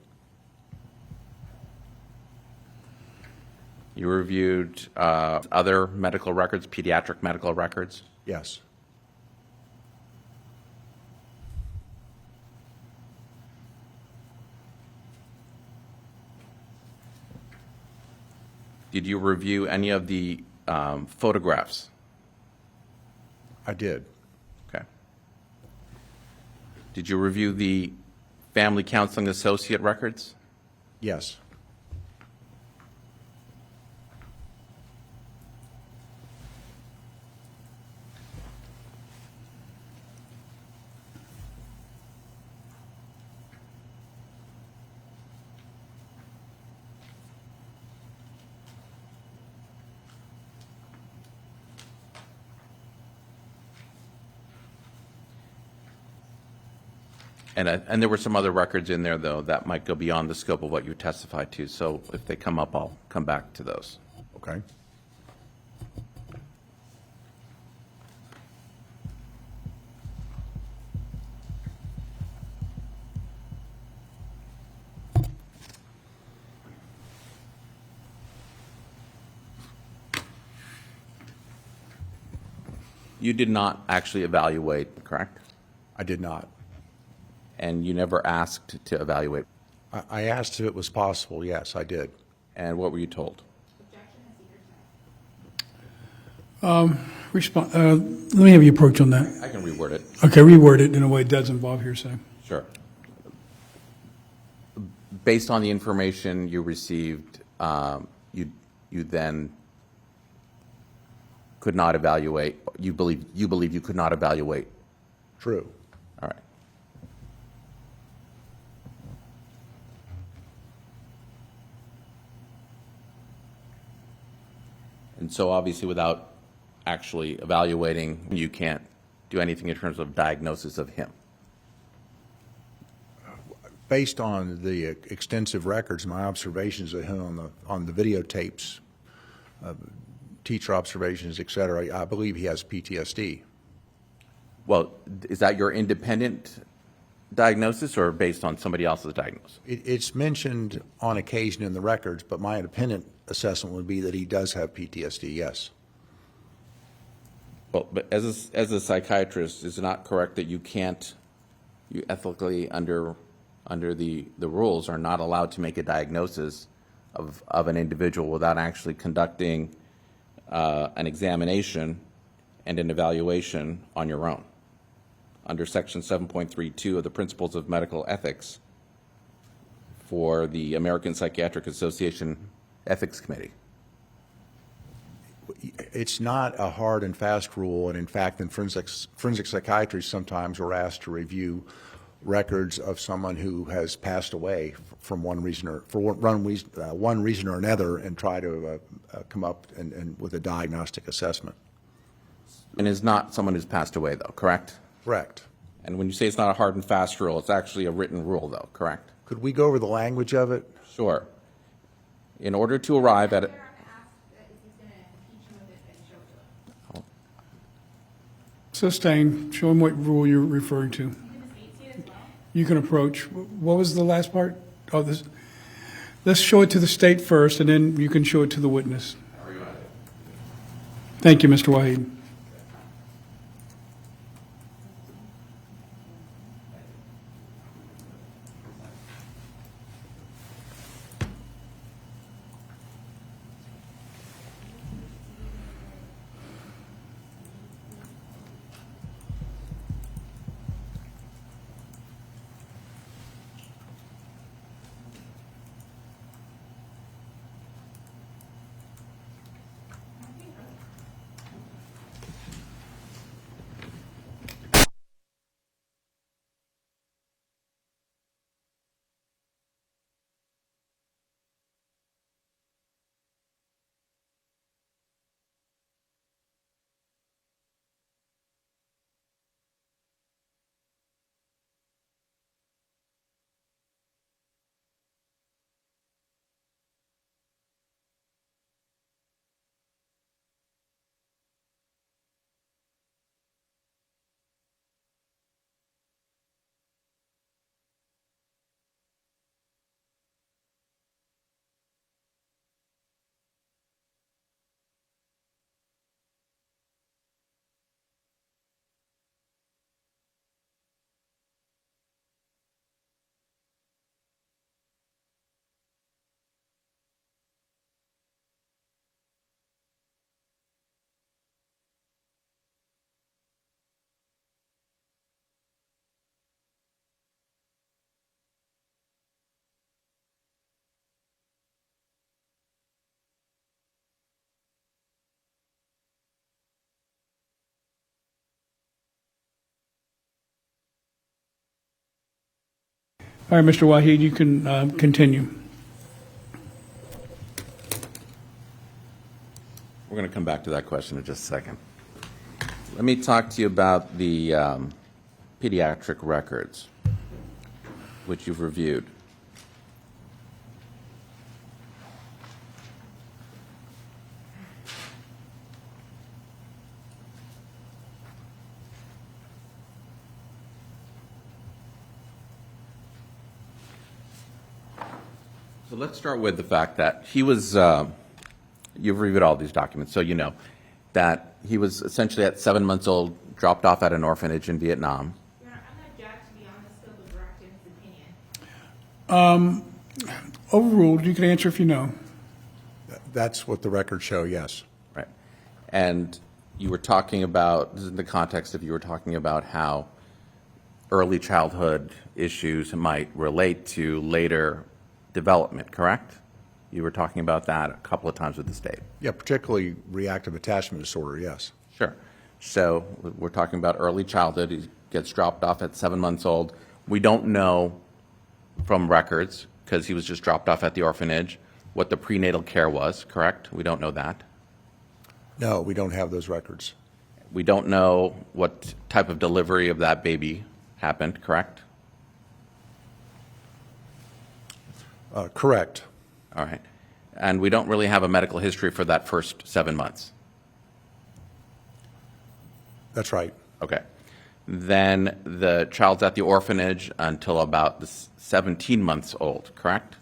You reviewed other medical records, pediatric medical records? Yes. Did you review any of the photographs? I did. Okay. Did you review the family counseling associate records? Yes. And there were some other records in there, though, that might go beyond the scope of what you testified to. So if they come up, I'll come back to those. Okay. You did not actually evaluate, correct? I did not. And you never asked to evaluate. I asked if it was possible. Yes, I did. And what were you told? Let me have you approach on that. I can reword it. Okay, reword it in a way that does involve hearsay. Sure. Based on the information you received, you then could not evaluate. You believe you could not evaluate. True. All right. And so obviously without actually evaluating, you can't do anything in terms of diagnosis of him. Based on the extensive records, my observations of him on the videotapes, teacher observations, et cetera, I believe he has PTSD. Well, is that your independent diagnosis or based on somebody else's diagnosis? It's mentioned on occasion in the records, but my independent assessment would be that he does have PTSD, yes. Well, but as a psychiatrist, is it not correct that you ethically under the rules are not allowed to make a diagnosis of an individual without actually conducting an examination and an evaluation on your own? Under Section 7.32 of the Principles of Medical Ethics for the American Psychiatric Association Ethics Committee. It's not a hard and fast rule, and in fact, in forensic psychiatry, sometimes we're asked to review records of someone who has passed away from one reason or another, and try to come up and with a diagnostic assessment. And is not someone who's passed away, though, correct? Correct. And when you say it's not a hard and fast rule, it's actually a written rule, though, correct? Could we go over the language of it? Sure. In order to arrive at it. Sustain. Show him what rule you're referring to. You can approach. What was the last part? Oh, this. Let's show it to the state first, and then you can show it to the witness. Thank you, Mr. Waheed. All right, Mr. Waheed, you can continue. We're going to come back to that question in just a second. Let me talk to you about the pediatric records. which you've reviewed. So let's start with the fact that he was, you've reviewed all these documents, so you know that he was essentially at 7 months old, dropped off at an orphanage in Vietnam. Your Honor, I'm not judged to be on the scope of direct opinion. Overruled, you can answer if you know. That's what the records show, yes. Right. And you were talking about, this is in the context of you were talking about how early childhood issues might relate to later development, correct? You were talking about that a couple of times with the state. Yeah, particularly reactive attachment disorder, yes. Sure. So we're talking about early childhood. He gets dropped off at 7 months old. We don't know from records, because he was just dropped off at the orphanage, what the prenatal care was, correct? We don't know that. No, we don't have those records. We don't know what type of delivery of that baby happened, correct? Correct. All right. And we don't really have a medical history for that first 7 months. That's right. Okay. Then the child's at the orphanage until about 17 months old, correct?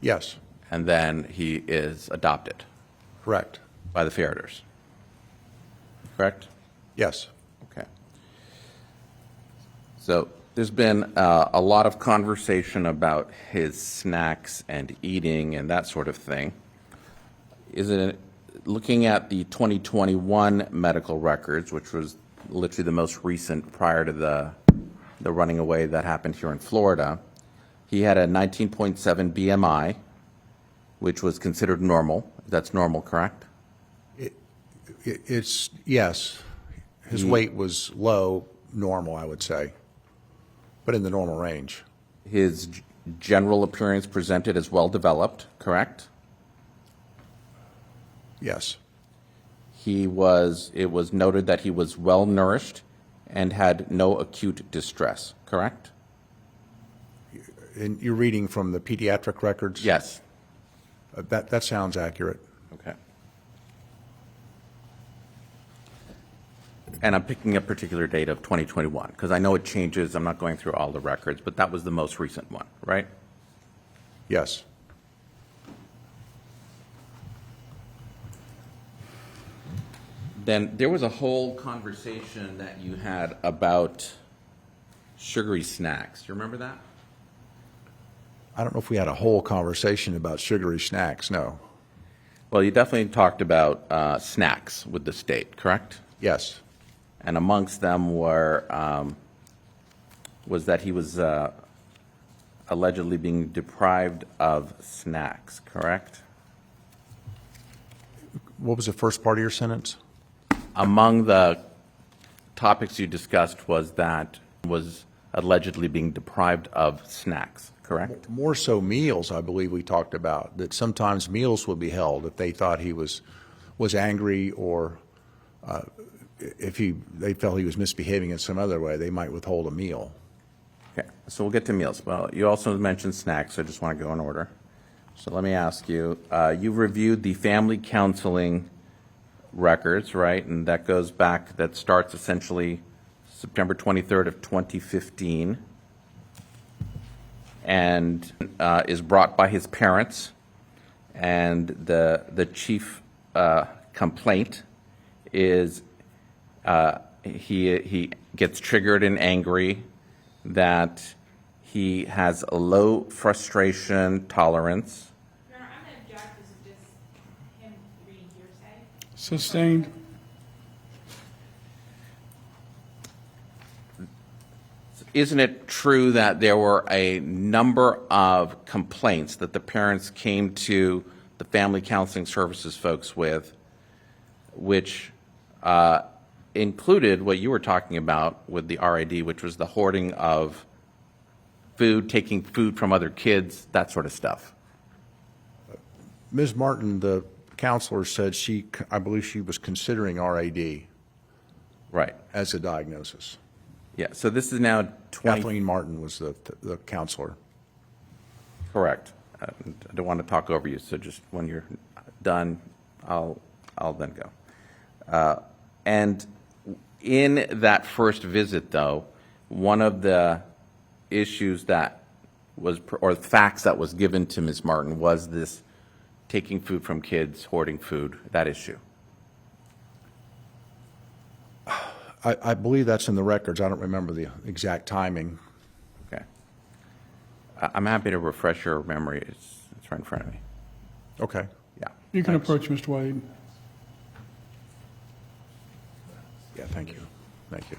Yes. And then he is adopted Correct. by the Ferriters, correct? Yes. Okay. So there's been a lot of conversation about his snacks and eating and that sort of thing. Looking at the 2021 medical records, which was literally the most recent prior to the running away that happened here in Florida, he had a 19.7 BMI, which was considered normal. That's normal, correct? It's, yes. His weight was low, normal, I would say, but in the normal range. His general appearance presented as well developed, correct? Yes. It was noted that he was well nourished and had no acute distress, correct? And you're reading from the pediatric records? Yes. That sounds accurate. Okay. And I'm picking a particular date of 2021 because I know it changes. I'm not going through all the records, but that was the most recent one, right? Yes. Then there was a whole conversation that you had about sugary snacks. Do you remember that? I don't know if we had a whole conversation about sugary snacks, no. Well, you definitely talked about snacks with the state, correct? Yes. And amongst them was that he was allegedly being deprived of snacks, correct? What was the first part of your sentence? Among the topics you discussed was allegedly being deprived of snacks, correct? More so meals, I believe we talked about, that sometimes meals would be held if they thought he was angry or if they felt he was misbehaving in some other way, they might withhold a meal. Okay, so we'll get to meals. Well, you also mentioned snacks, so I just want to go in order. So let me ask you, you reviewed the family counseling records, right? And that goes back, that starts essentially September 23rd of 2015 and is brought by his parents. And the chief complaint is he gets triggered and angry, that he has a low frustration tolerance. Your Honor, I'm going to object. This is just him reading hearsay. Sustained. Isn't it true that there were a number of complaints that the parents came to the family counseling services folks with, which included what you were talking about with the RID, which was the hoarding of food, taking food from other kids, that sort of stuff? Ms. Martin, the counselor, said I believe she was considering RAD Right. as a diagnosis. Yeah, so this is now 20. Kathleen Martin was the counselor. Correct. I don't want to talk over you, so just when you're done, I'll then go. And in that first visit, though, one of the issues that was, or facts that was given to Ms. Martin was this taking food from kids, hoarding food, that issue. I believe that's in the records. I don't remember the exact timing. Okay. I'm happy to refresh your memory. It's right in front of me. Okay. Yeah. You can Thanks. approach Mr. White. Yeah, thank you. Thank you.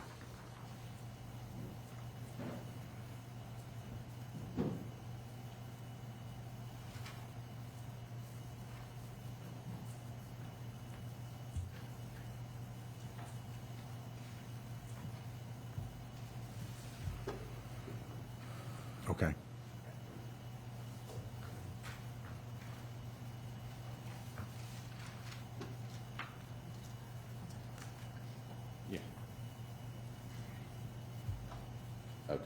Okay. Yeah. Okay.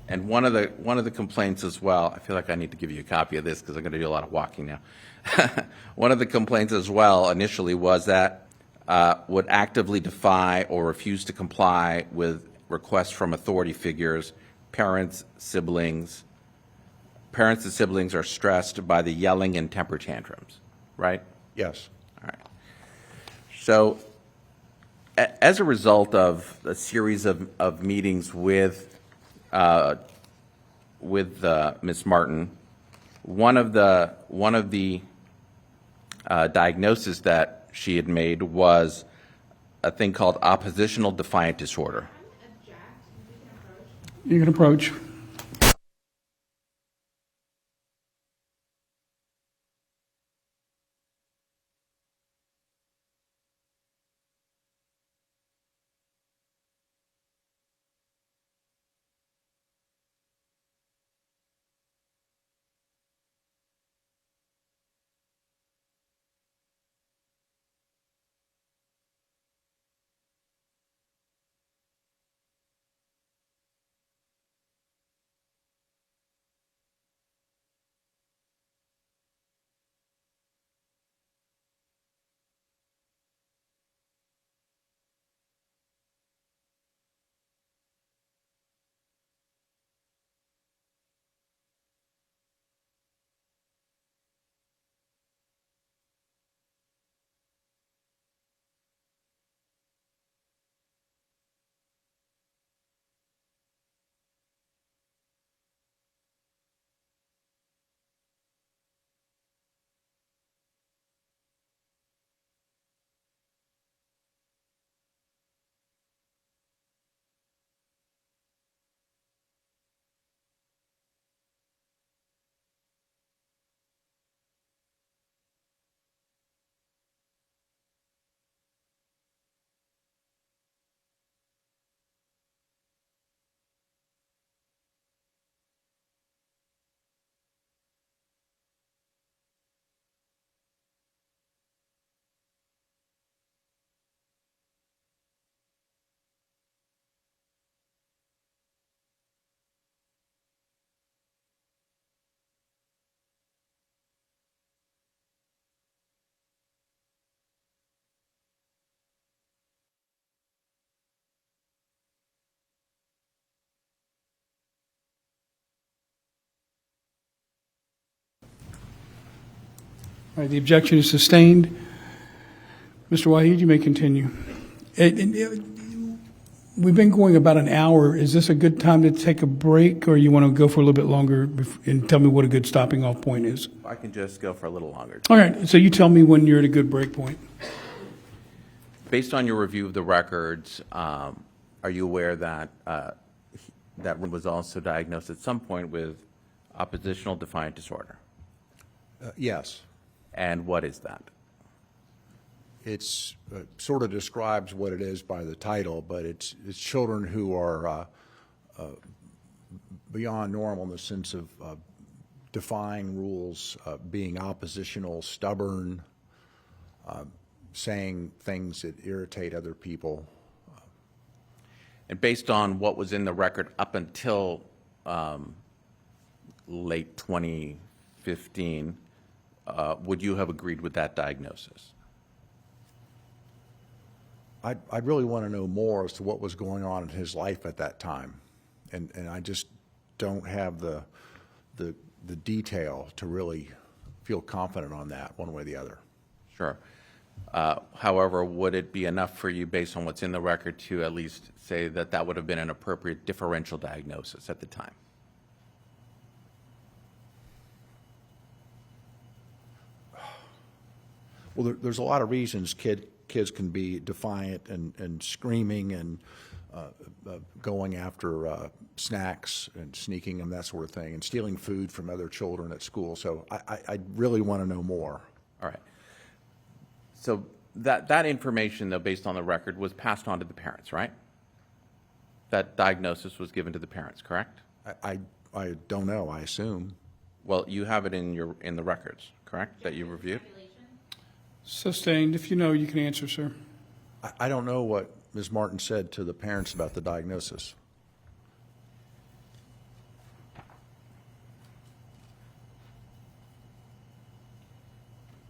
And one of the complaints as well, I feel like I need to give you a copy of this because I'm going to do a lot of walking now. One of the complaints as well initially was that would actively defy or refuse to comply with requests from authority figures, parents, siblings. Parents and siblings are stressed by the yelling and temper tantrums, right? Yes. All right. So as a result of a series of meetings with Ms. Martin, one of the diagnoses that she had made was a thing called oppositional defiant disorder. You can approach. All right, the objection is sustained. Mr. Waheed, you may continue. We've been going about an hour. Is this a good time to take a break, or you want to go for a little bit longer and tell me what a good stopping off point is? I can just go for a little longer. All right, so you tell me when you're at a good break point. Based on your review of the records, are you aware that that was also diagnosed at some point with oppositional defiant disorder? Yes. And what is that? It's sort of describes what it is by the title, but it's children who are beyond normal in the sense of defying rules, being oppositional, stubborn, saying things that irritate other people. And based on what was in the record up until late 2015, would you have agreed with that diagnosis? I'd really want to know more as to what was going on in his life at that time. And I just don't have the detail to really feel confident on that one way or the other. Sure. However, would it be enough for you, based on what's in the record, to at least say that that would have been an appropriate differential diagnosis at the time? Well, there's a lot of reasons kids can be defiant and screaming and going after snacks and sneaking them, that sort of thing, and stealing food from other children at school. So I really want to know more. All right. So that information, though, based on the record, was passed on to the parents, right? That diagnosis was given to the parents, correct? I don't know. I assume. Well, you have it in the records, correct, that you reviewed? Sustained. If you know, you can answer, sir. I don't know what Ms. Martin said to the parents about the diagnosis.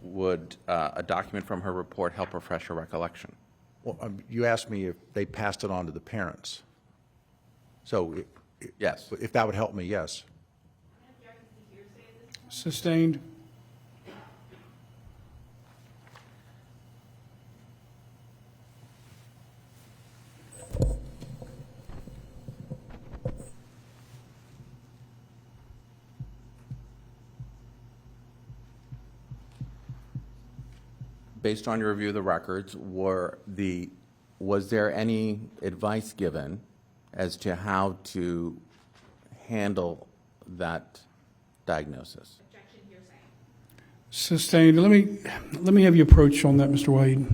Would a document from her report help refresh your recollection? Well, you asked me if they passed it on to the parents. So, Yes. if that would help me, yes. Sustained. Based on your review of the records, was there any advice given as to how to handle that diagnosis? Sustained. Let me have you approach on that, Mr. Wade.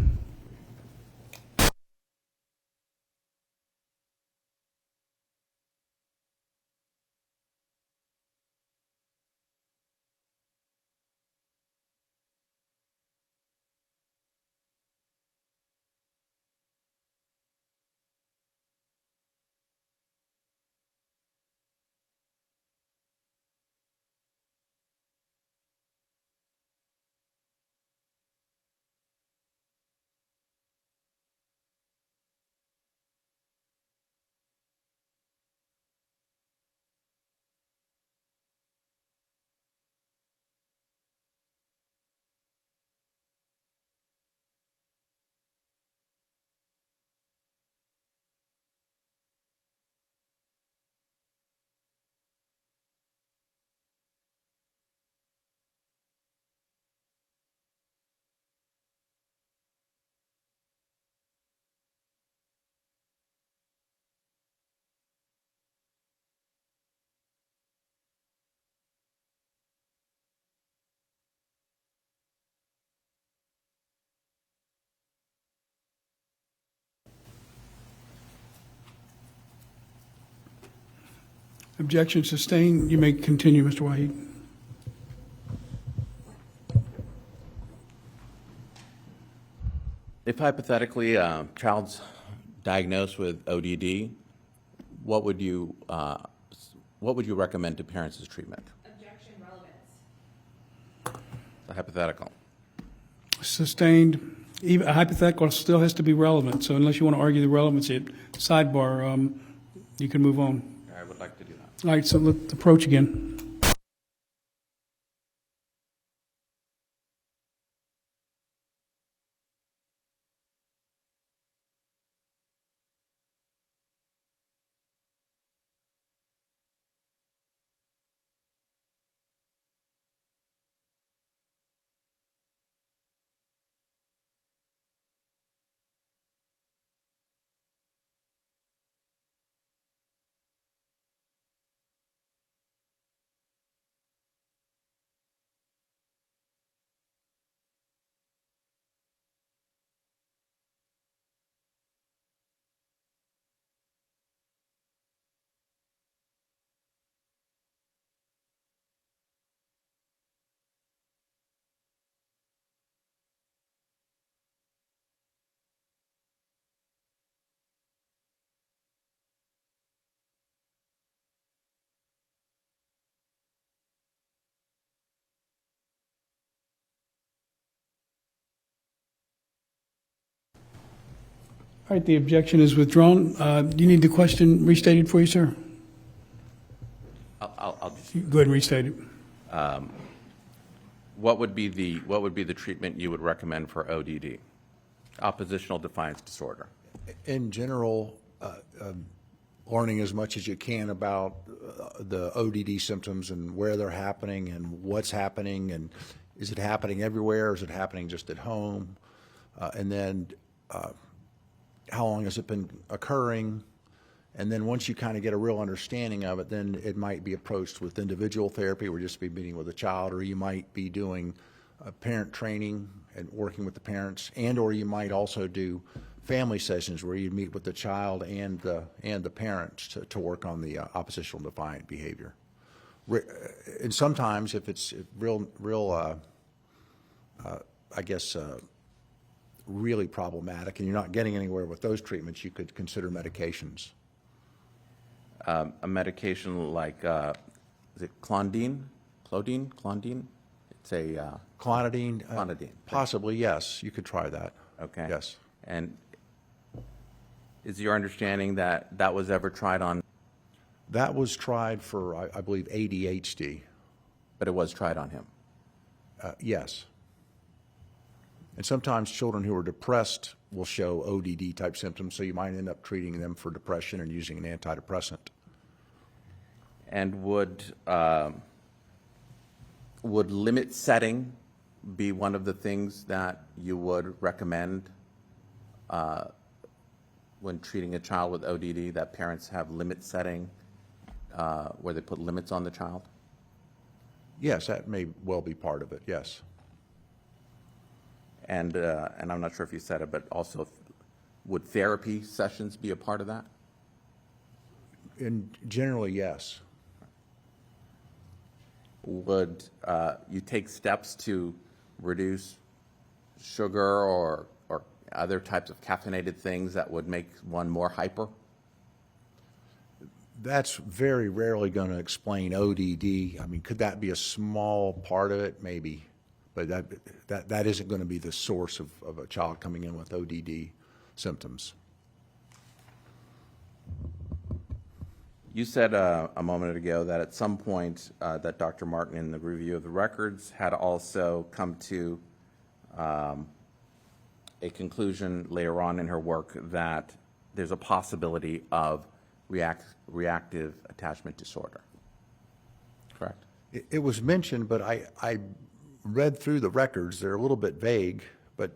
Objection sustained. You may continue, Mr. Wahid. If hypothetically a child's diagnosed with ODD, what would you recommend to parents as treatment? Objection, relevance. A hypothetical. Sustained. Even a hypothetical still has to be relevant. So unless you want to argue the relevancy at sidebar, you can move on. I would like to do that. All right. So let's approach again. All right, the objection is withdrawn. Do you need the question restated for you, sir? I'll just, Go ahead and restate it. what would be the treatment you would recommend for ODD, oppositional defiance disorder? In general, learning as much as you can about the ODD symptoms and where they're happening and what's happening, and is it happening everywhere, or is it happening just at home? And then how long has it been occurring? And then once you kind of get a real understanding of it, then it might be approached with individual therapy, or just be meeting with a child, or you might be doing parent training and working with the parents, and or you might also do family sessions where you meet with the child and the parents to work on the oppositional defiant behavior. And sometimes if it's really problematic and you're not getting anywhere with those treatments, you could consider medications. A medication like, is it clonidine? It's a... Clonidine? Clonidine. Possibly, yes. You could try that. Okay. Yes. And is your understanding that that was ever tried on? That was tried for, I believe, ADHD. But it was tried on him? Yes. And sometimes children who are depressed will show ODD type symptoms, so you might end up treating them for depression and using an antidepressant. And would limit setting be one of the things that you would recommend when treating a child with ODD, that parents have limit setting where they put limits on the child? Yes, that may well be part of it, yes. And I'm not sure if you said it, but also would therapy sessions be a part of that? Generally, yes. Would you take steps to reduce sugar or other types of caffeinated things that would make one more hyper? That's very rarely going to explain ODD. I mean, could that be a small part of it? Maybe. But that isn't going to be the source of a child coming in with ODD symptoms. You said a moment ago that at some point that Dr. Martin, in the review of the records, had also come to a conclusion later on in her work that there's a possibility of reactive attachment disorder. Correct? It was mentioned, but I read through the records. They're a little bit vague, but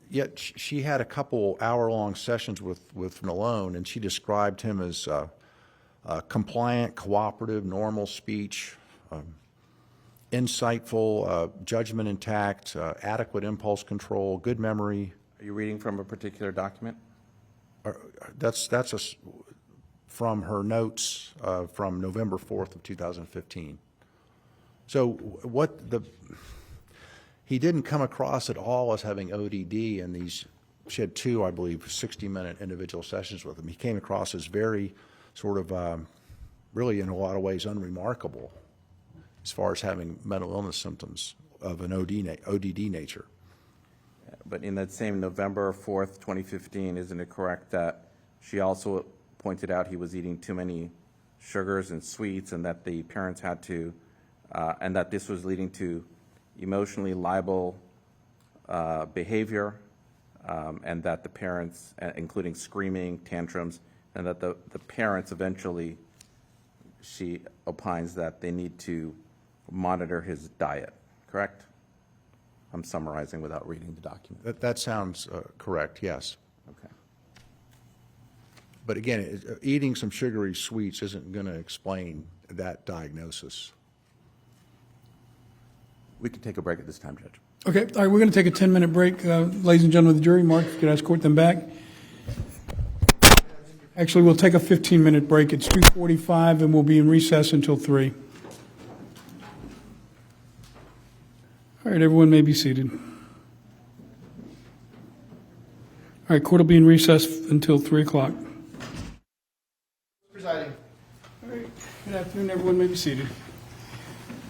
yet she had a couple hour-long sessions with Malone, and she described him as compliant, cooperative, normal speech, insightful, judgment intact, adequate impulse control, good memory. Are you reading from a particular document? That's from her notes from November 4th of 2015. So he didn't come across at all as having ODD in these. She had two, I believe, 60-minute individual sessions with him. He came across as very sort of, really in a lot of ways, unremarkable as far as having mental illness symptoms of an ODD nature. But in that same November 4th, 2015, isn't it correct that she also pointed out he was eating too many sugars and sweets, and that the parents had to, and that this was leading to emotionally liable behavior, and that the parents, including screaming, tantrums, and that the parents eventually, she opines that they need to monitor his diet, correct? I'm summarizing without reading the document. That sounds correct, yes. Okay. But again, eating some sugary sweets isn't going to explain that diagnosis. We can take a break at this time, Judge. Okay, all right, we're going to take a 10-minute break. Ladies and gentlemen of the jury, Mark, if you could escort them back. Actually, we'll take a 15-minute break. It's 2:45, and we'll be in recess until 3. All right, everyone may be seated. All right, court will be in recess until 3 o'clock. Presiding. All right, good afternoon, everyone may be seated.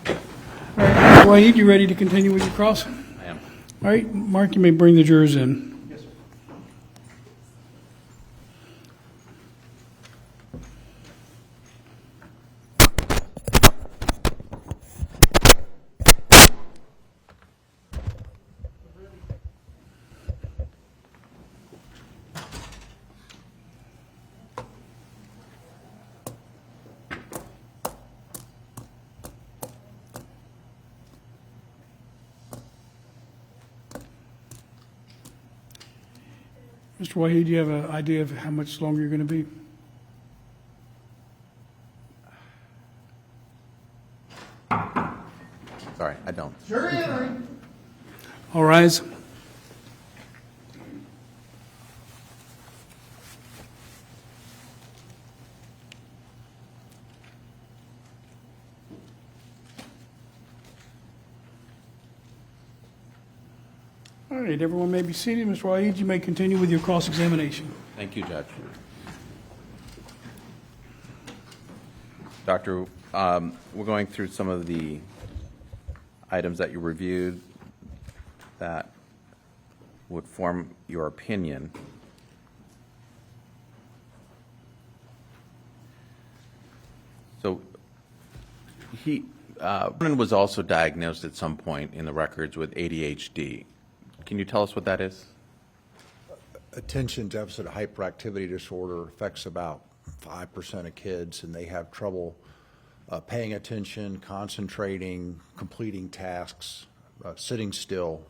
All right, Wahid, you ready to continue with your cross? I am. All right, Mark, you may bring the jurors in. Yes, sir. Mr. Wahid, do you have an idea of how much longer you're going to be? Sorry, I don't. Jury entering. All rise. All right, everyone may be seated. Mr. Wahid, you may continue with your cross-examination. Thank you, Judge. Doctor, we're going through some of the items that you reviewed that would form your opinion. So Brennan was also diagnosed at some point in the records with ADHD. Can you tell us what that is? Attention deficit hyperactivity disorder affects about 5% of kids, and they have trouble paying attention, concentrating, completing tasks, sitting still.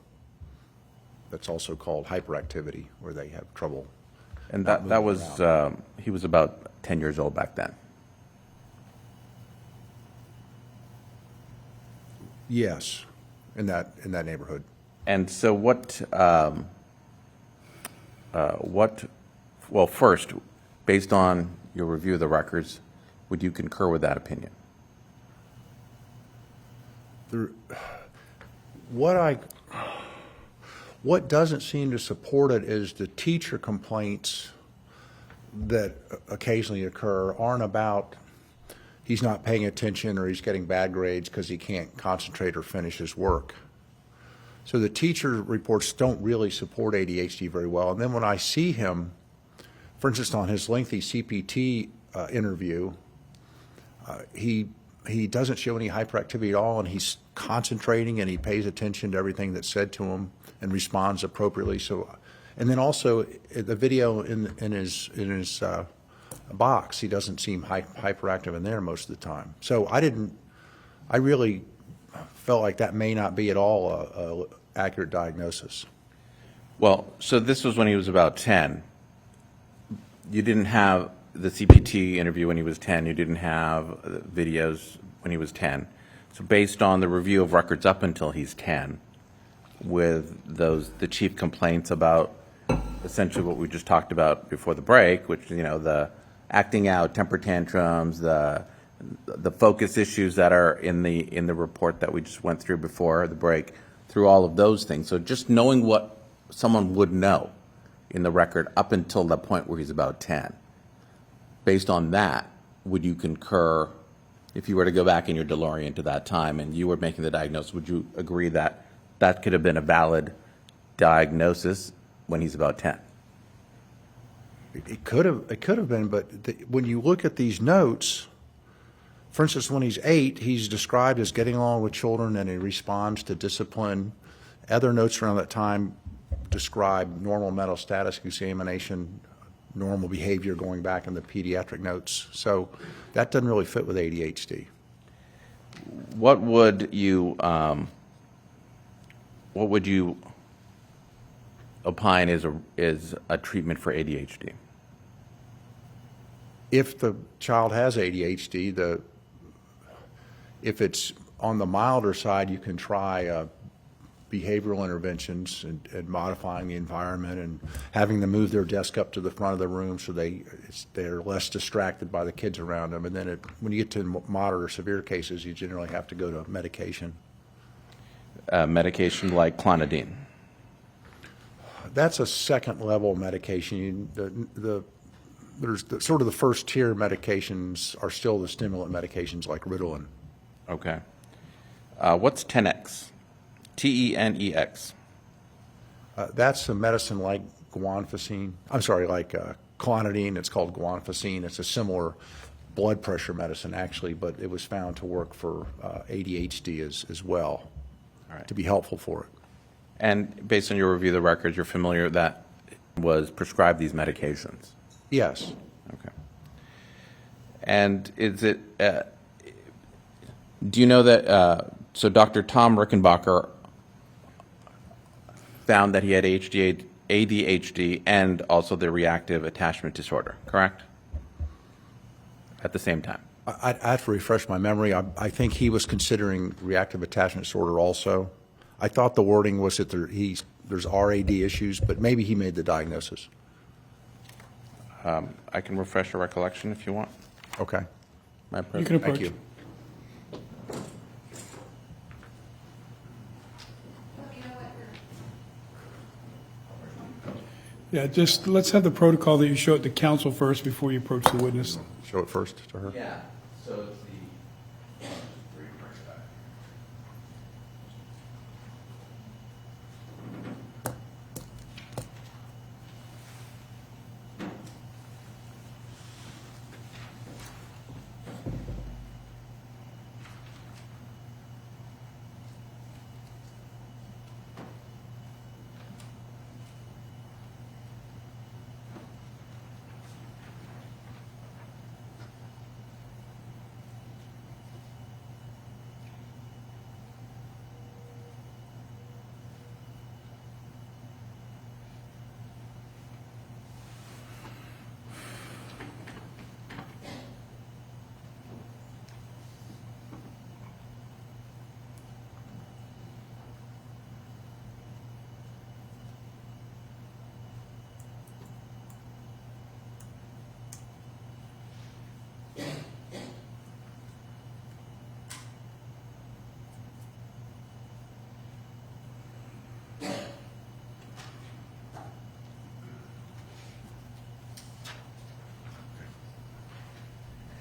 That's also called hyperactivity, where they have trouble. And that was, he was about 10 years old back then. Yes, in that neighborhood. And so well, first, based on your review of the records, would you concur with that opinion? What doesn't seem to support it is the teacher complaints that occasionally occur aren't about he's not paying attention or he's getting bad grades because he can't concentrate or finish his work. So the teacher reports don't really support ADHD very well. And then when I see him, for instance, on his lengthy CPT interview, he doesn't show any hyperactivity at all, and he's concentrating and he pays attention to everything that's said to him and responds appropriately. So, and then also the video in his box, he doesn't seem hyperactive in there most of the time. So I really felt like that may not be at all a accurate diagnosis. Well, so this was when he was about 10. You didn't have the CPT interview when he was 10. You didn't have videos when he was 10. So based on the review of records up until he's 10, with the chief complaints about essentially what we just talked about before the break, which, the acting out, temper tantrums, the focus issues that are in the report that we just went through before the break, through all of those things. So just knowing what someone would know in the record up until the point where he's about 10, based on that, would you concur, if you were to go back in your DeLorean to that time and you were making the diagnosis, would you agree that that could have been a valid diagnosis when he's about 10? It could have been, but when you look at these notes, for instance, when he's 8, he's described as getting along with children and he responds to discipline. Other notes around that time describe normal mental status examination, normal behavior going back in the pediatric notes. So that doesn't really fit with ADHD. What would you opine is a treatment for ADHD? If the child has ADHD, if it's on the milder side, you can try behavioral interventions and modifying the environment and having them move their desk up to the front of the room so they're less distracted by the kids around them. And then when you get to moderate or severe cases, you generally have to go to medication. Medication like clonidine? That's a second-level medication. There's sort of the first-tier medications are still the stimulant medications like Ritalin. Okay. What's 10X? TENEX? That's a medicine like guanfacine. I'm sorry, like clonidine. It's called guanfacine. It's a similar blood pressure medicine, actually, but it was found to work for ADHD as well, to be helpful for it. And based on your review of the records, you're familiar that was prescribed these medications? Yes. Okay. And is it, do you know that, so Dr. Tom Rickenbacker found that he had ADHD ADHD and also the reactive attachment disorder, correct? At the same time. I'd have to refresh my memory. I think he was considering reactive attachment disorder also. I thought the wording was that there's RAD issues, but maybe he made the diagnosis. I can refresh your recollection if you want. Okay. My You pleasure. can Thank approach. you. Yeah, just let's have the protocol that you show it to counsel first before you approach the witness. Show it first to her. Yeah, so it's the.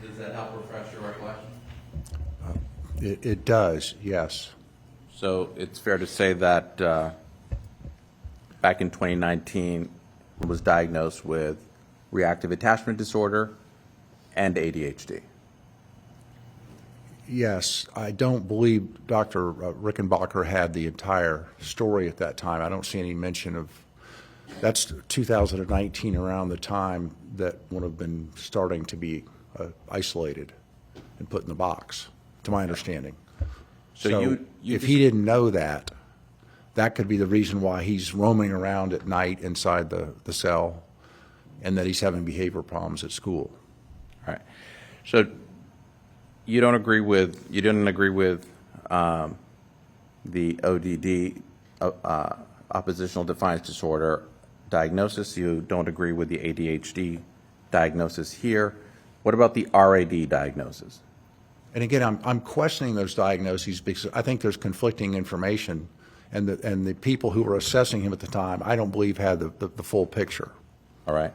Does that help refresh your recollection? It does, yes. So it's fair to say that back in 2019 was diagnosed with reactive attachment disorder and ADHD. Yes, I don't believe Dr. Rickenbacker had the entire story at that time. I don't see any mention of, that's 2019, around the time that would have been starting to be isolated and put in the box, to my understanding. So you if he didn't know that, that could be the reason why he's roaming around at night inside the cell, and that he's having behavior problems at school. All right. So you didn't agree with the ODD, oppositional defiance disorder diagnosis. You don't agree with the ADHD diagnosis here. What about the RAD diagnosis? And again, I'm questioning those diagnoses because I think there's conflicting information, and the people who were assessing him at the time, I don't believe had the full picture. All right.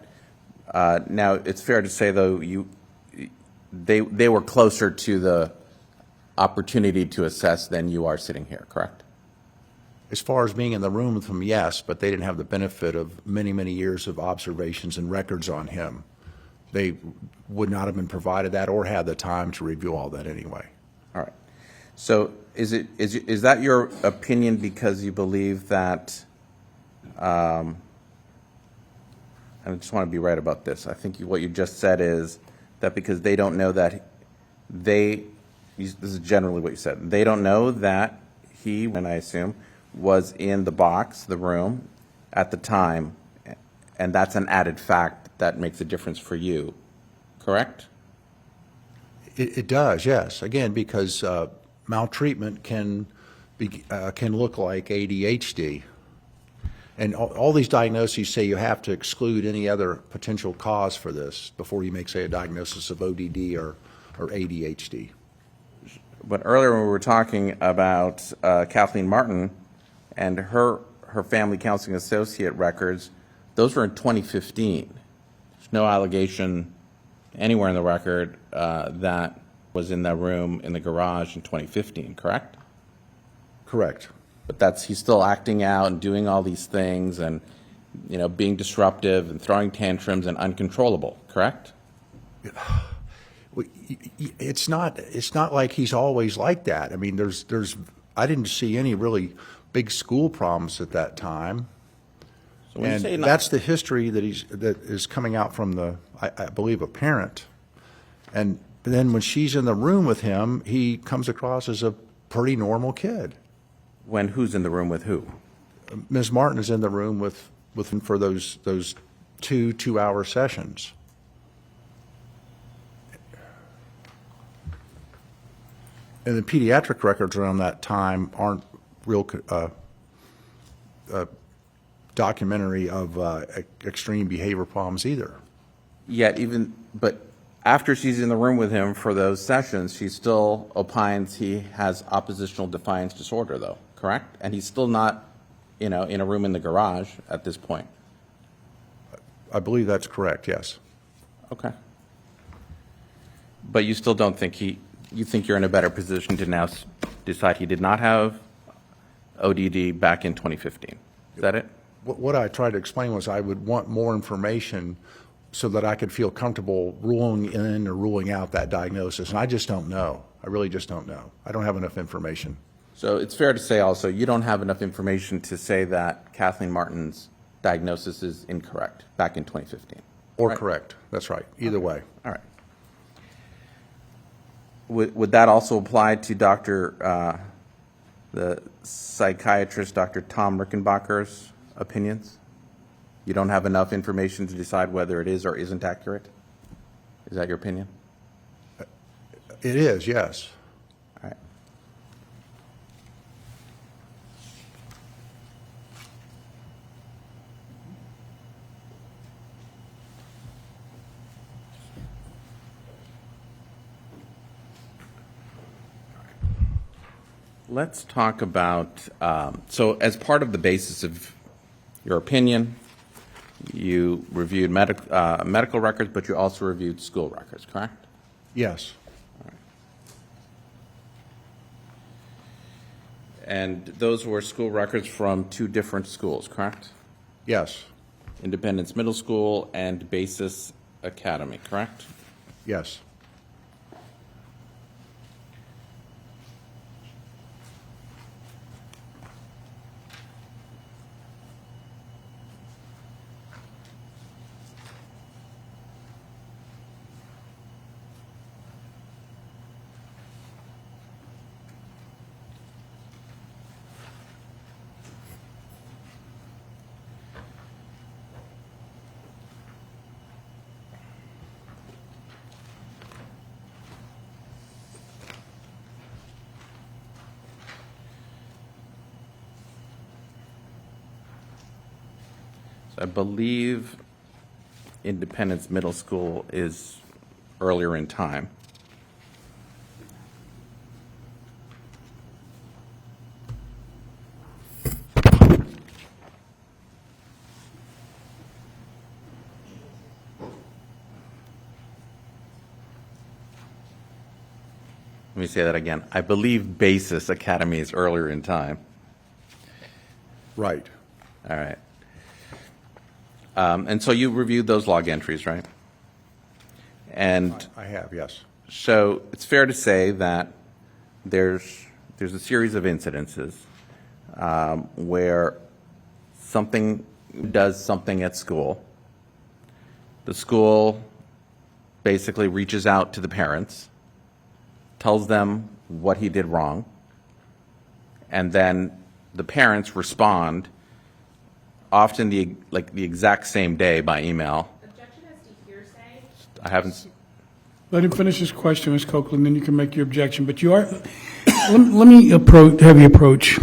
Now, it's fair to say, though, they were closer to the opportunity to assess than you are sitting here, correct? As far as being in the room with him, yes, but they didn't have the benefit of many, many years of observations and records on him. They would not have been provided that or had the time to review all that anyway. All right. So is that your opinion because you believe that, I just want to be right about this. I think what you just said is that because they don't know that this is generally what you said, they don't know that he, and I assume, was in the box, the room, at the time, and that's an added fact that makes a difference for you, correct? It does, yes. Again, because maltreatment can look like ADHD. And all these diagnoses say you have to exclude any other potential cause for this before you make, say, a diagnosis of ODD or ADHD. But earlier when we were talking about Kathleen Martin and her family counseling associate records, those were in 2015. There's no allegation anywhere in the record that was in that room in the garage in 2015, correct? Correct. But he's still acting out and doing all these things and, being disruptive and throwing tantrums and uncontrollable, correct? It's not like he's always like that. I mean, I didn't see any really big school problems at that time. So when you say that's the history that is coming out from I believe, a parent. And then when she's in the room with him, he comes across as a pretty normal kid. When who's in the room with who? Ms. Martin is in the room with with him for those two-hour sessions. And the pediatric records around that time aren't real documentary of extreme behavior problems either. Yet but after she's in the room with him for those sessions, she still opines he has oppositional defiance disorder, though, correct? And he's still not, in a room in the garage at this point. I believe that's correct, yes. Okay. But you still don't think you think you're in a better position to now decide he did not have ODD back in 2015. Is that it? What I tried to explain was I would want more information so that I could feel comfortable ruling in or ruling out that diagnosis. And I just don't know. I really just don't know. I don't have enough information. So it's fair to say also you don't have enough information to say that Kathleen Martin's diagnosis is incorrect back in 2015. Or right? correct. That's right. Either way. All right. Would that also apply to the psychiatrist, Dr. Tom Rickenbacher's opinions? You don't have enough information to decide whether it is or isn't accurate? Is that your opinion? It is, yes. All right. Let's talk about, so as part of the basis of your opinion, you reviewed medical records, but you also reviewed school records, correct? Yes. All right. And those were school records from two different schools, correct? Yes. Independence Middle School and Basis Academy, correct? Yes. I believe Independence Middle School is earlier in time. Let me say that again. I believe Basis Academy is earlier in time. Right. All right. And so you reviewed those log entries, right? And I have, yes. so it's fair to say that there's a series of incidences where something does something at school. The school basically reaches out to the parents, tells them what he did wrong, and then the parents respond, often the exact same day by email. Objection as to hearsay. I haven't. Let him finish his question, Ms. Copeland, then you can make your objection. But you are, let me have you approach.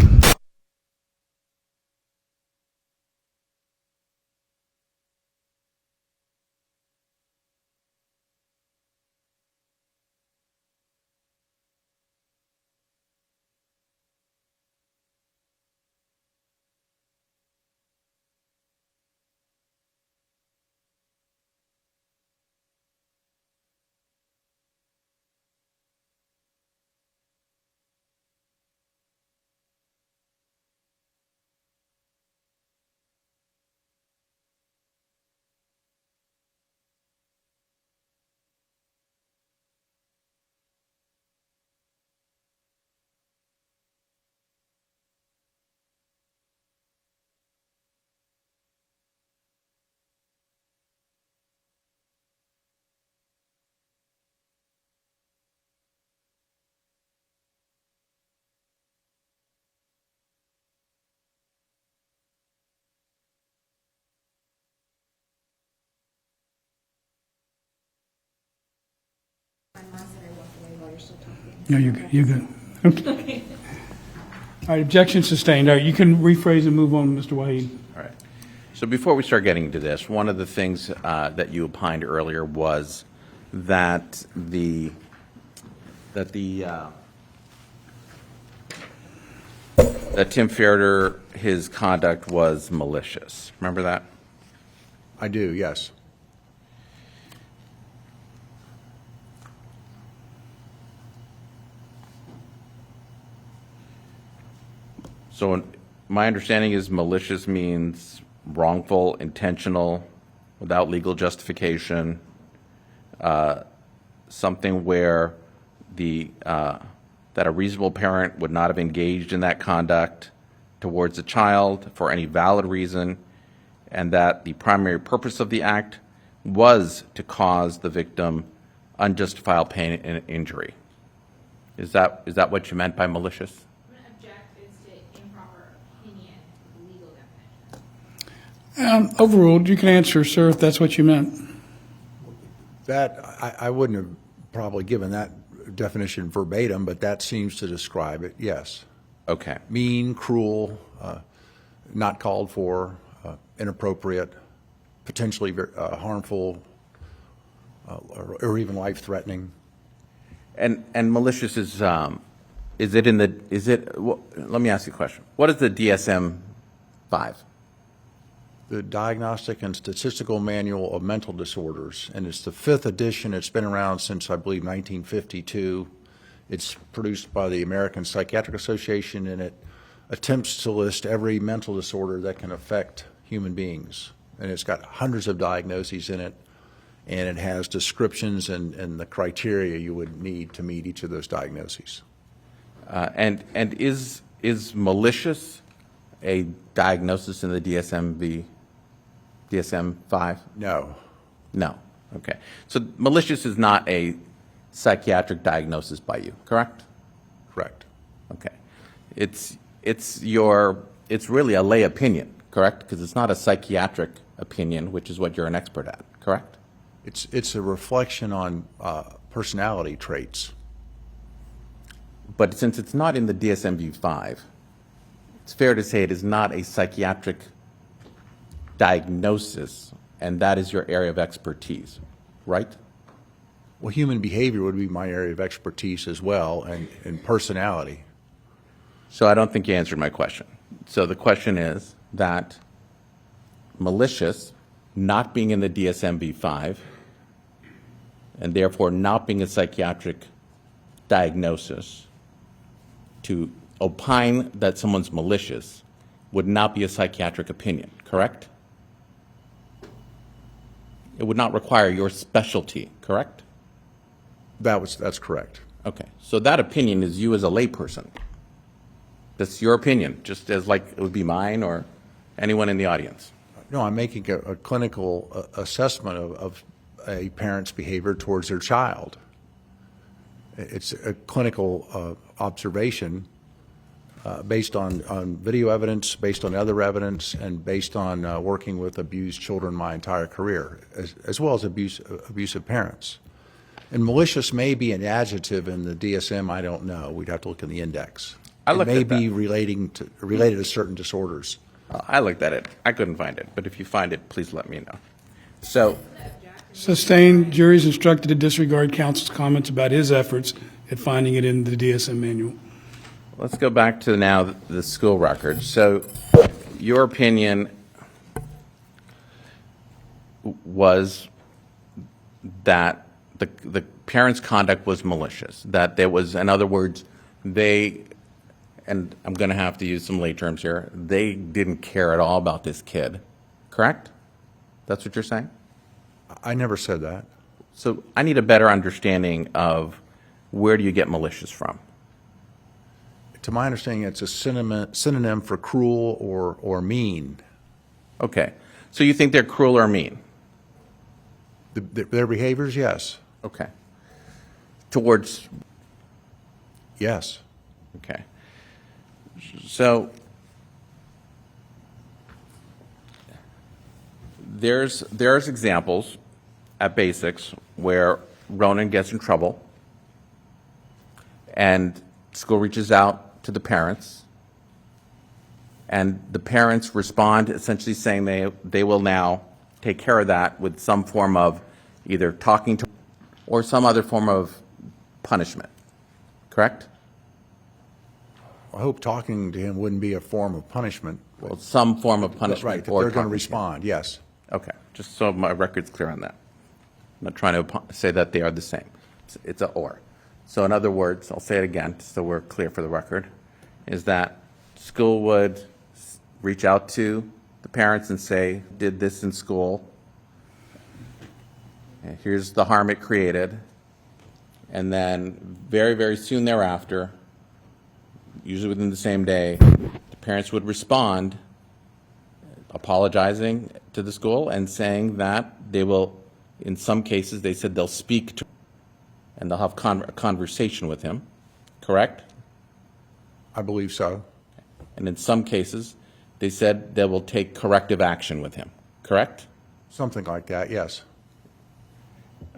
No, you're good. You're good. Okay. All right, objection sustained. All right, you can rephrase and move on, Mr. Wahid. All right. So before we start getting into this, one of the things that you opined earlier was that that Tim Ferriter, his conduct was malicious. Remember that? I do, yes. So my understanding is malicious means wrongful, intentional, without legal justification, something where that a reasonable parent would not have engaged in that conduct towards a child for any valid reason, and that the primary purpose of the act was to cause the victim unjustifiable pain and injury. Is that what you meant by malicious? I'm going to object. It's to improper opinion, legal definition. Overruled. You can answer, sir, if that's what you meant. That, I wouldn't have probably given that definition verbatim, but that seems to describe it, yes. Okay. Mean, cruel, not called for, inappropriate, potentially harmful, or even life-threatening. And malicious is it in the, is it, well, let me ask you a question. What is the DSM-5? The Diagnostic and Statistical Manual of Mental Disorders, and it's the 5th edition. It's been around since, I believe, 1952. It's produced by the American Psychiatric Association, and it attempts to list every mental disorder that can affect human beings. And it's got hundreds of diagnoses in it, and it has descriptions and the criteria you would need to meet each of those diagnoses. And is malicious a diagnosis in the DSM-5? No. No. Okay. So malicious is not a psychiatric diagnosis by you, correct? Correct. Okay. It's really a lay opinion, correct? Because it's not a psychiatric opinion, which is what you're an expert at, correct? It's a reflection on personality traits. But since it's not in the DSM-5, it's fair to say it is not a psychiatric diagnosis, and that is your area of expertise, right? Well, human behavior would be my area of expertise as well, and personality. So I don't think you answered my question. So the question is that malicious, not being in the DSM-5, and therefore not being a psychiatric diagnosis, to opine that someone's malicious would not be a psychiatric opinion, correct? It would not require your specialty, correct? That's correct. Okay, so that opinion is you as a layperson. That's your opinion, just as like it would be mine or anyone in the audience. No, I'm making a clinical assessment of a parent's behavior towards their child. It's a clinical observation based on video evidence, based on other evidence, and based on working with abused children my entire career, as well as abusive parents. And malicious may be an adjective in the DSM, I don't know. We'd have to look in the index. It may be related to certain disorders. I looked at it. I couldn't find it, but if you find it, please let me know. So, Sustained. Jury is instructed to disregard counsel's comments about his efforts at finding it in the DSM manual. let's go back to now the school records. So, your opinion was that the parents' conduct was malicious, that there was, in other words, they, and I'm going to have to use some lay terms here, they didn't care at all about this kid, correct? That's what you're saying? I never said that. So I need a better understanding of where do you get malicious from? To my understanding, it's a synonym for cruel or mean. Okay. So you think they're cruel or mean? Their behaviors, yes. Okay. Towards? Yes. Okay. So there's examples at basics where Ronan gets in trouble and school reaches out to the parents, and the parents respond essentially saying they will now take care of that with some form of either talking to or some other form of punishment, correct? I hope talking to him wouldn't be a form of punishment. Well, some form of punishment. Right, that or they're going talking to him. respond, yes. Okay, just so my record's clear on that. I'm not trying to say that they are the same. It's a or. So in other words, I'll say it again so we're clear for the record, is that school would reach out to the parents and say, did this in school, and here's the harm it created, and then very, very soon thereafter, usually within the same day, the parents would respond apologizing to the school and saying that they will, in some cases, they said they'll speak to and they'll have a conversation with him, correct? I believe so. And in some cases, they said they will take corrective action with him, correct? Something like that, yes.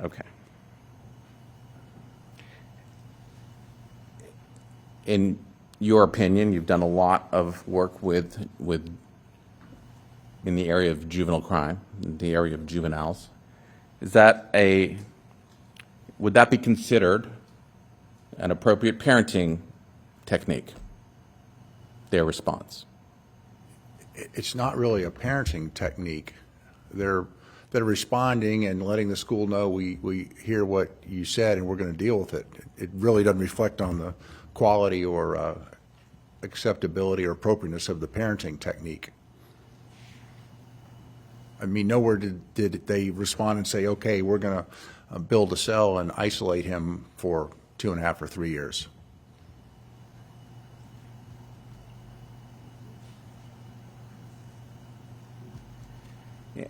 Okay. In your opinion, you've done a lot of work in the area of juvenile crime, in the area of juveniles. Would that be considered an appropriate parenting technique, their response? It's not really a parenting technique. They're responding and letting the school know we hear what you said and we're going to deal with it. It really doesn't reflect on the quality or acceptability or appropriateness of the parenting technique. I mean, nowhere did they respond and say, okay, we're going to build a cell and isolate him for 2.5 or 3 years.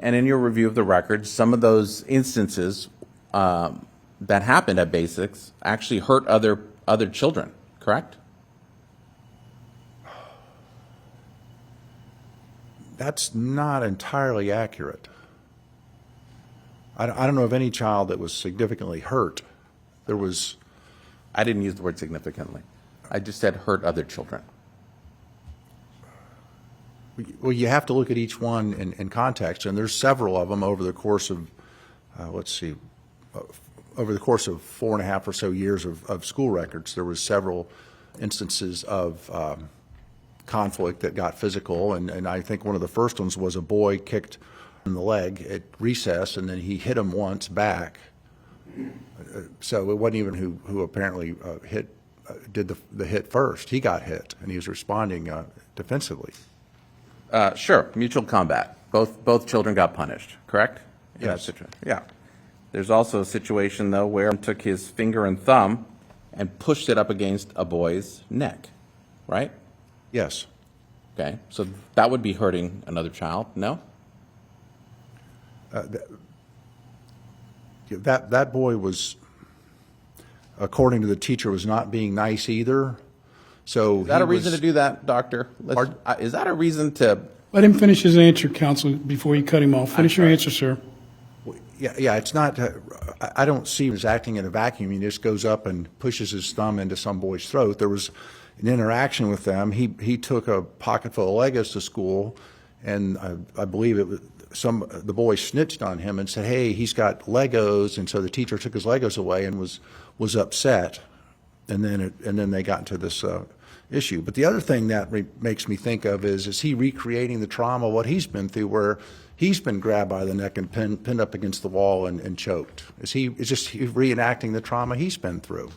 And in your review of the records, some of those instances that happened at Basics actually hurt other children, correct? That's not entirely accurate. I don't know of any child that was significantly hurt. There was... I didn't use the word significantly. I just said hurt other children. Well, you have to look at each one in context, and there's several of them over the course of, over the course of 4.5 or so years of school records. There was several instances of conflict that got physical, and I think one of the first ones was a boy kicked in the leg at recess, and then he hit him once back. So it wasn't even who apparently did the hit first. He got hit, and he was responding defensively. Sure, mutual combat. Both children got punished, correct? Yes. Yeah. There's also a situation, though, where he took his finger and thumb and pushed it up against a boy's neck, right? Yes. Okay, so that would be hurting another child, no? That boy was, according to the teacher, was not being nice either. So Is that a reason to do that, Doctor? Is that a reason to... Let him finish his answer, counsel, before you cut him off. Finish your answer, sir. Yeah, it's not, I don't see him as acting in a vacuum. He just goes up and pushes his thumb into some boy's throat. There was an interaction with them. He took a pocket full of Legos to school, and I believe it was the boy snitched on him and said, hey, he's got Legos, and so the teacher took his Legos away and was upset, and then they got into this issue. But the other thing that makes me think of is he recreating the trauma, what he's been through, where he's been grabbed by the neck and pinned up against the wall and choked? Is he reenacting the trauma he's been through?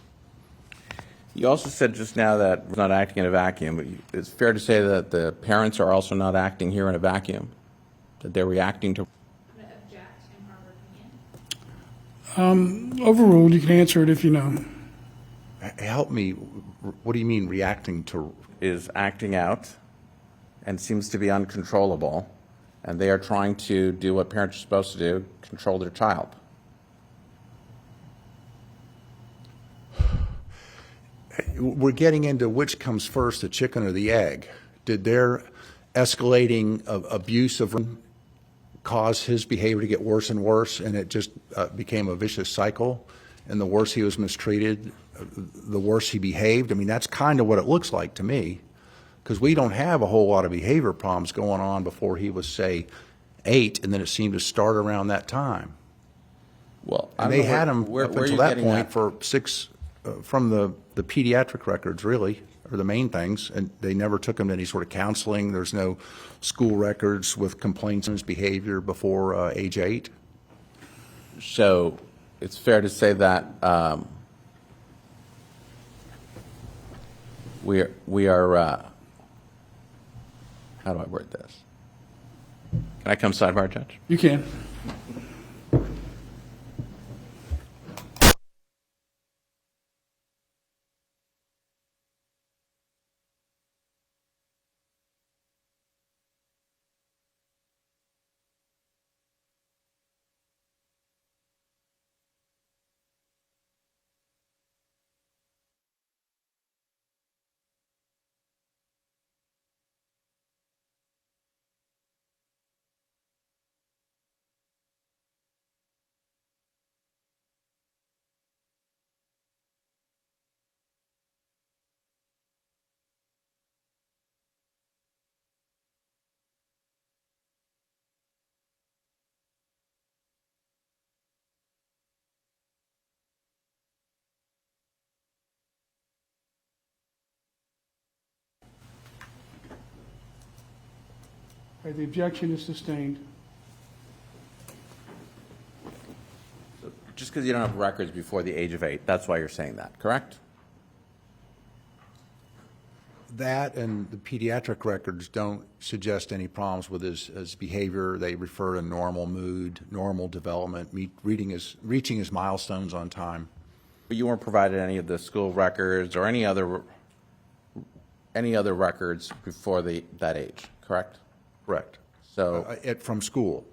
You also said just now that we're not acting in a vacuum. It's fair to say that the parents are also not acting here in a vacuum, that they're reacting to... I'm going to object in our opinion. Overruled. You can answer it if you know. Help me. What do you mean reacting to? Is acting out and seems to be uncontrollable, and they are trying to do what parents are supposed to do, control their child. We're getting into which comes first, the chicken or the egg. Did their escalating of abuse of cause his behavior to get worse and worse, and it just became a vicious cycle? And the worse he was mistreated, the worse he behaved. I mean, that's kind of what it looks like to me, because we don't have a whole lot of behavior problems going on before he was, say, 8, and then it seemed to start around that time. Well, And they had him up until that point for 6, from the pediatric records, really, are the main things, and they never took him to any sort of counseling. There's no school records with complaints on his behavior before age 8. So it's fair to say that we are how do I word this? Can I come sidebar, Judge? You can. All right, the objection is sustained. Just because you don't have records before the age of 8, that's why you're saying that, correct? That and the pediatric records don't suggest any problems with his behavior. They refer to normal mood, normal development, reaching his milestones on time. But you weren't provided any of the school records or any other records before that age, correct? Correct. So From school.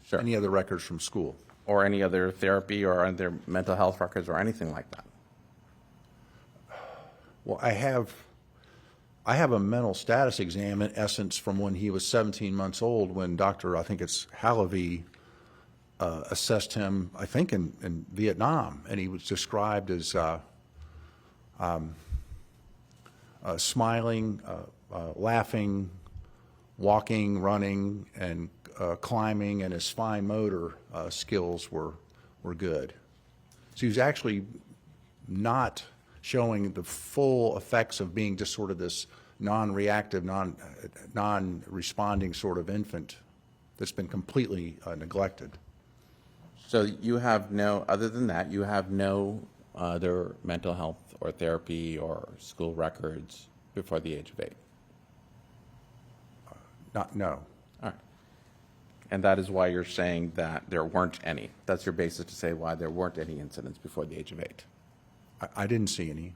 Sure. Any other records from school. Or any other therapy or other mental health records or anything like that? Well, I have a mental status exam, in essence, from when he was 17 months old, when Dr. I think it's Halavy assessed him, I think, in Vietnam, and he was described as smiling, laughing, walking, running, and climbing, and his fine motor skills were good. So he was actually not showing the full effects of being just sort of this non-reactive, non-responding sort of infant that's been completely neglected. So you have no, other than that, you have no other mental health or therapy or school records before the age of 8? No. All right. And that is why you're saying that there weren't any. That's your basis to say why there weren't any incidents before the age of 8. I didn't see any.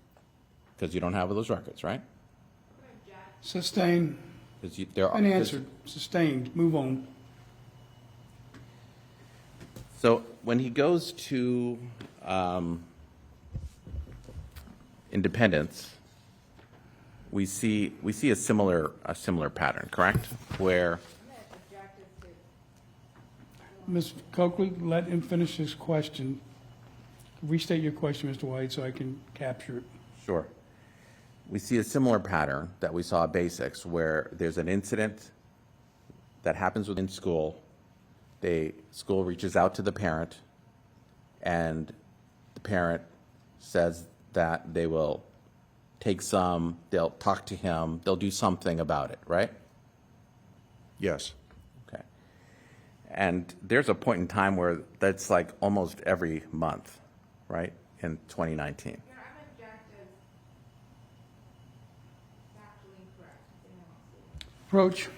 Because you don't have those records, right? Sustained. Unanswered. Sustained. Move on. So when he goes to Independence, we see a similar pattern, correct? Where Ms. Coakley, let him finish his question. Restate your question, Mr. White, so I can capture it. Sure. We see a similar pattern that we saw at Basics, where there's an incident that happens within school. School reaches out to the parent, and the parent says that they will they'll talk to him, they'll do something about it, right? Yes. Okay. And there's a point in time where that's like almost every month, right, in 2019. Approach.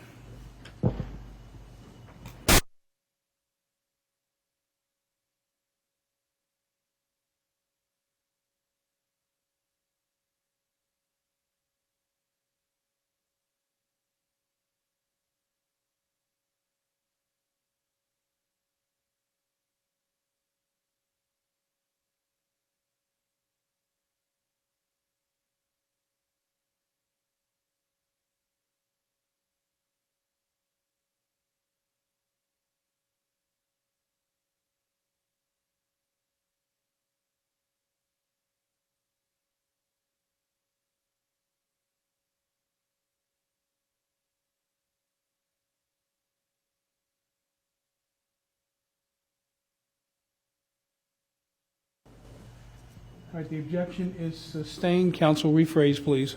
All right, the objection is sustained. Counsel, rephrase, please.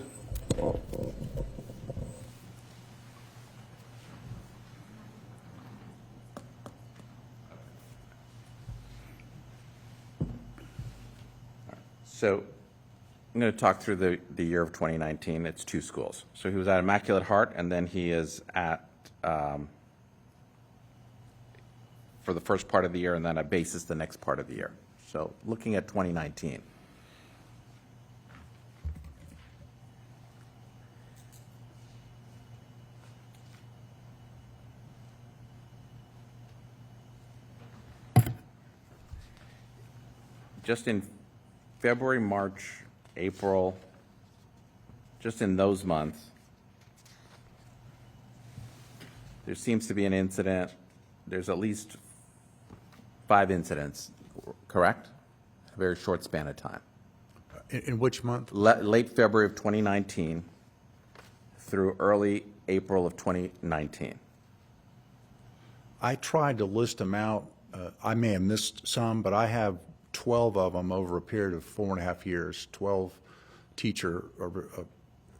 So I'm going to talk through the year of 2019. It's 2 schools. So he was at Immaculate Heart, and then he is at, for the first part of the year, and then at Basis the next part of the year. So looking at 2019. Just in February, March, April, just in those months, there seems to be an incident. There's at least 5 incidents, correct? A very short span of time. In which month? Late February of 2019 through early April of 2019. I tried to list them out. I may have missed some, but I have 12 of them over a period of 4.5 years, 12 teacher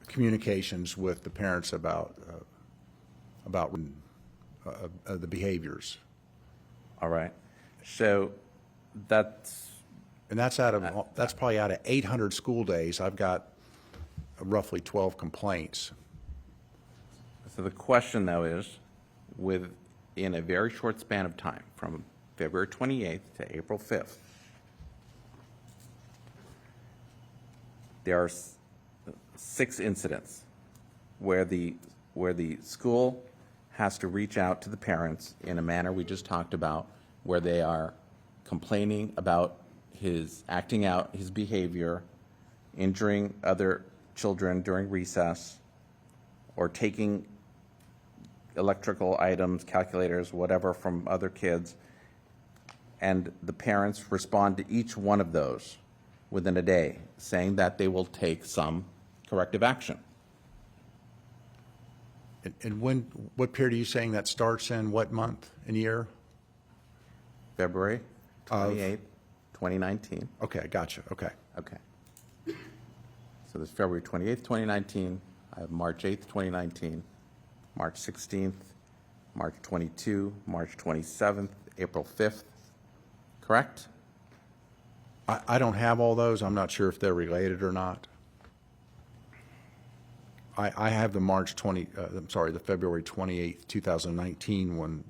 communications with the parents about the behaviors. All right. So that's probably out of 800 school days. I've got roughly 12 complaints. So the question, though, is within a very short span of time, from February 28th to April 5th, there are 6 incidents where the school has to reach out to the parents in a manner we just talked about, where they are complaining about his acting out, his behavior, injuring other children during recess, or taking electrical items, calculators, whatever from other kids, and the parents respond to each one of those within a day, saying that they will take some corrective action. And what period are you saying that starts in? What month and year? February 28th, 2019. Okay, gotcha. Okay. Okay. So this February 28th, 2019. I have March 8th, 2019, March 16th, March 22, March 27th, April 5th. Correct? I don't have all those. I'm not sure if they're related or not. I have the the February 28th, 2019 one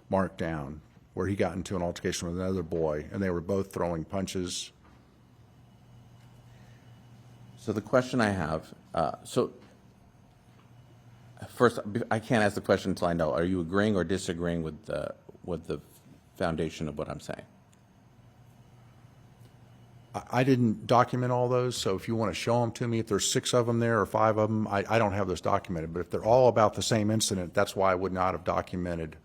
marked down, where he got into an altercation with another boy, and they were both throwing punches. So the question I have, first, I can't ask the question until I know. Are you agreeing or disagreeing with the foundation of what I'm saying? I didn't document all those, so if you want to show them to me, if there's 6 of them there or 5 of them, I don't have those documented. But if they're all about the same incident, that's why I would not have documented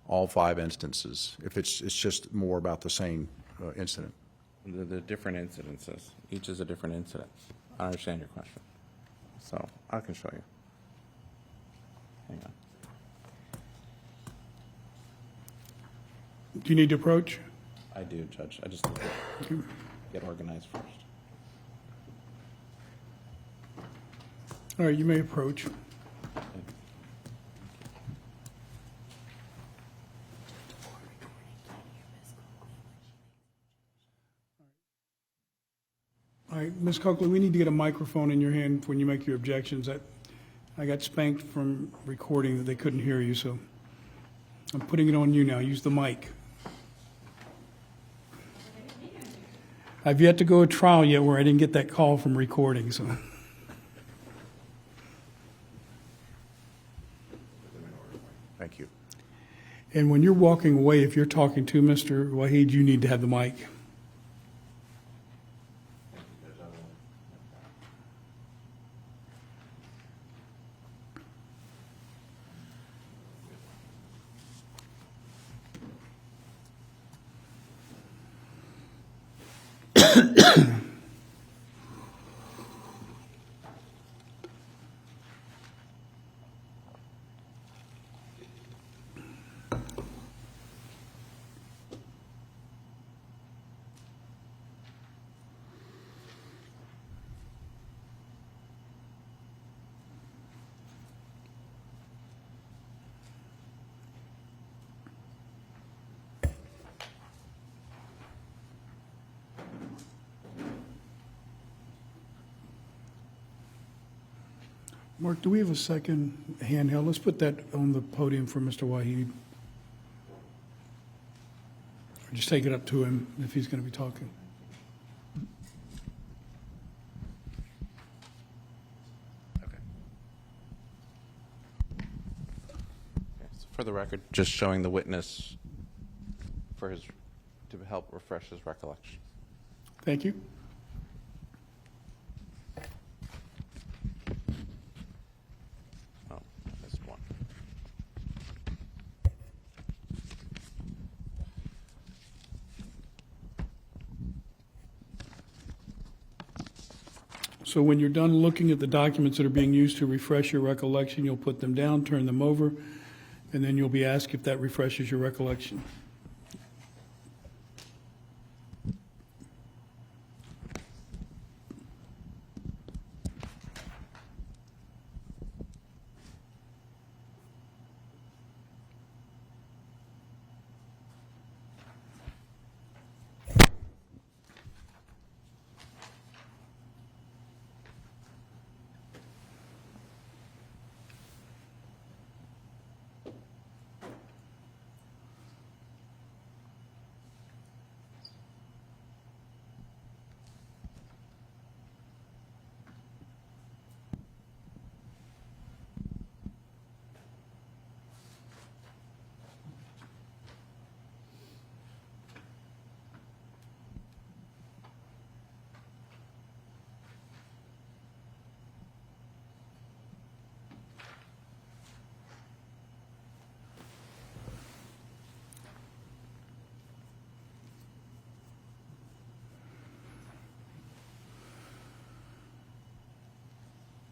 all 5 instances, if it's just more about the same incident. The different incidences. Each is a different incident. I understand your question. So I can show you. Hang on. Do you need to approach? I do, Judge. I just get organized first. All right, you may approach. All right, Ms. Coakley, we need to get a microphone in your hand when you make your objections. I got spanked from recording that they couldn't hear you, so I'm putting it on you now. Use the mic. I've yet to go a trial yet where I didn't get that call from recording, so. Thank you. And when you're walking away, if you're talking to Mr. Wahid, you need to have the mic. Mark, do we have a second handheld? Let's put that on the podium for Mr. Wahid. Or just take it up to him if he's going to be talking. Okay. So for the record, just showing the witness for his, to help refresh his recollection. Thank you. Oh, I missed one. So when you're done looking at the documents that are being used to refresh your recollection, you'll put them down, turn them over, and then you'll be asked if that refreshes your recollection.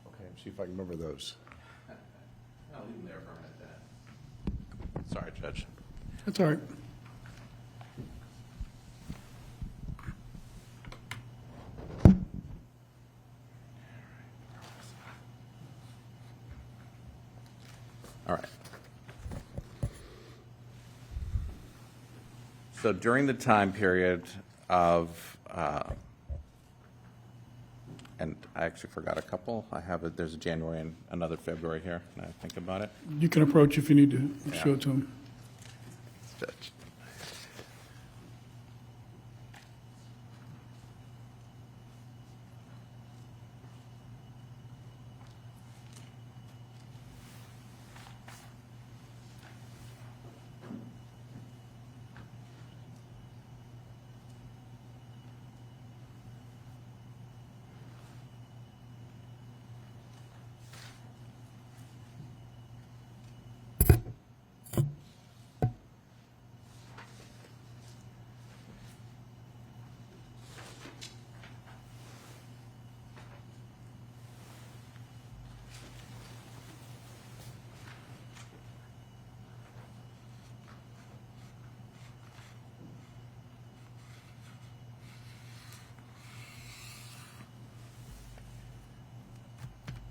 Okay, see if I can remember those. I'll leave them there for a minute. Sorry, Judge. That's all right. All right. So during the time period of, and I actually forgot a couple. There's a January and another February here, now I think about it. You can approach if you need to show it to him. Judge.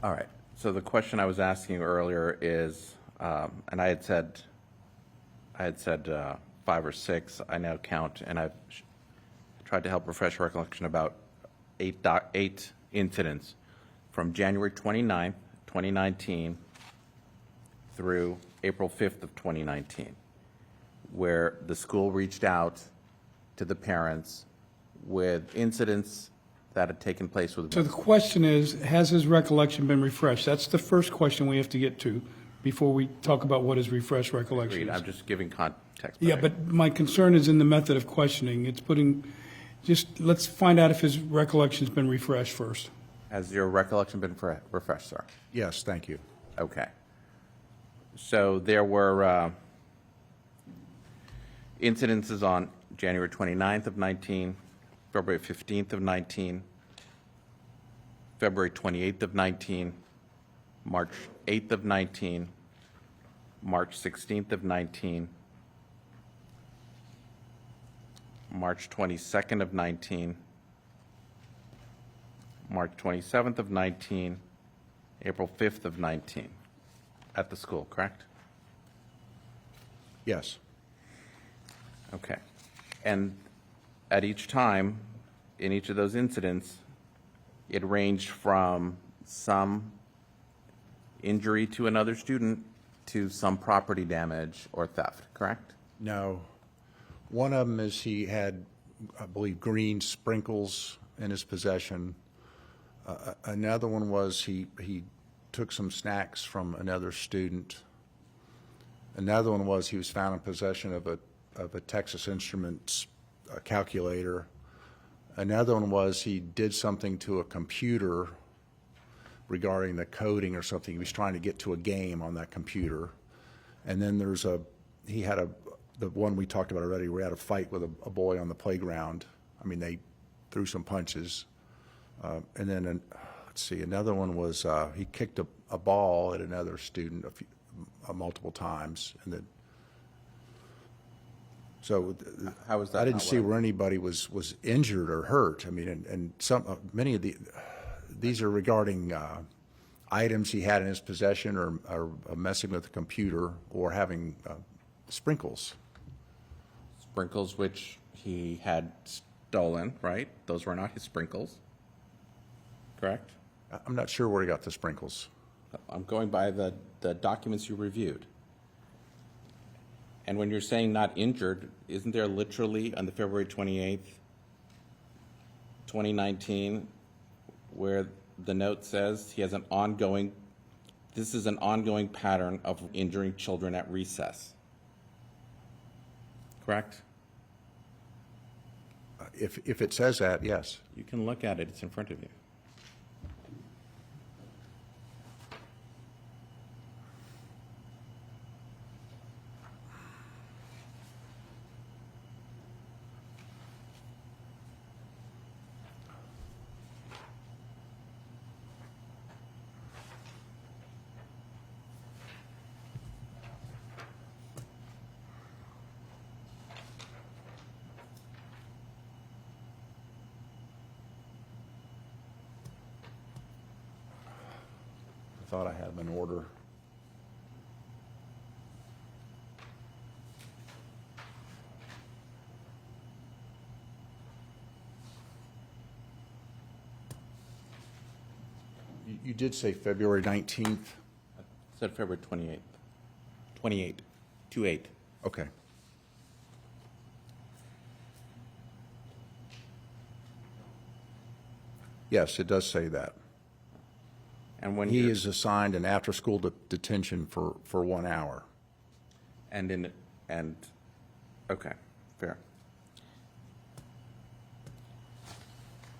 All right. So the question I was asking earlier is, and I had said 5 or 6. I now count, and I've tried to help refresh recollection about 8 incidents from January 29th, 2019 through April 5th of 2019, where the school reached out to the parents with incidents that had taken place with. So the question is, has his recollection been refreshed? That's the first question we have to get to before we talk about what his refreshed recollection Agreed. is. I'm just giving context. Yeah, but my concern is in the method of questioning. It's putting, let's find out if his recollection's been refreshed first. Has your recollection been refreshed, sir? Yes, thank you. Okay. So there were incidences on January 29th of 19, February 15th of 19, February 28th of 19, March 8th of 19, March 16th of 19, March 22nd of 19, March 27th of 19, April 5th of 19, at the school, correct? Yes. Okay. And at each time, in each of those incidents, it ranged from some injury to another student to some property damage or theft, correct? No. One of them is he had, I believe, green sprinkles in his possession. Another one was he took some snacks from another student. Another one was he was found in possession of a Texas Instruments calculator. Another one was he did something to a computer regarding the coding or something. He was trying to get to a game on that computer. And then he had the one we talked about already, where he had a fight with a boy on the playground. I mean, they threw some punches. And then, let's see, another one was he kicked a ball at another student multiple times. And then, so How was that I didn't not see work? where anybody was injured or hurt. I mean, and many of these are regarding items he had in his possession or messing with the computer or having sprinkles. Sprinkles which he had stolen, right? Those were not his sprinkles, correct? I'm not sure where he got the sprinkles. I'm going by the documents you reviewed. And when you're saying not injured, isn't there literally on the February 28th, 2019, where the note says he has this is an ongoing pattern of injuring children at recess? Correct? If it says that, yes. You can look at it, it's in front of you. I thought I had them in order. You did say February 19th? It said February 28th. 28. Okay. Yes, it does say that. And when He is assigned an after-school detention for 1 hour. Okay, fair.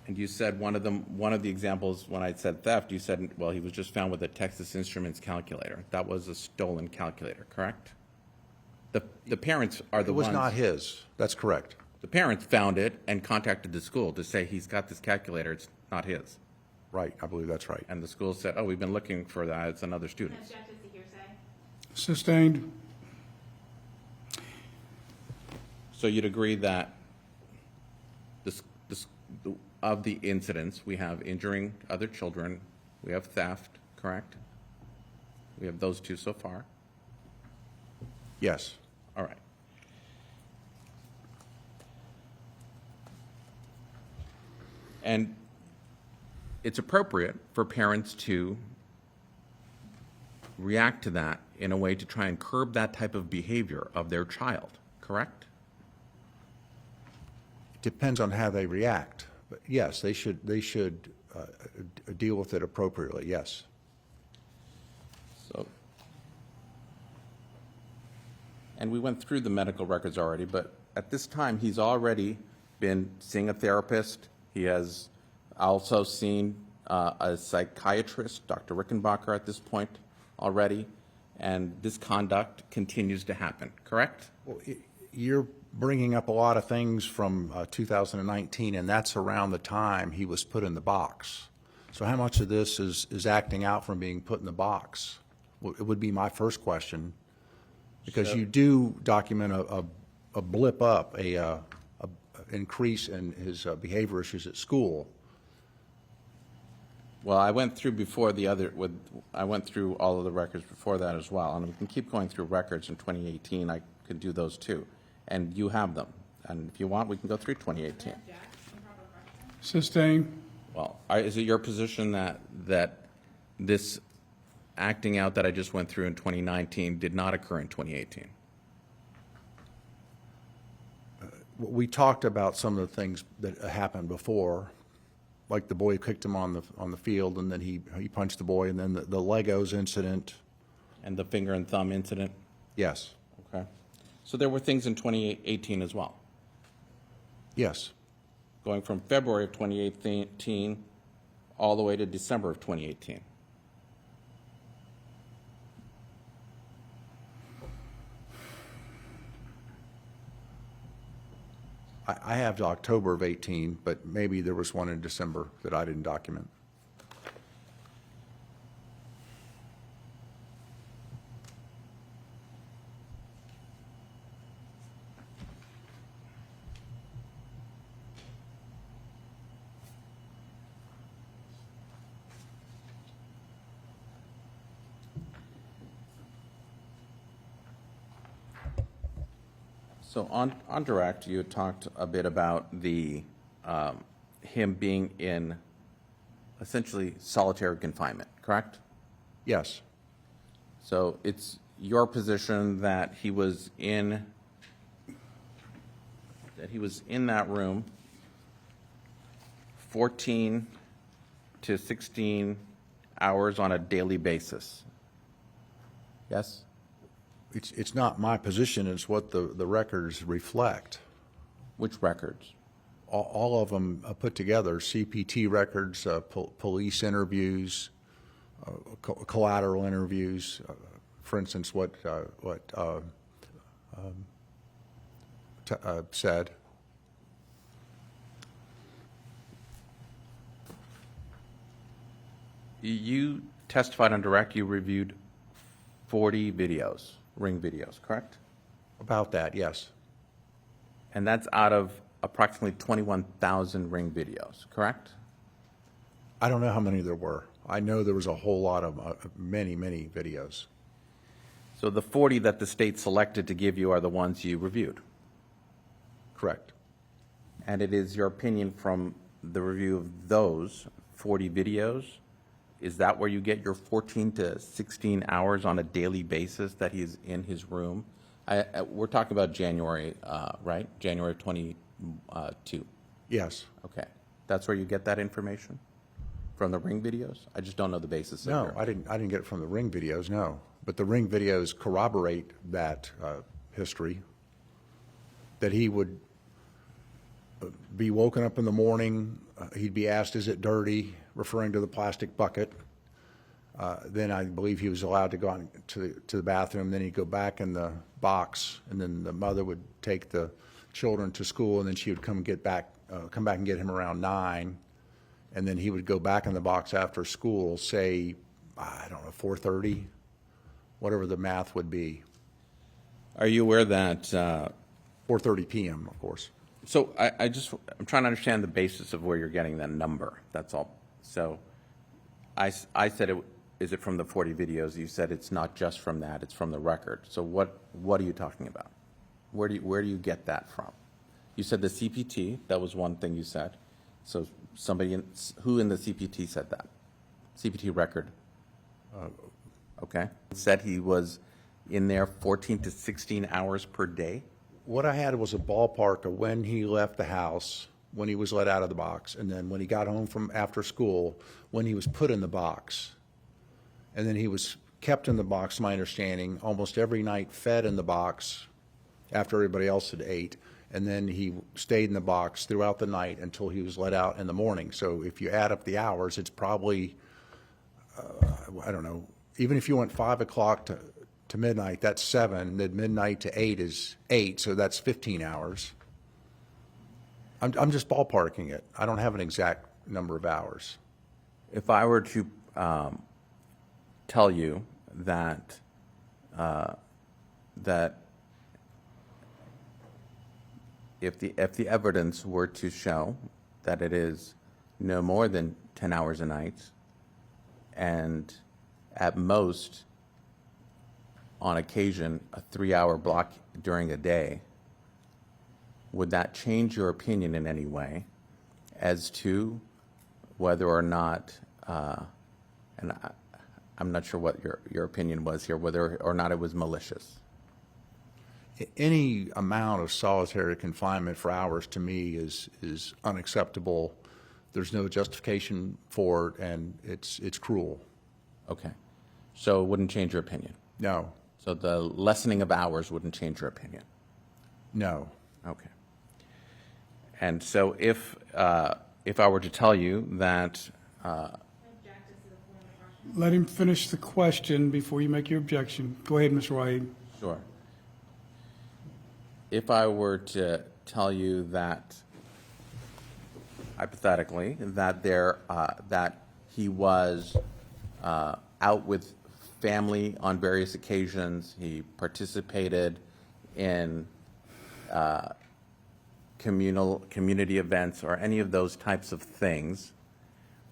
And you said one of the examples, when I said theft, you said, well, he was just found with a Texas Instruments calculator. That was a stolen calculator, correct? The parents are the It was ones. not his. That's correct. The parents found it and contacted the school to say he's got this calculator, it's not his. Right, I believe that's right. And the school said, oh, we've been looking for that, it's another student's. Objected to hearsay. Sustained. So you'd agree that of the incidents, we have injuring other children, we have theft, correct? We have those two so far. Yes. All right. And it's appropriate for parents to react to that in a way to try and curb that type of behavior of their child, correct? Depends on how they react. But yes, they should deal with it appropriately, yes. So, and we went through the medical records already, but at this time, he's already been seeing a therapist. He has also seen a psychiatrist, Dr. Rickenbacker, at this point already, and this conduct continues to happen, correct? Well, you're bringing up a lot of things from 2019, and that's around the time he was put in the box. So how much of this is acting out from being put in the box? It would be my first question, because you do document a blip up, a increase in his behavior issues at school. Well, I went through I went through all of the records before that as well, and we can keep going through records in 2018. I could do those too, and you have them. And if you want, we can go through 2018. Sustained. Well, is it your position that this acting out that I just went through in 2019 did not occur in 2018. We talked about some of the things that happened before, like the boy kicked him on the field, and then he punched the boy, and then the Legos incident. And the finger and thumb incident? Yes. Okay. So there were things in 2018 as well? Yes. Going from February of 2018 all the way to December of 2018. I have to October of 18, but maybe there was one in December that I didn't document. So on direct, you had talked a bit about the him being in essentially solitary confinement, correct? Yes. So it's your position that he was in that room 14 to 16 hours on a daily basis. Yes? It's not my position, it's what the records reflect. Which records? All of them put together, CPT records, police interviews, collateral interviews, for instance, what said. You testified on direct, you reviewed 40 videos, ring videos, correct? About that, yes. And that's out of approximately 21,000 ring videos, correct? I don't know how many there were. I know there was a whole lot of many videos. So the 40 that the state selected to give you are the ones you reviewed? Correct. And it is your opinion from the review of those 40 videos, is that where you get your 14 to 16 hours on a daily basis that he's in his room? We're talking about January, right? January of 22. Yes. Okay. That's where you get that information? From the ring videos? I just don't know the basis of No, your... I didn't get it from the ring videos, no. But the ring videos corroborate that history, that he would be woken up in the morning, he'd be asked, is it dirty, referring to the plastic bucket. Then I believe he was allowed to go on to the bathroom, then he'd go back in the box, and then the mother would take the children to school, and then she would come back and get him around 9, and then he would go back in the box after school, say, I don't know, 4:30, whatever the math would be. Are you aware that... 4:30 p.m., of course. So I'm trying to understand the basis of where you're getting that number, that's all. So I said, is it from the 40 videos? You said it's not just from that, it's from the record. So what are you talking about? Where do you get that from? You said the CPT, that was one thing you said. So who in the CPT said that? CPT record? Okay. Said he was in there 14 to 16 hours per day? What I had was a ballpark of when he left the house, when he was let out of the box, and then when he got home from after school, when he was put in the box. And then he was kept in the box, my understanding, almost every night, fed in the box after everybody else had ate. And then he stayed in the box throughout the night until he was let out in the morning. So if you add up the hours, it's probably, I don't know, even if you went 5 o'clock to midnight, that's 7. Then midnight to 8 is 8, so that's 15 hours. I'm just ballparking it. I don't have an exact number of hours. If I were to tell you that if the evidence were to show that it is no more than 10 hours a night, and at most, on occasion, a 3-hour block during a day, would that change your opinion in any way as to whether or not, and I'm not sure what your opinion was here, whether or not it was malicious. Any amount of solitary confinement for hours to me is unacceptable. There's no justification for it, and it's cruel. Okay. So it wouldn't change your opinion? No. So the lessening of hours wouldn't change your opinion? No. Okay. And so if I were to tell you that, Let him finish the question before you make your objection. Go ahead, Mr. White. sure. If I were to tell you that, hypothetically, that that he was out with family on various occasions, he participated in community events or any of those types of things,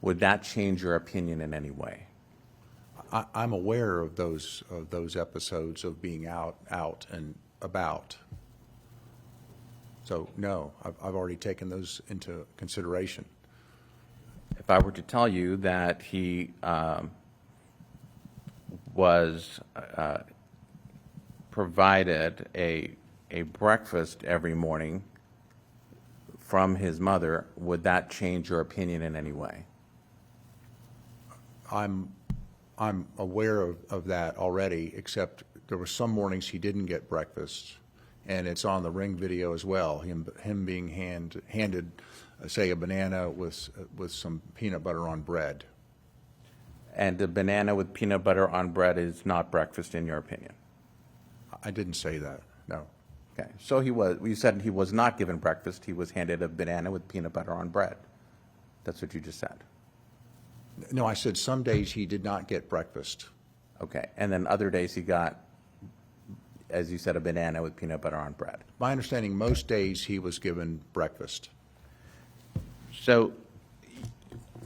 would that change your opinion in any way? I'm aware of those episodes of being out and about. So no, I've already taken those into consideration. If I were to tell you that he was provided a breakfast every morning from his mother, would that change your opinion in any way? I'm aware of that already, except there were some mornings he didn't get breakfast, and it's on the Ring video as well. Him being handed, say, a banana with some peanut butter on bread. And the banana with peanut butter on bread is not breakfast in your opinion? I didn't say that. No. Okay. So you said he was not given breakfast. He was handed a banana with peanut butter on bread. That's what you just said. No, I said some days he did not get breakfast. Okay. And then other days he got, as you said, a banana with peanut butter on bread. My understanding, most days he was given breakfast. So,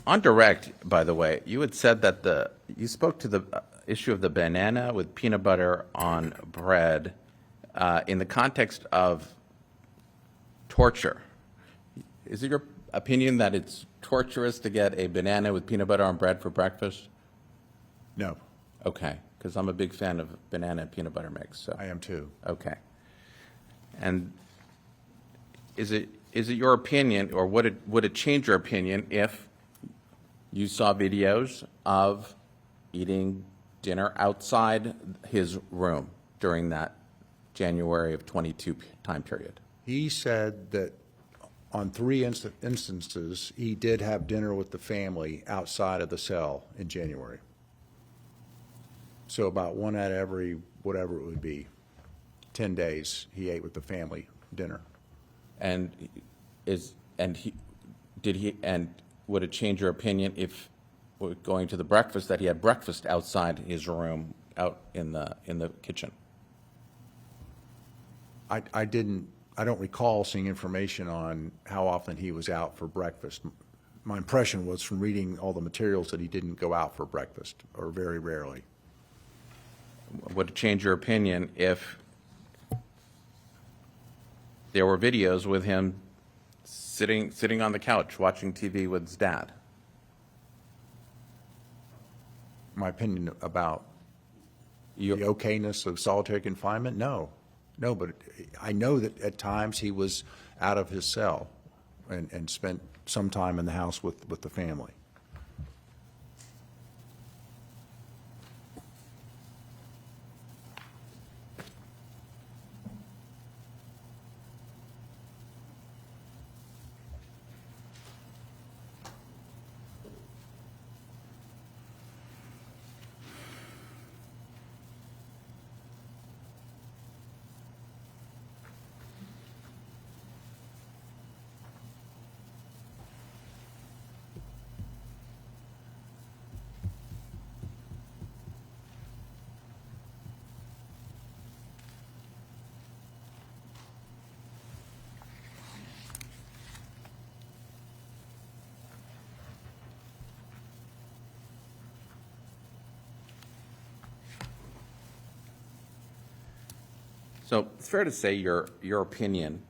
on direct, by the way, you had said that you spoke to the issue of the banana with peanut butter on bread in the context of torture. Is it your opinion that it's torturous to get a banana with peanut butter on bread for breakfast? No. Okay, because I'm a big fan of banana and peanut butter mix. So. I am too. Okay. And is it your opinion, or would it change your opinion if you saw videos of eating dinner outside his room during that January of 22 time period? He said that on 3 instances, he did have dinner with the family outside of the cell in January. So about one out of every, whatever it would be, 10 days, he ate with the family dinner. And would it change your opinion if going to the breakfast that he had breakfast outside his room, out in the kitchen? I don't recall seeing information on how often he was out for breakfast. My impression was from reading all the materials that he didn't go out for breakfast, or very rarely. Would it change your opinion if there were videos with him sitting on the couch watching TV with his dad? My opinion about the okayness of solitary confinement? No, but I know that at times he was out of his cell and spent some time in the house with the family. So it's fair to say your opinion.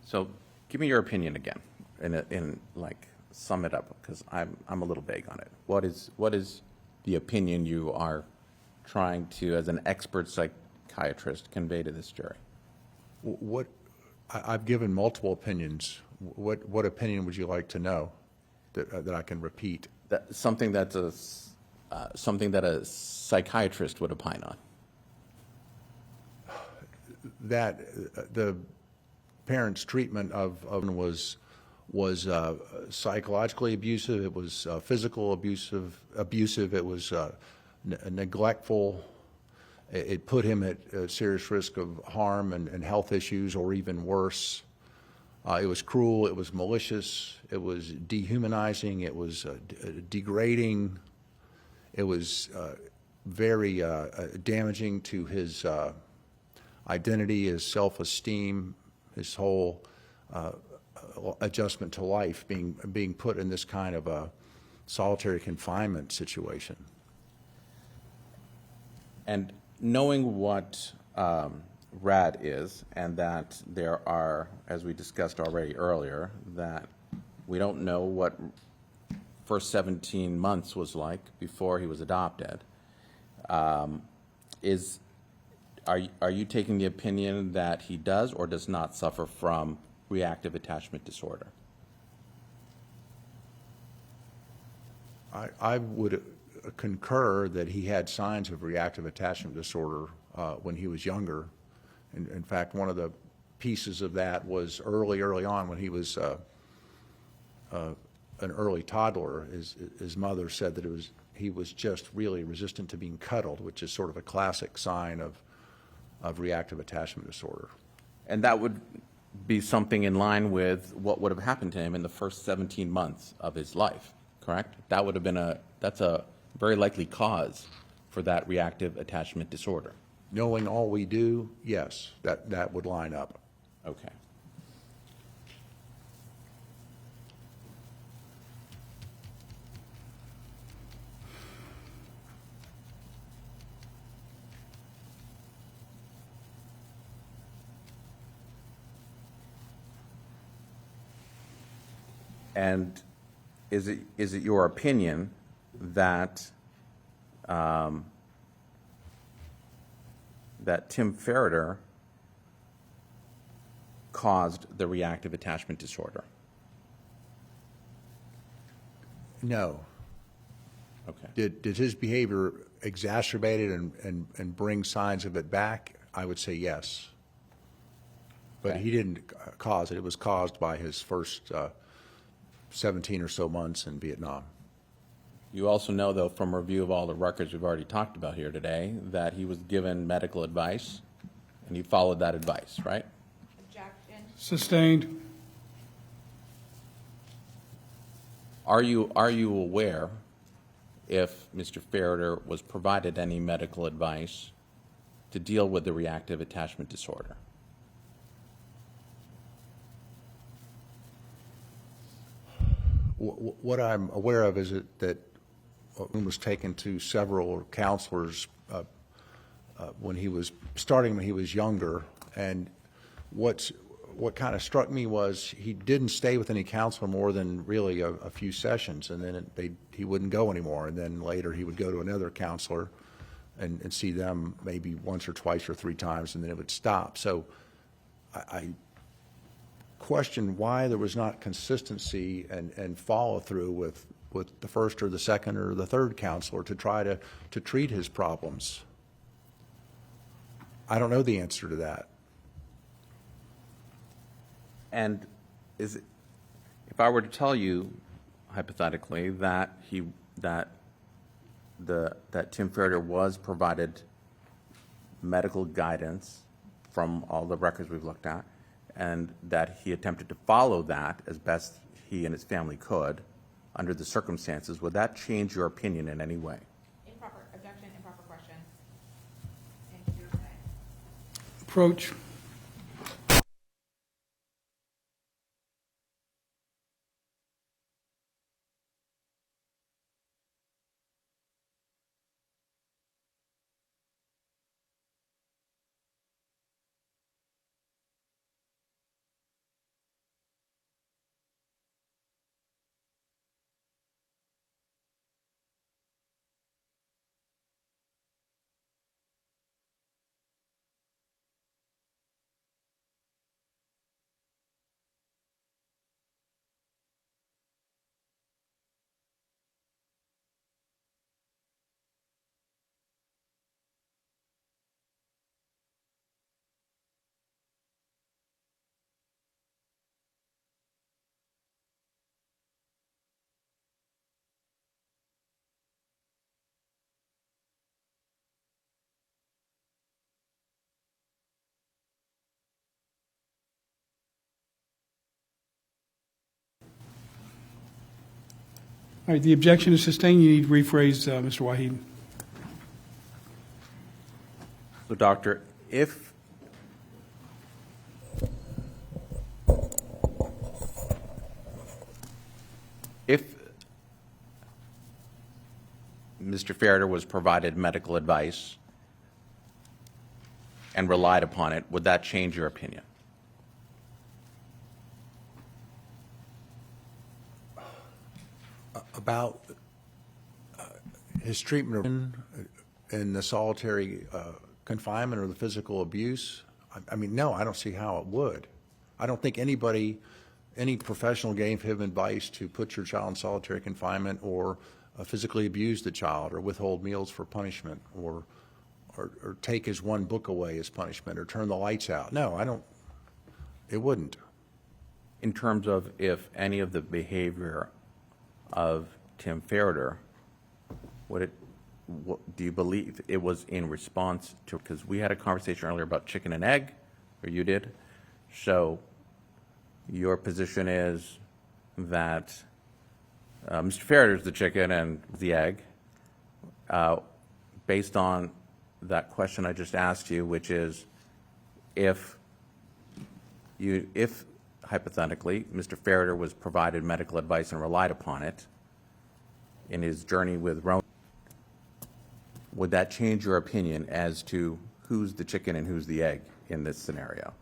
So give me your opinion again, in like sum it up, because I'm a little vague on it. What is the opinion you are trying to, as an expert psychiatrist, convey to this jury? I've given multiple opinions. What opinion would you like to know that I can repeat? Something that a psychiatrist would opine on. That the parents' treatment of was psychologically abusive. It was physical abusive. It was neglectful. It put him at serious risk of harm and health issues, or even worse. It was cruel. It was malicious. It was dehumanizing. It was degrading. It was very damaging to his identity, his self-esteem, his whole adjustment to life, being put in this kind of a solitary confinement situation. And knowing what RAD is, and that there are, as we discussed already earlier, that we don't know what first 17 months was like before he was adopted, are you taking the opinion that he does or does not suffer from reactive attachment disorder? I would concur that he had signs of reactive attachment disorder when he was younger. In fact, one of the pieces of that was early on when he was an early toddler. His mother said that he was just really resistant to being cuddled, which is sort of a classic sign of reactive attachment disorder. And that would be something in line with what would have happened to him in the first 17 months of his life, correct? That would have been that's a very likely cause for that reactive attachment disorder. Knowing all we do, yes, that would line up. Okay. And is it your opinion that that Tim Ferriter caused the reactive attachment disorder? No. Okay. Did his behavior exacerbate it and bring signs of it back? I would say yes. But Okay. he didn't cause it. It was caused by his first 17 or so months in Vietnam. You also know, though, from review of all the records we've already talked about here today, that he was given medical advice, and he followed that advice, right? Objection. Sustained. Are you aware if Mr. Ferriter was provided any medical advice to deal with the reactive attachment disorder? What I'm aware of is that he was taken to several counselors when he was younger, and what kind of struck me was he didn't stay with any counselor more than really a few sessions, and then he wouldn't go anymore, and then later he would go to another counselor and see them maybe once or twice or three times, and then it would stop. So I question why there was not consistency and follow through with the first or the second or the third counselor to try to treat his problems. I don't know the answer to that. And if I were to tell you, hypothetically, that that Tim Ferriter was provided medical guidance from all the records we've looked at, and that he attempted to follow that as best he and his family could under the circumstances, would that change your opinion in any way? Improper objection, improper question. Thank you. Approach. All right, the objection is sustained. You need to rephrase, Mr. Wahid. So, Doctor, if Mr. Ferriter was provided medical advice and relied upon it, would that change your opinion? About his treatment in the solitary confinement or the physical abuse, I mean, no, I don't see how it would. I don't think any professional gave him advice to put your child in solitary confinement or physically abuse the child or withhold meals for punishment or take his one book away as punishment or turn the lights out. No, I don't. It wouldn't. In terms of if any of the behavior of Tim Ferriter, do you believe it was in response to, because we had a conversation earlier about chicken and egg, or you did, so your position is that Mr. Ferriter is the chicken and the egg, based on that question I just asked you, which is if hypothetically Mr. Ferriter was provided medical advice and relied upon it in his journey with Rome, would that change your opinion as to who's the chicken and who's the egg in this scenario?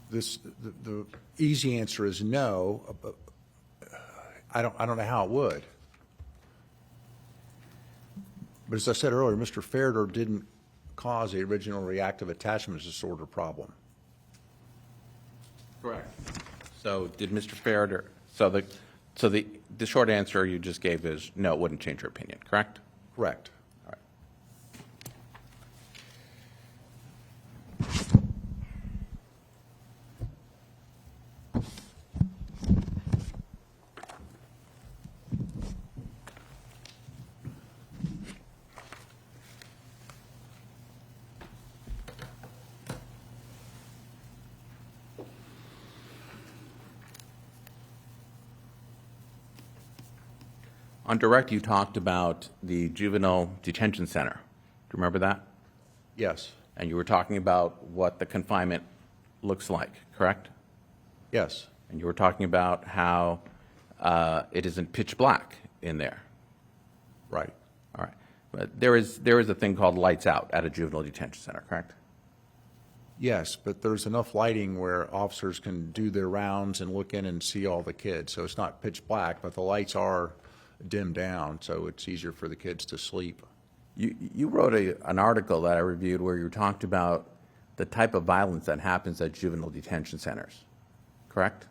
The easy answer is no, but I don't know how it would. But as I said earlier, Mr. Ferriter didn't cause the original reactive attachment disorder problem. Correct. So did Mr. Ferriter, so the short answer you just gave is no, it wouldn't change your opinion, correct? Correct. All right. On direct, you talked about the juvenile detention center. Do you remember that? Yes. And you were talking about what the confinement looks like, correct? Yes. And you were talking about how it isn't pitch black in there. Right. All right. But there is a thing called lights out at a juvenile detention center, correct? Yes, but there's enough lighting where officers can do their rounds and look in and see all the kids. So it's not pitch black, but the lights are dimmed down, so it's easier for the kids to sleep. You wrote an article that I reviewed where you talked about the type of violence that happens at juvenile detention centers, correct?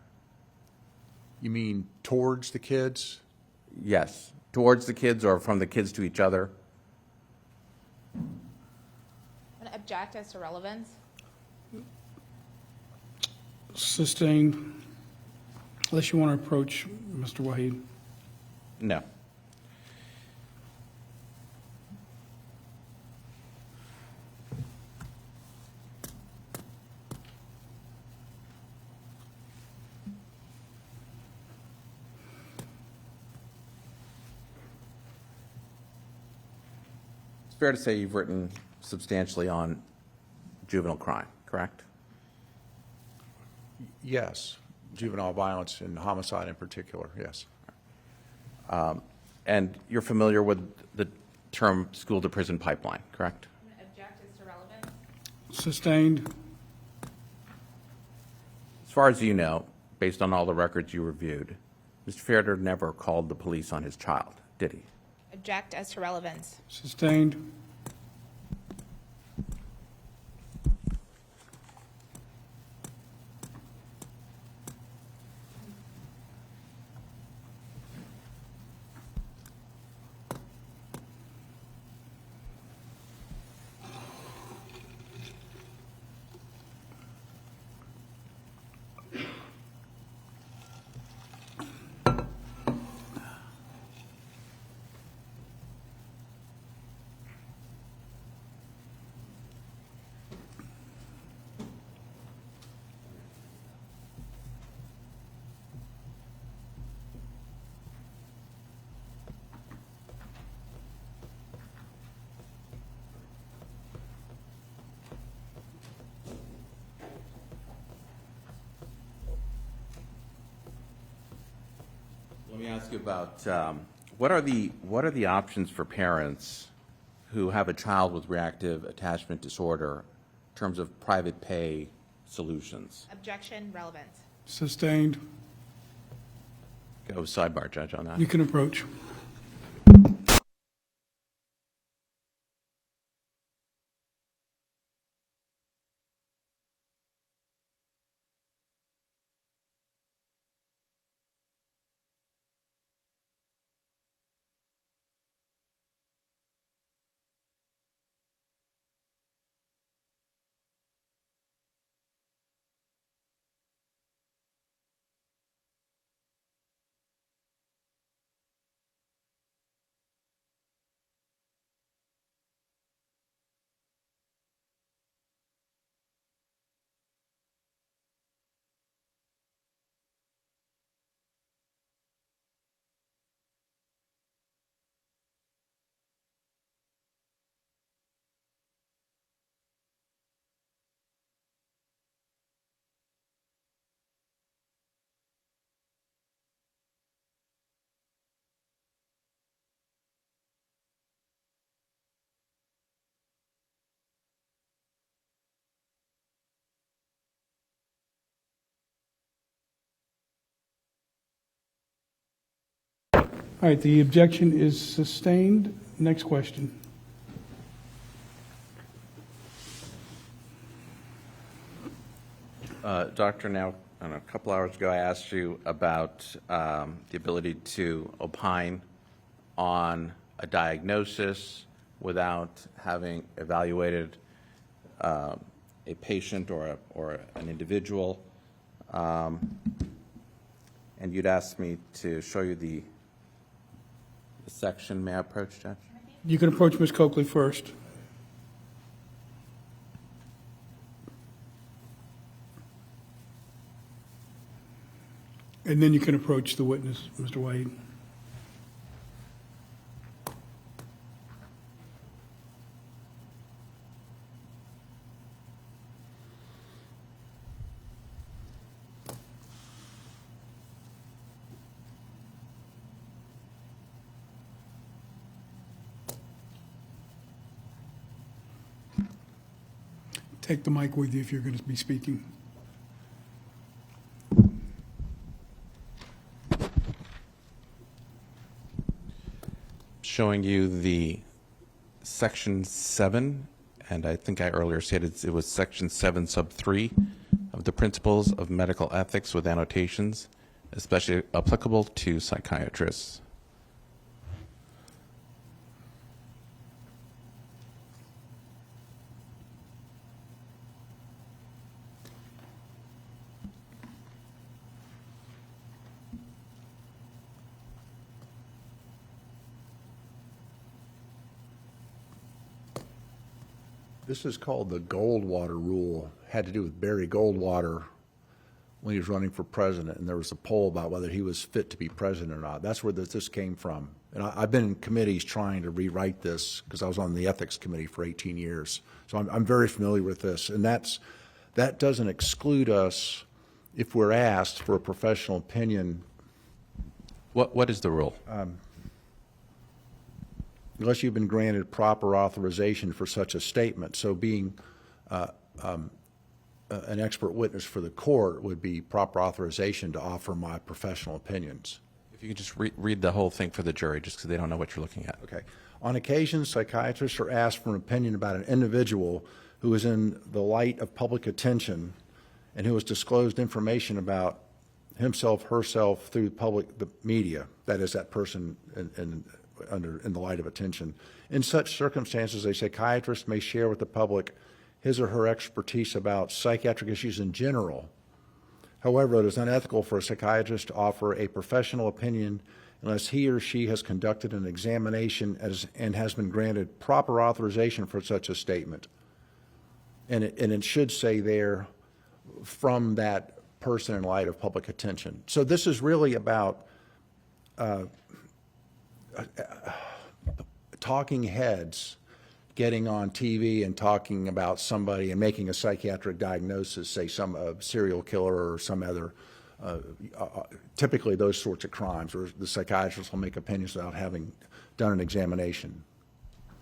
You mean towards the kids? Yes, towards the kids or from the kids to each other. I'm going to object as to relevance. Sustained. Unless you want to approach Mr. Wahid. No. It's fair to say you've written substantially on juvenile crime, correct? Yes. Juvenile violence and homicide in particular, yes. And you're familiar with the term school to prison pipeline, correct? I'm going to object as to relevance. Sustained. As far as you know, based on all the records you reviewed, Mr. Ferriter never called the police on his child, did he? Object as to relevance. Sustained. ask you about what are the options for parents who have a child with reactive attachment disorder in terms of private pay solutions? Objection, relevant. Sustained. Go sidebar, Judge, on that. You can approach. All right, the objection is sustained. Next question. Doctor, now, I don't know, a couple hours ago, I asked you about the ability to opine on a diagnosis without having evaluated a patient or an individual. And you'd asked me to show you the section. May I approach, Judge? You can approach Ms. Coakley first. And then you can approach the witness, Mr. Wade. Take the mic with you if you're going to be speaking. Showing you the section 7, and I think I earlier stated it was section 7 sub 3 of the Principles of Medical Ethics with annotations, especially applicable to psychiatrists. This is called the Goldwater Rule. Had to do with Barry Goldwater when he was running for president, and there was a poll about whether he was fit to be president or not. That's where this came from. And I've been in committees trying to rewrite this because I was on the ethics committee for 18 years. So I'm very familiar with this. And that doesn't exclude us if we're asked for a professional opinion. What is the rule? Unless you've been granted proper authorization for such a statement. So being an expert witness for the court would be proper authorization to offer my professional opinions. If you could just read the whole thing for the jury, just because they don't know what you're looking at. Okay. On occasion, psychiatrists are asked for an opinion about an individual who is in the light of public attention and who has disclosed information about himself, herself through the media. That is, that person in the light of attention. In such circumstances, a psychiatrist may share with the public his or her expertise about psychiatric issues in general. However, it is unethical for a psychiatrist to offer a professional opinion unless he or she has conducted an examination and has been granted proper authorization for such a statement. And it should say there, from that person in light of public attention. So this is really about talking heads getting on TV and talking about somebody and making a psychiatric diagnosis, say some serial killer or some other typically those sorts of crimes, or the psychiatrist will make opinions without having done an examination,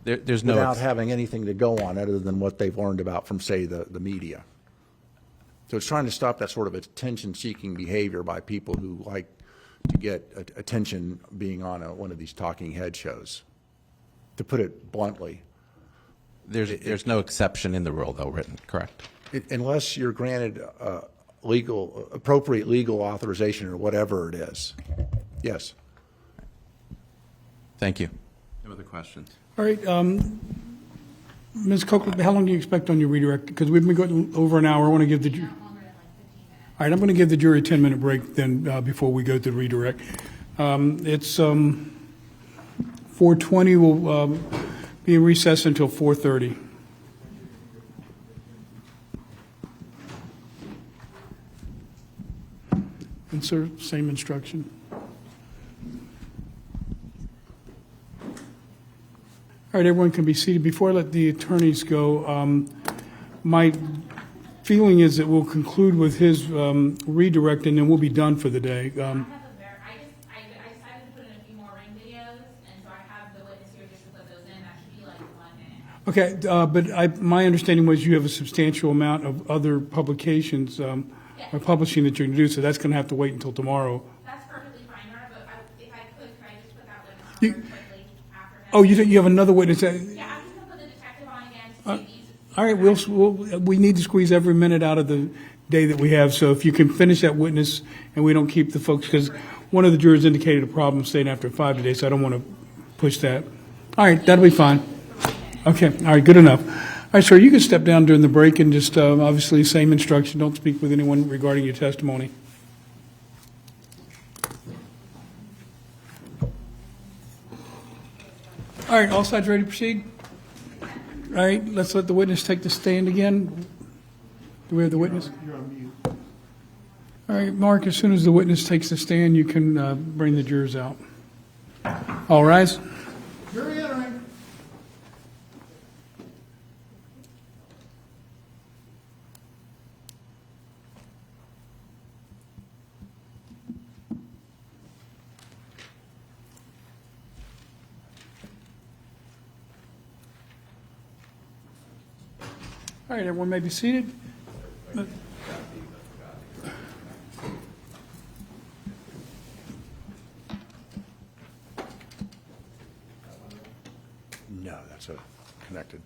There's no without having anything to go on other than what they've learned about from, say, the media. So it's trying to stop that sort of attention-seeking behavior by people who like to get attention being on one of these talking head shows, to put it bluntly. There's no exception in the rule, though, written, correct? Unless you're granted appropriate legal authorization or whatever it is. Yes. Thank you. No other questions? All right, Ms. Copeland, how long do you expect on your redirect? Because we've been going over an hour. I want to give the jury. All right, I'm going to give the jury a 10-minute break then before we go to the redirect. It's 4:20. We'll be in recess until 4:30. And sir, same instruction. All right, everyone can be seated. Before I let the attorneys go, my feeling is that we'll conclude with his redirect, and then we'll be done for the day. I decided to put in a few more ring videos, and so I have the witness here just to put those in. That should be like 1 minute. Okay, but my understanding was you have a substantial amount of other publications or publishing that you're going to do, so that's going to have to wait until tomorrow. That's perfectly fine, Your Honor, but if I could I just put that witness on You- very quickly after him? Oh, you have another witness? Yeah, I'm just going to put the detective on again to see these. All right, we need to squeeze every minute out of the day that we have, so if you can finish that witness and we don't keep the folks, because one of the jurors indicated a problem staying after 5 today, so I don't want to push that. All right, that'll be fine. Okay, all right, good enough. All right, sir, you can step down during the break and just, obviously, same instruction, don't speak with anyone regarding your testimony. All right, all sides ready to proceed? All right, let's let the witness take the stand again. Do we have the witness? You're on mute. All right, Mark, as soon as the witness takes the stand, you can bring the jurors out. All rise. Jury entering. All right, everyone may be seated. No, that's connected.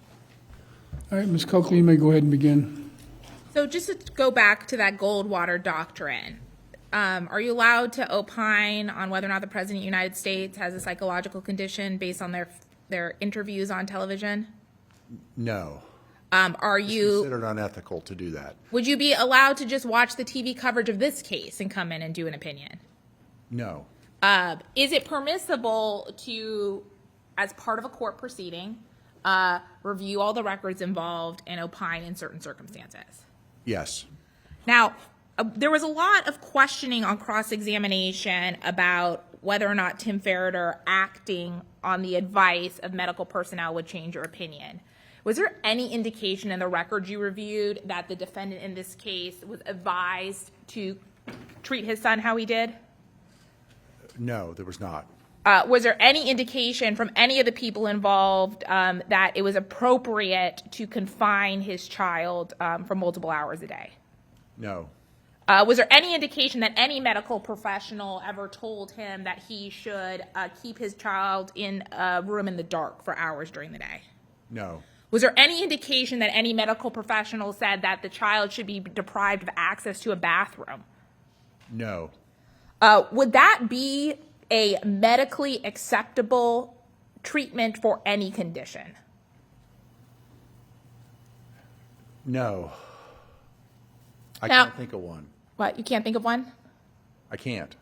All right, Ms. Coakley, you may go ahead and begin. So just to go back to that Goldwater doctrine, are you allowed to opine on whether or not the President of the United States has a psychological condition based on their interviews on television? No. Are It's you? considered unethical to do that. Would you be allowed to just watch the TV coverage of this case and come in and do an opinion? No. Is it permissible to, as part of a court proceeding, review all the records involved and opine in certain circumstances? Yes. Now, there was a lot of questioning on cross-examination about whether or not Tim Ferriter acting on the advice of medical personnel would change your opinion. Was there any indication in the records you reviewed that the defendant in this case was advised to treat his son how he did? No, there was not. Was there any indication from any of the people involved that it was appropriate to confine his child for multiple hours a day? No. Was there any indication that any medical professional ever told him that he should keep his child in a room in the dark for hours during the day? No. Was there any indication that any medical professional said that the child should be deprived of access to a bathroom? No. Would that be a medically acceptable treatment for any condition? No. I Now- can't think of one. What, you can't think of one? I can't.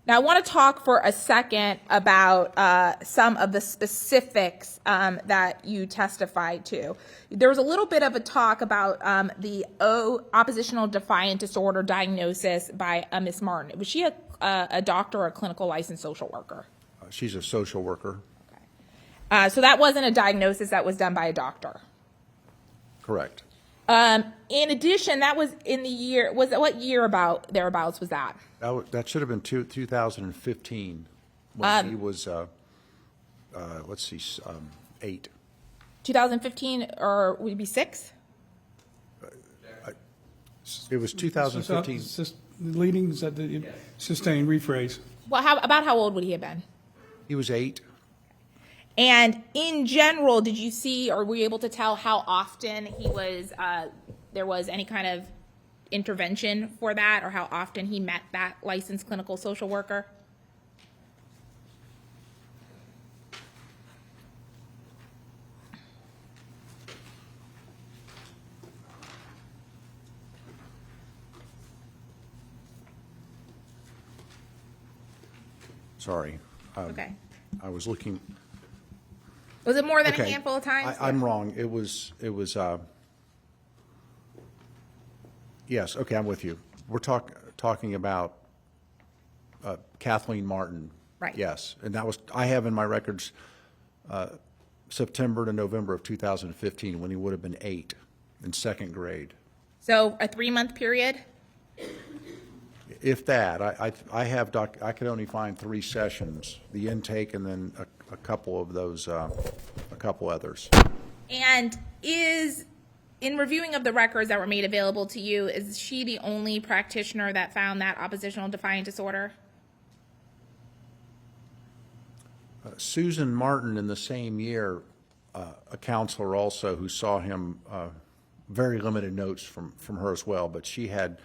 Now, I want to talk for a second about some of the specifics that you testified to. There was a little bit of a talk about the oppositional defiant disorder diagnosis by Miss Martin. Was she a doctor or a clinical licensed social worker? She's a social worker. So that wasn't a diagnosis that was done by a doctor. Correct. In addition, that was in the year, what year about thereabouts was that? That should have been 2015, when he was, let's see, 8. 2015, or would it be 6? It was 2015. Leading, is that the sustained rephrase? Well, how old would he have been? He was 8. And in general, did you see, or were you able to tell how often he was, there was any kind of intervention for that, or how often he met that licensed clinical social worker? Sorry. Okay. I was looking. Was it more than Okay. a handful of times? I'm wrong. It was, yes, okay, I'm with you. We're talking about Kathleen Martin. Right. Yes, and that was, I have in my records, September to November of 2015, when he would have been 8 in 2nd grade. So a 3-month period? If that, I could only find 3 sessions, the intake and then a couple of those, a couple others. And in reviewing of the records that were made available to you, is she the only practitioner that found that oppositional defiant disorder? Susan Martin, in the same year, a counselor also who saw him, very limited notes from her as well, but she had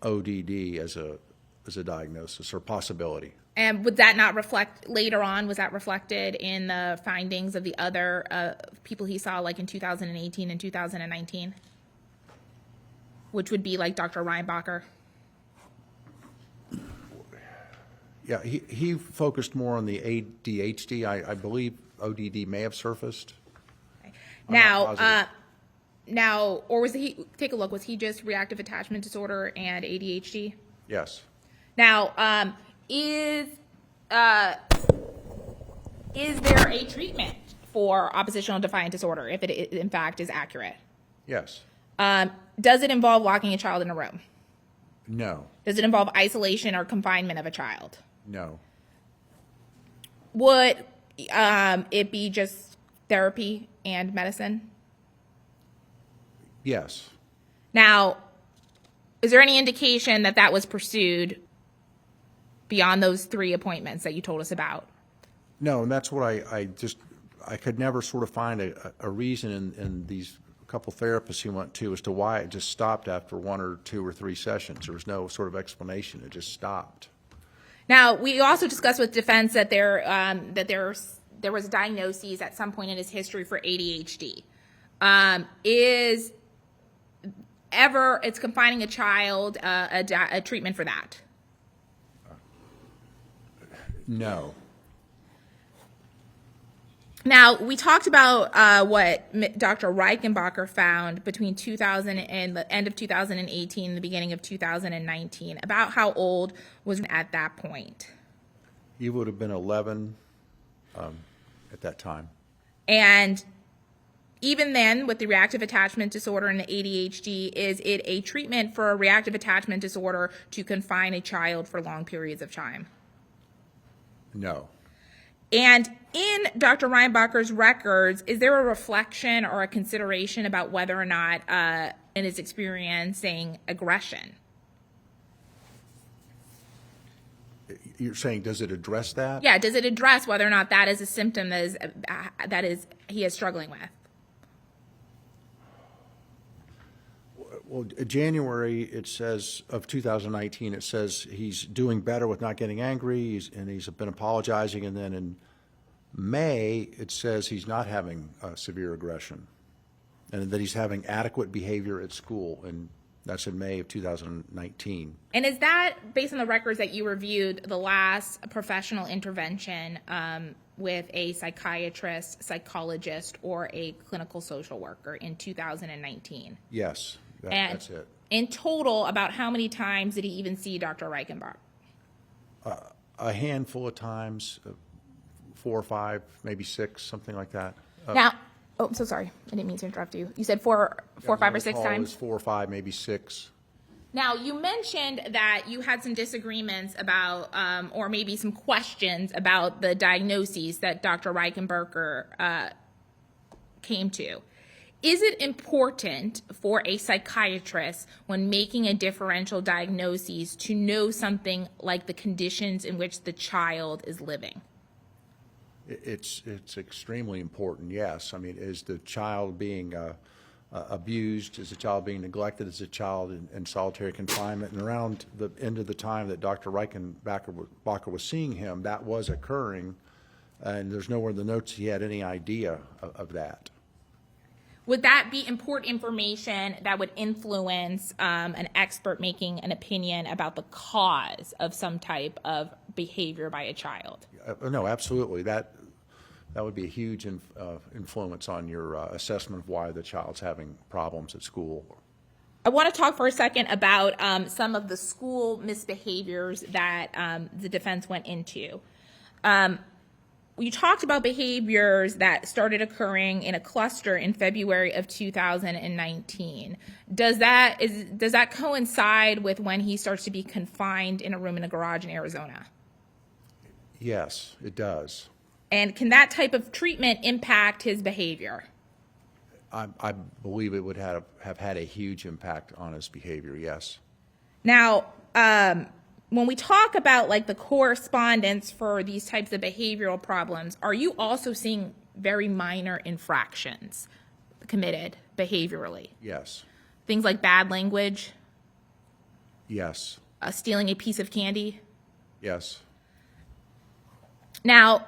ODD as a diagnosis or possibility. And would that not reflect later on? Was that reflected in the findings of the other people he saw, like in 2018 and 2019? Which would be like Dr. Reinbacher? Yeah, he focused more on the ADHD. I believe ODD may have surfaced. Okay. I'm not positive. Now, or was he, take a look, was he just reactive attachment disorder and ADHD? Yes. Now, is there a treatment for oppositional defiant disorder if it in fact is accurate? Yes. Does it involve locking a child in a room? No. Does it involve isolation or confinement of a child? No. Would it be just therapy and medicine? Yes. Now, is there any indication that that was pursued beyond those 3 appointments that you told us about? No, and that's what I could never sort of find a reason in these couple therapists he went to as to why it just stopped after 1 or 2 or 3 sessions. There was no sort of explanation. It just stopped. Now, we also discussed with defense that there was diagnoses at some point in his history for ADHD. Is ever it's confining a child a treatment for that? No. Now, we talked about what Dr. Reichenbacher found between 2000 and the end of 2018 and the beginning of 2019. About how old was he at that point? He would have been 11 at that time. And even then, with the reactive attachment disorder and the ADHD, is it a treatment for a reactive attachment disorder to confine a child for long periods of time? No. And in Dr. Reinbacher's records, is there a reflection or a consideration about whether or not it is experiencing aggression? You're saying, does it address that? Yeah, does it address whether or not that is a symptom that is he is struggling with? Well, January, it says, of 2019, it says he's doing better with not getting angry, and he's been apologizing, and then in May, it says he's not having severe aggression, and that he's having adequate behavior at school, and that's in May of 2019. And is that, based on the records that you reviewed, the last professional intervention with a psychiatrist, psychologist, or a clinical social worker in 2019? Yes. And that's it. In total, about how many times did he even see Dr. Reichenbach? A handful of times, 4 or 5, maybe 6, something like that. Now, Oh, I'm so sorry. I didn't mean to interrupt you. You said four, 5, or 6 It times? was 4 or 5, maybe 6. Now, you mentioned that you had some disagreements about, or maybe some questions about the diagnoses that Dr. Reichenberger came to. Is it important for a psychiatrist when making a differential diagnosis to know something like the conditions in which the child is living? It's extremely important, yes. I mean, is the child being abused? Is the child being neglected? Is the child in solitary confinement? And around the end of the time that Dr. Reichenbacher was seeing him, that was occurring, and there's nowhere in the notes he had any idea of that. Would that be important information that would influence an expert making an opinion about the cause of some type of behavior by a child? No, absolutely. That would be a huge influence on your assessment of why the child's having problems at school. I want to talk for a second about some of the school misbehaviors that the defense went into. You talked about behaviors that started occurring in a cluster in February of 2019. Does that coincide with when he starts to be confined in a room in a garage in Arizona? Yes, it does. And can that type of treatment impact his behavior? I believe it would have had a huge impact on his behavior, yes. Now, when we talk about like the correspondence for these types of behavioral problems, are you also seeing very minor infractions committed behaviorally? Yes. Things like bad language? Yes. Stealing a piece of candy? Yes. Now,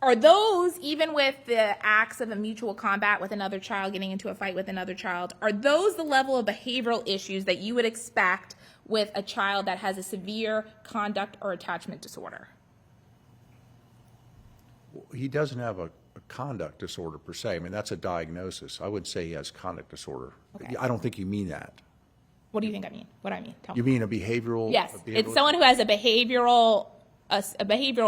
are those, even with the acts of a mutual combat with another child, getting into a fight with another child, are those the level of behavioral issues that you would expect with a child that has a severe conduct or attachment disorder? He doesn't have a conduct disorder per se. I mean, that's a diagnosis. I would say he has conduct disorder. Okay. I don't think you mean that. What do you think I mean? What do I mean? Tell you me. mean a behavioral? Yes. It's someone who has a behavioral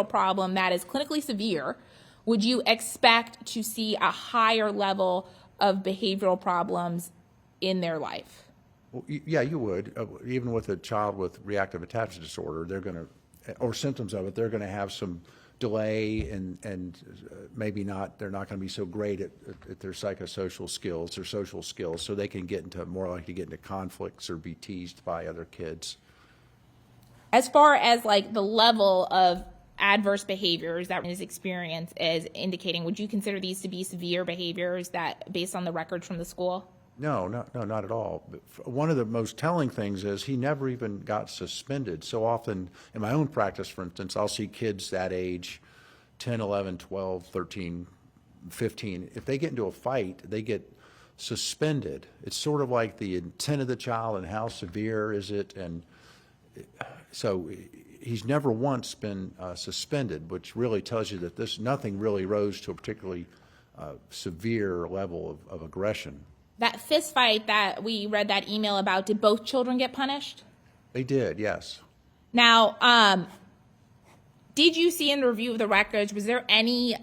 problem that is clinically severe. Would you expect to see a higher level of behavioral problems in their life? Well, yeah, you would. Even with a child with reactive attachment disorder, they're going to, or symptoms of it, they're going to have some delay and maybe not, they're not going to be so great at their psychosocial skills, their social skills, so they can get into, more likely to get into conflicts or be teased by other kids. As far as like the level of adverse behaviors that his experience is indicating, would you consider these to be severe behaviors that, based on the records from the school? No, not at all. One of the most telling things is he never even got suspended. So often, in my own practice, for instance, I'll see kids that age, 10, 11, 12, 13, 15. If they get into a fight, they get suspended. It's sort of like the intent of the child and how severe is it. And so he's never once been suspended, which really tells you that nothing really rose to a particularly severe level of aggression. That fist fight that we read that email about, did both children get punished? They did, yes. Now, did you see in the review of the records, was there any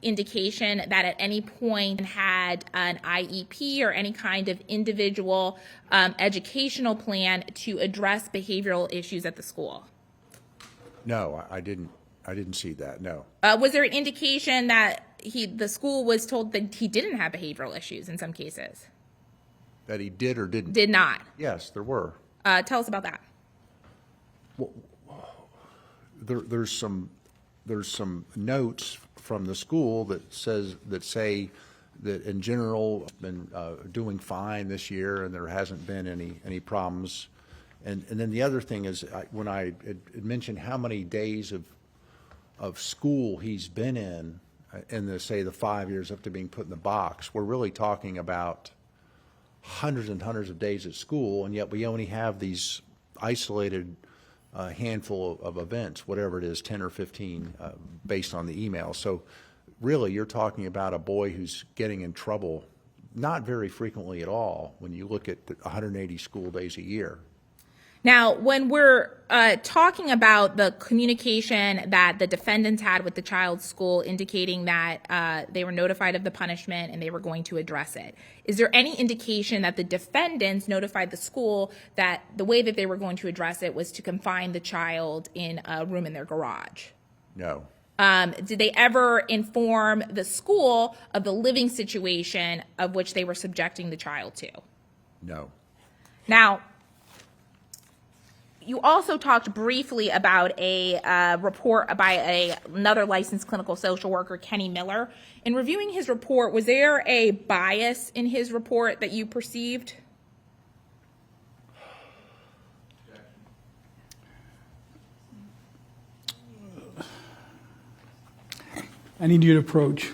indication that at any point had an IEP or any kind of individual educational plan to address behavioral issues at the school? No, I didn't see that, no. Was there an indication that the school was told that he didn't have behavioral issues in some cases? That he did or didn't? Did not. Yes, there were. Tell us about that. Well, there's some notes from the school that say that in general been doing fine this year and there hasn't been any problems. And then the other thing is when I had mentioned how many days of school he's been in the 5 years up to being put in the box, we're really talking about hundreds and hundreds of days at school, and yet we only have these isolated handful of events, whatever it is, 10 or 15, based on the email. So really you're talking about a boy who's getting in trouble not very frequently at all when you look at 180 school days a year. Now, when we're talking about the communication that the defendants had with the child's school indicating that they were notified of the punishment and they were going to address it, is there any indication that the defendants notified the school that the way that they were going to address it was to confine the child in a room in their garage? No. Did they ever inform the school of the living situation of which they were subjecting the child to? No. Now, you also talked briefly about a report by another licensed clinical social worker, Kenny Miller. In reviewing his report, was there a bias in his report that you perceived? I need you to approach.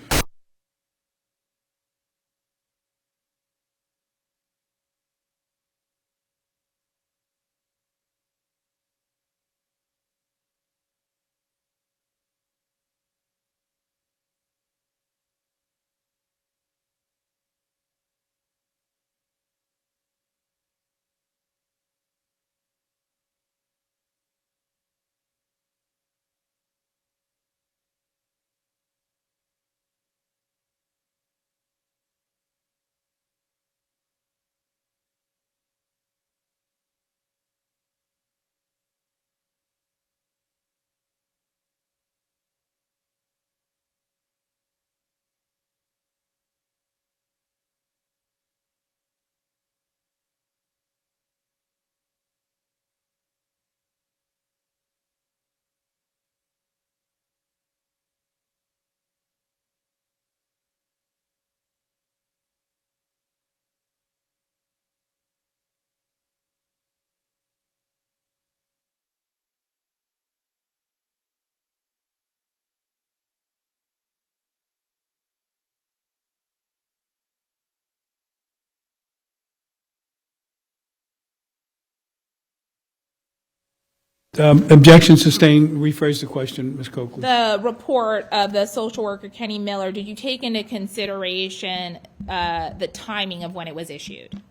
Objection sustained. Rephrase the question, Ms. Coakley. The report of the social worker, Kenny Miller, did you take into consideration the timing of when it was issued?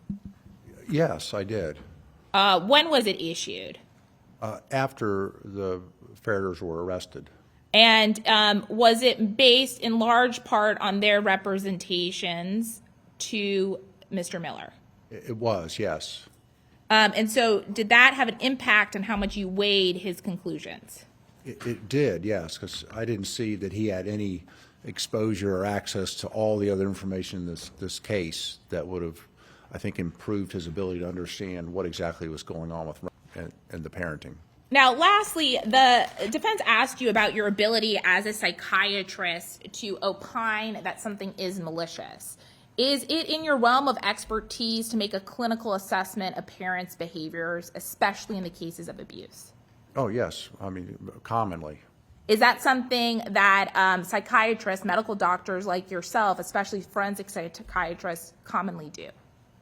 Yes, I did. When was it issued? After the Ferriters were arrested. And was it based in large part on their representations to Mr. Miller? It was, yes. And so did that have an impact on how much you weighed his conclusions? It did, yes, because I didn't see that he had any exposure or access to all the other information in this case that would have, I think, improved his ability to understand what exactly was going on with and the parenting. Now, lastly, the defense asked you about your ability as a psychiatrist to opine that something is malicious. Is it in your realm of expertise to make a clinical assessment of parents' behaviors, especially in the cases of abuse? Oh, yes. I mean, commonly. Is that something that psychiatrists, medical doctors like yourself, especially forensic psychiatrists, commonly do?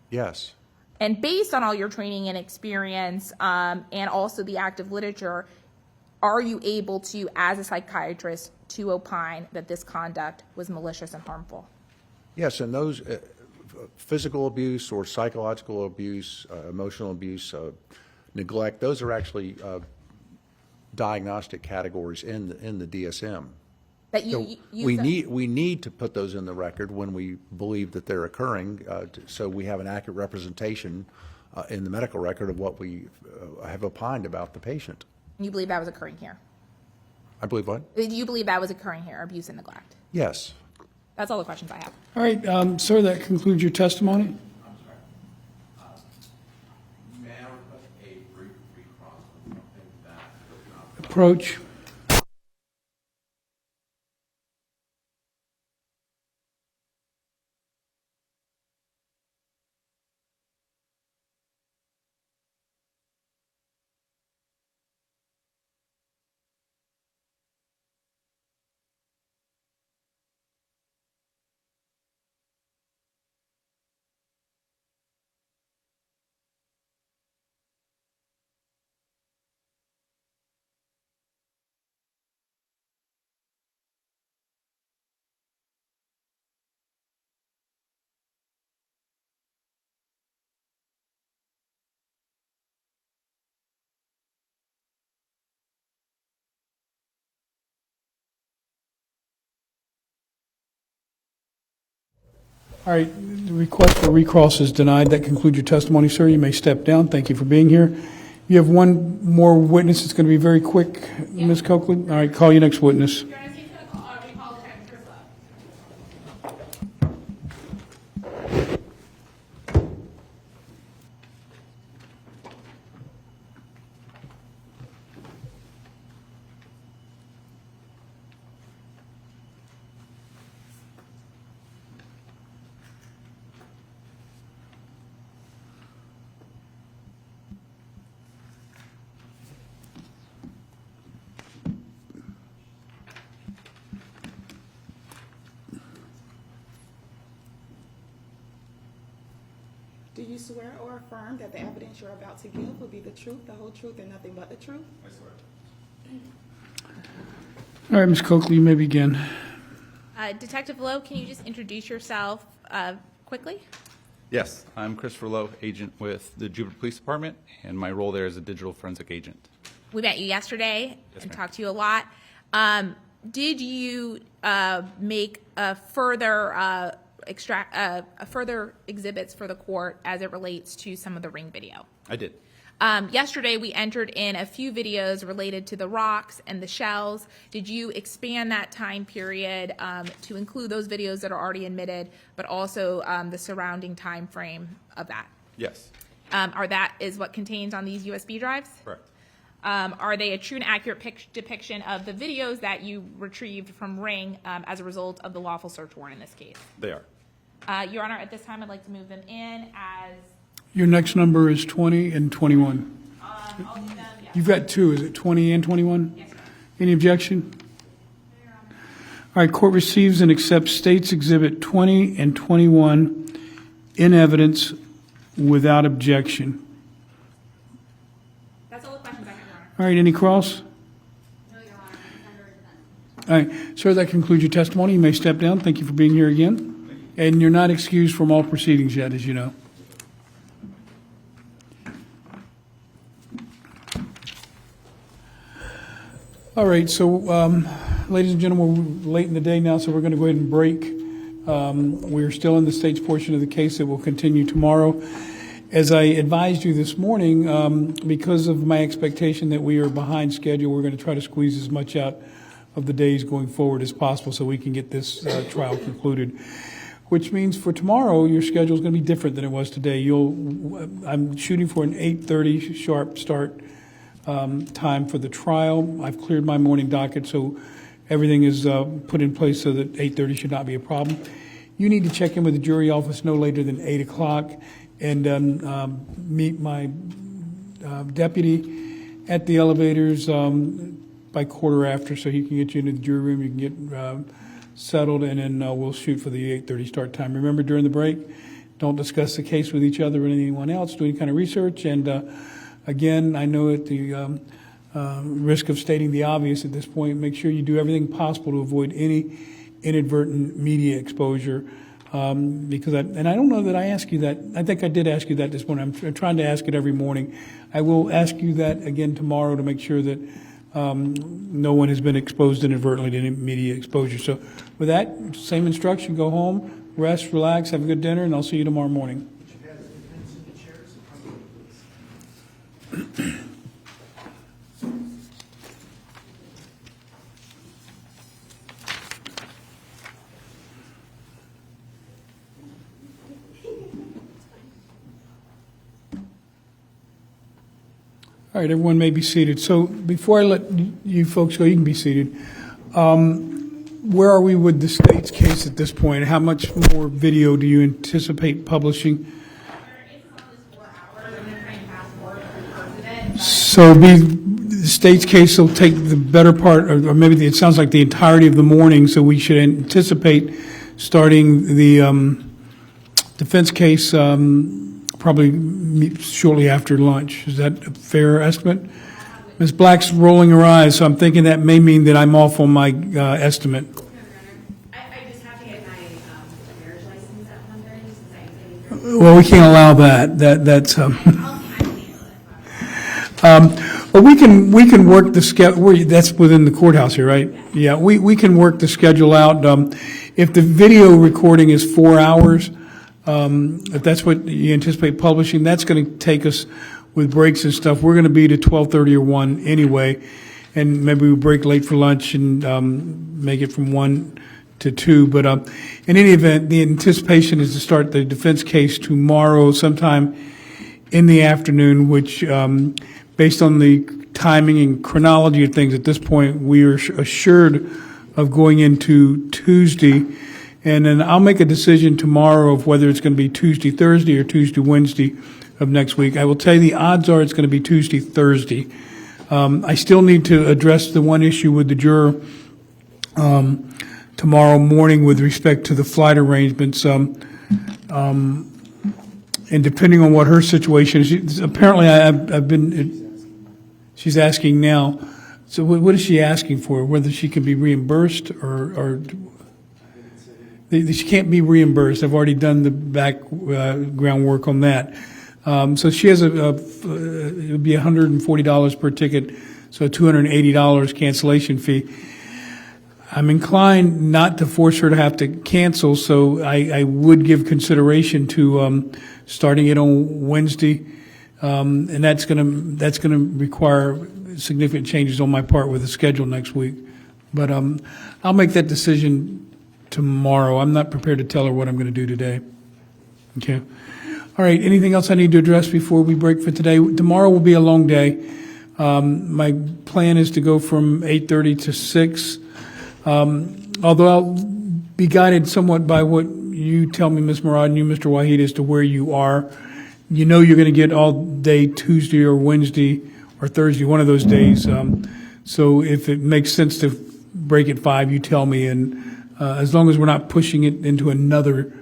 Yes. And based on all your training and experience and also the active literature, are you able to, as a psychiatrist, to opine that this conduct was malicious and harmful? Yes, and those physical abuse or psychological abuse, emotional abuse, neglect, those are actually diagnostic categories in the DSM. That we need to put those in the record when we believe that they're occurring, so we have an accurate representation in the medical record of what we have opined about the patient. You believe that was occurring here? I believe what? Do you believe that was occurring here, abuse and neglect? Yes. That's all the questions I have. All right, sir, that concludes your testimony. I'm sorry. May I request a brief recross on something that Approach. All right, the request for recross is denied. That concludes your testimony, sir. You may step down. Thank you for being here. You have one more witness. It's going to be very quick, Ms. Coakley. All right, call your next witness. Your Honor, he's going to recall the time Chris left. Do you swear or affirm that the evidence you're about to give will be the truth, the whole truth, and nothing but the truth? I swear. All right, Ms. Coakley, you may begin. Detective Lowe, can you just introduce yourself quickly? Yes, I'm Christopher Lowe, agent with the Jupiter Police Department, and my role there is a digital forensic agent. We met you yesterday Yes, and ma'am. talked to you a lot. Did you make a further further exhibits for the court as it relates to some of the ring video? I did. Yesterday, we entered in a few videos related to the rocks and the shells. Did you expand that time period to include those videos that are already admitted, but also the surrounding time frame of that? Yes, That is what contains on these USB drives? correct. Are they a true and accurate depiction of the videos that you retrieved from Ring as a result of the lawful search warrant in this case? They are. Your Honor, at this time, I'd like to move them in as, Your next number is 20 and 21. I'll do them, yes. You've got two, is it 20 and 21? Yes, sir. Any objection? All right, court receives and accepts States Exhibit 20 and 21 in evidence without objection. That's all the questions I have, Your Honor. All right, any cross? No, Your Honor, it's under defense. All right, sir, that concludes your testimony. You may step down. Thank you for being here again. And you're not excused from all proceedings yet, as you know. All right, so, ladies and gentlemen, we're late in the day now, so we're going to go ahead and break. We're still in the state's portion of the case that will continue tomorrow. As I advised you this morning, because of my expectation that we are behind schedule, we're going to try to squeeze as much out of the days going forward as possible so we can get this trial concluded. Which means for tomorrow, your schedule is going to be different than it was today. I'm shooting for an 8:30 sharp start time for the trial. I've cleared my morning docket, so everything is put in place so that 8:30 should not be a problem. You need to check in with the jury office no later than 8 o'clock and meet my deputy at the elevators by quarter after, so he can get you into the jury room. You can get settled, and then we'll shoot for the 8:30 start time. Remember, during the break, don't discuss the case with each other or anyone else. Do any kind of research. And again, I know at the risk of stating the obvious at this point, make sure you do everything possible to avoid any inadvertent media exposure. Because I don't know that I asked you that. I think I did ask you that this morning. I'm trying to ask it every morning. I will ask you that again tomorrow to make sure that no one has been exposed inadvertently to any media exposure. So with that, same instruction, go home, rest, relax, have a good dinner, and I'll see you tomorrow morning. All right, everyone may be seated. So before I let you folks go, you can be seated. Where are we with the state's case at this point? How much more video do you anticipate publishing? So the state's case will take the better part, or maybe it sounds like the entirety of the morning, so we should anticipate starting the defense case probably shortly after lunch. Is that a fair estimate? Ms. Black's rolling her eyes, so I'm thinking that may mean that I'm off on my estimate. I just have to get my marriage license at 1:30 since Well, we can't allow that. That's. But we can work the schedule. That's within the courthouse here, right? Yeah, we can work the schedule out. if the video recording is 4 hours, if that's what you anticipate publishing, that's going to take us with breaks and stuff. We're going to be to 12:30 or 1 anyway, and maybe we break late for lunch and make it from 1 to 2. But in any event, the anticipation is to start the defense case tomorrow sometime in the afternoon, which, based on the timing and chronology of things at this point, we are assured of going into Tuesday. And then I'll make a decision tomorrow of whether it's going to be Tuesday, Thursday, or Tuesday, Wednesday of next week. I will tell you the odds are it's going to be Tuesday, Thursday. I still need to address the one issue with the juror tomorrow morning with respect to the flight arrangements. And depending on what her situation is, apparently she's asking now. So what is she asking for? Whether she can be reimbursed or she can't be reimbursed. I've already done the background work on that. So she has it would be $140 per ticket, so $280 cancellation fee. I'm inclined not to force her to have to cancel, so I would give consideration to starting it on Wednesday, and that's gonna require significant changes on my part with the schedule next week. But I'll make that decision tomorrow. I'm not prepared to tell her what I'm going to do today. Okay. All right. Anything else I need to address before we break for today? Tomorrow will be a long day. My plan is to go from 8:30 to 6. Although I'll be guided somewhat by what you tell me, Ms. Murad, and you, Mr. Waheed, as to where you are. You know you're going to get all day Tuesday or Wednesday or Thursday, one of those days. So if it makes sense to break at 5, you tell me, and as long as we're not pushing it into another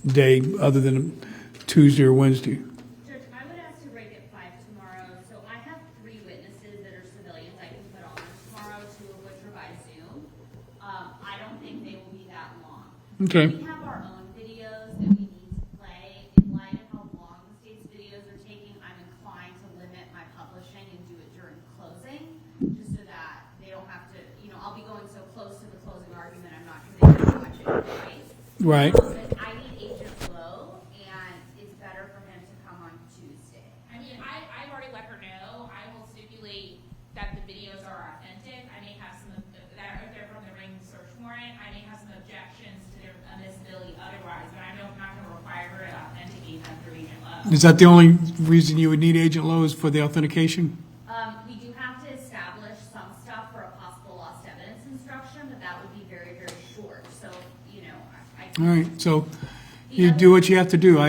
day other than Tuesday or Wednesday. Judge, I would ask to break at 5 tomorrow. So I have 3 witnesses that are civilians I can put on tomorrow, 2 of which are by Zoom. I don't think they will be that long. Okay. We have our own videos that we need to play. In light of how long the state's videos are taking, I'm inclined to limit my publishing and do it during closing, just so that they don't have to, I'll be going so close to the closing argument, I'm not going to watch it twice. Right. But I need Agent Flo, and it's better for him to come on Tuesday. I mean, I've already let her know. I will stipulate that the videos are authentic. I may have some, that if they're from the ring search warrant, I may have some objections to their admissibility otherwise, but I'm not going to require her to authenticate them through Agent Lowe. Is that the only reason you would need Agent Lowe is for the authentication? We do have to establish some stuff for a possible lost evidence instruction, but that would be very, very short. So, All right, so you do what you have to do.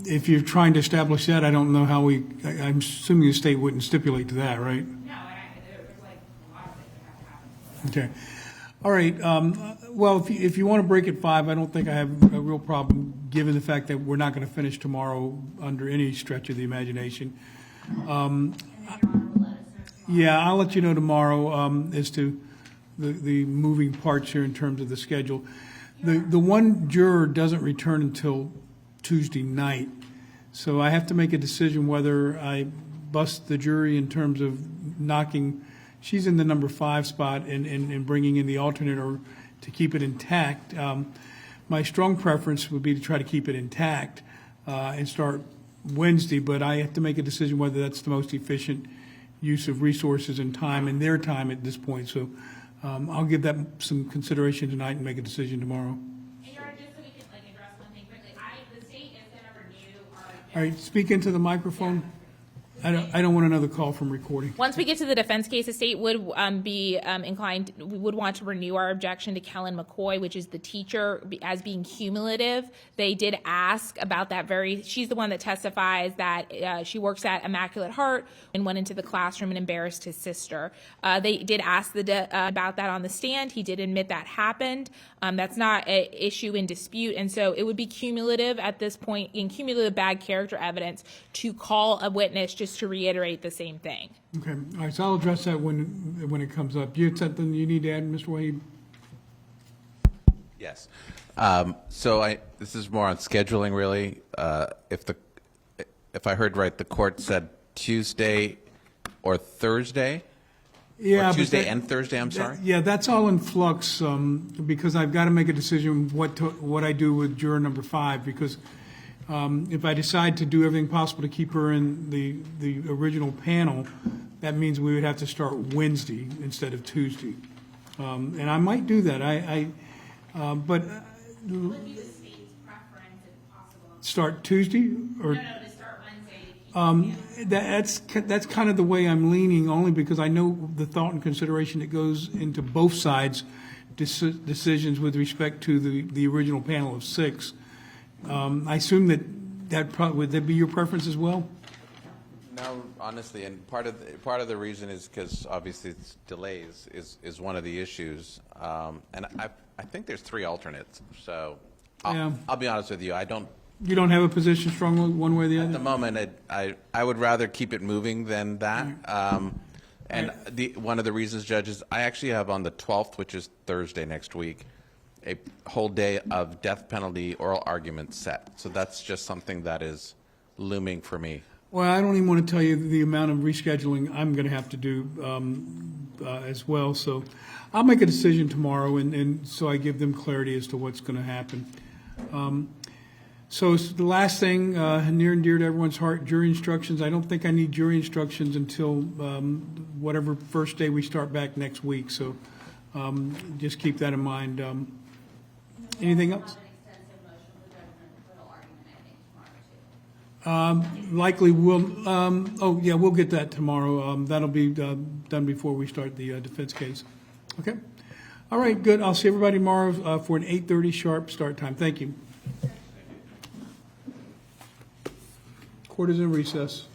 If you're trying to establish that, I don't know how I'm assuming the state wouldn't stipulate to that, right? No, and there's like a lot of things that have to happen. Okay. All right. Well, if you want to break at 5, I don't think I have a real problem, given the fact that we're not going to finish tomorrow under any stretch of the imagination. Yeah, I'll let you know tomorrow as to the moving parts here in terms of the schedule. The one juror doesn't return until Tuesday night, so I have to make a decision whether I bust the jury in terms of knocking. She's in the number 5 spot and bringing in the alternate, or to keep it intact. My strong preference would be to try to keep it intact and start Wednesday, but I have to make a decision whether that's the most efficient use of resources and time and their time at this point. So I'll give that some consideration tonight and make a decision tomorrow. And Your Honor, just so we can address one thing quickly, the state is going to renew our. All right, speak into the microphone. I don't want another call from recording. Once we get to the defense case, the state would be inclined, we would want to renew our objection to Kellen McCoy, which is the teacher, as being cumulative. They did ask about that she's the one that testifies that she works at Immaculate Heart and went into the classroom and embarrassed his sister. They did ask about that on the stand. He did admit that happened. That's not an issue in dispute, and so it would be cumulative at this point, in cumulative bad character evidence, to call a witness just to reiterate the same thing. Okay, all right, so I'll address that when it comes up. You had something you need to add, Mr. Wade? Yes. So this is more on scheduling, really. If I heard right, the court said Tuesday or Thursday Yeah, Or but Tuesday that- and Thursday, I'm sorry? Yeah, that's all in flux, because I've got to make a decision what I do with juror number 5, because if I decide to do everything possible to keep her in the original panel, that means we would have to start Wednesday instead of Tuesday. And I might do that, but What would be the state's preference if possible? start Tuesday or? No, to start Wednesday. To keep That's kind of the way I'm leaning, only because I know the thought and consideration that goes into both sides' decisions with respect to the original panel of 6. I assume would that be your preference as well? No, honestly, and part of the reason is because obviously it's delays is one of the issues, and I think there's 3 alternates. So I'll be honest with you, You don't have a position strongly one way or the at the other? moment I would rather keep it moving than that. And one of the reasons, Judge, is I actually have on the 12th, which is Thursday next week, a whole day of death penalty oral arguments set. So that's just something that is looming for me. Well, I don't even want to tell you the amount of rescheduling I'm going to have to do as well. So I'll make a decision tomorrow, and so I give them clarity as to what's going to happen. So it's the last thing, near and dear to everyone's heart, jury instructions. I don't think I need jury instructions until whatever first day we start back next week. So just keep that in mind. Anything else? Have an extensive motion for judgment acquittal argument, I think, tomorrow too. Likely we'll get that tomorrow. That'll be done before we start the defense case. Okay? All right, good. I'll see everybody tomorrow for an 8:30 sharp start time. Thank you. Court is in recess.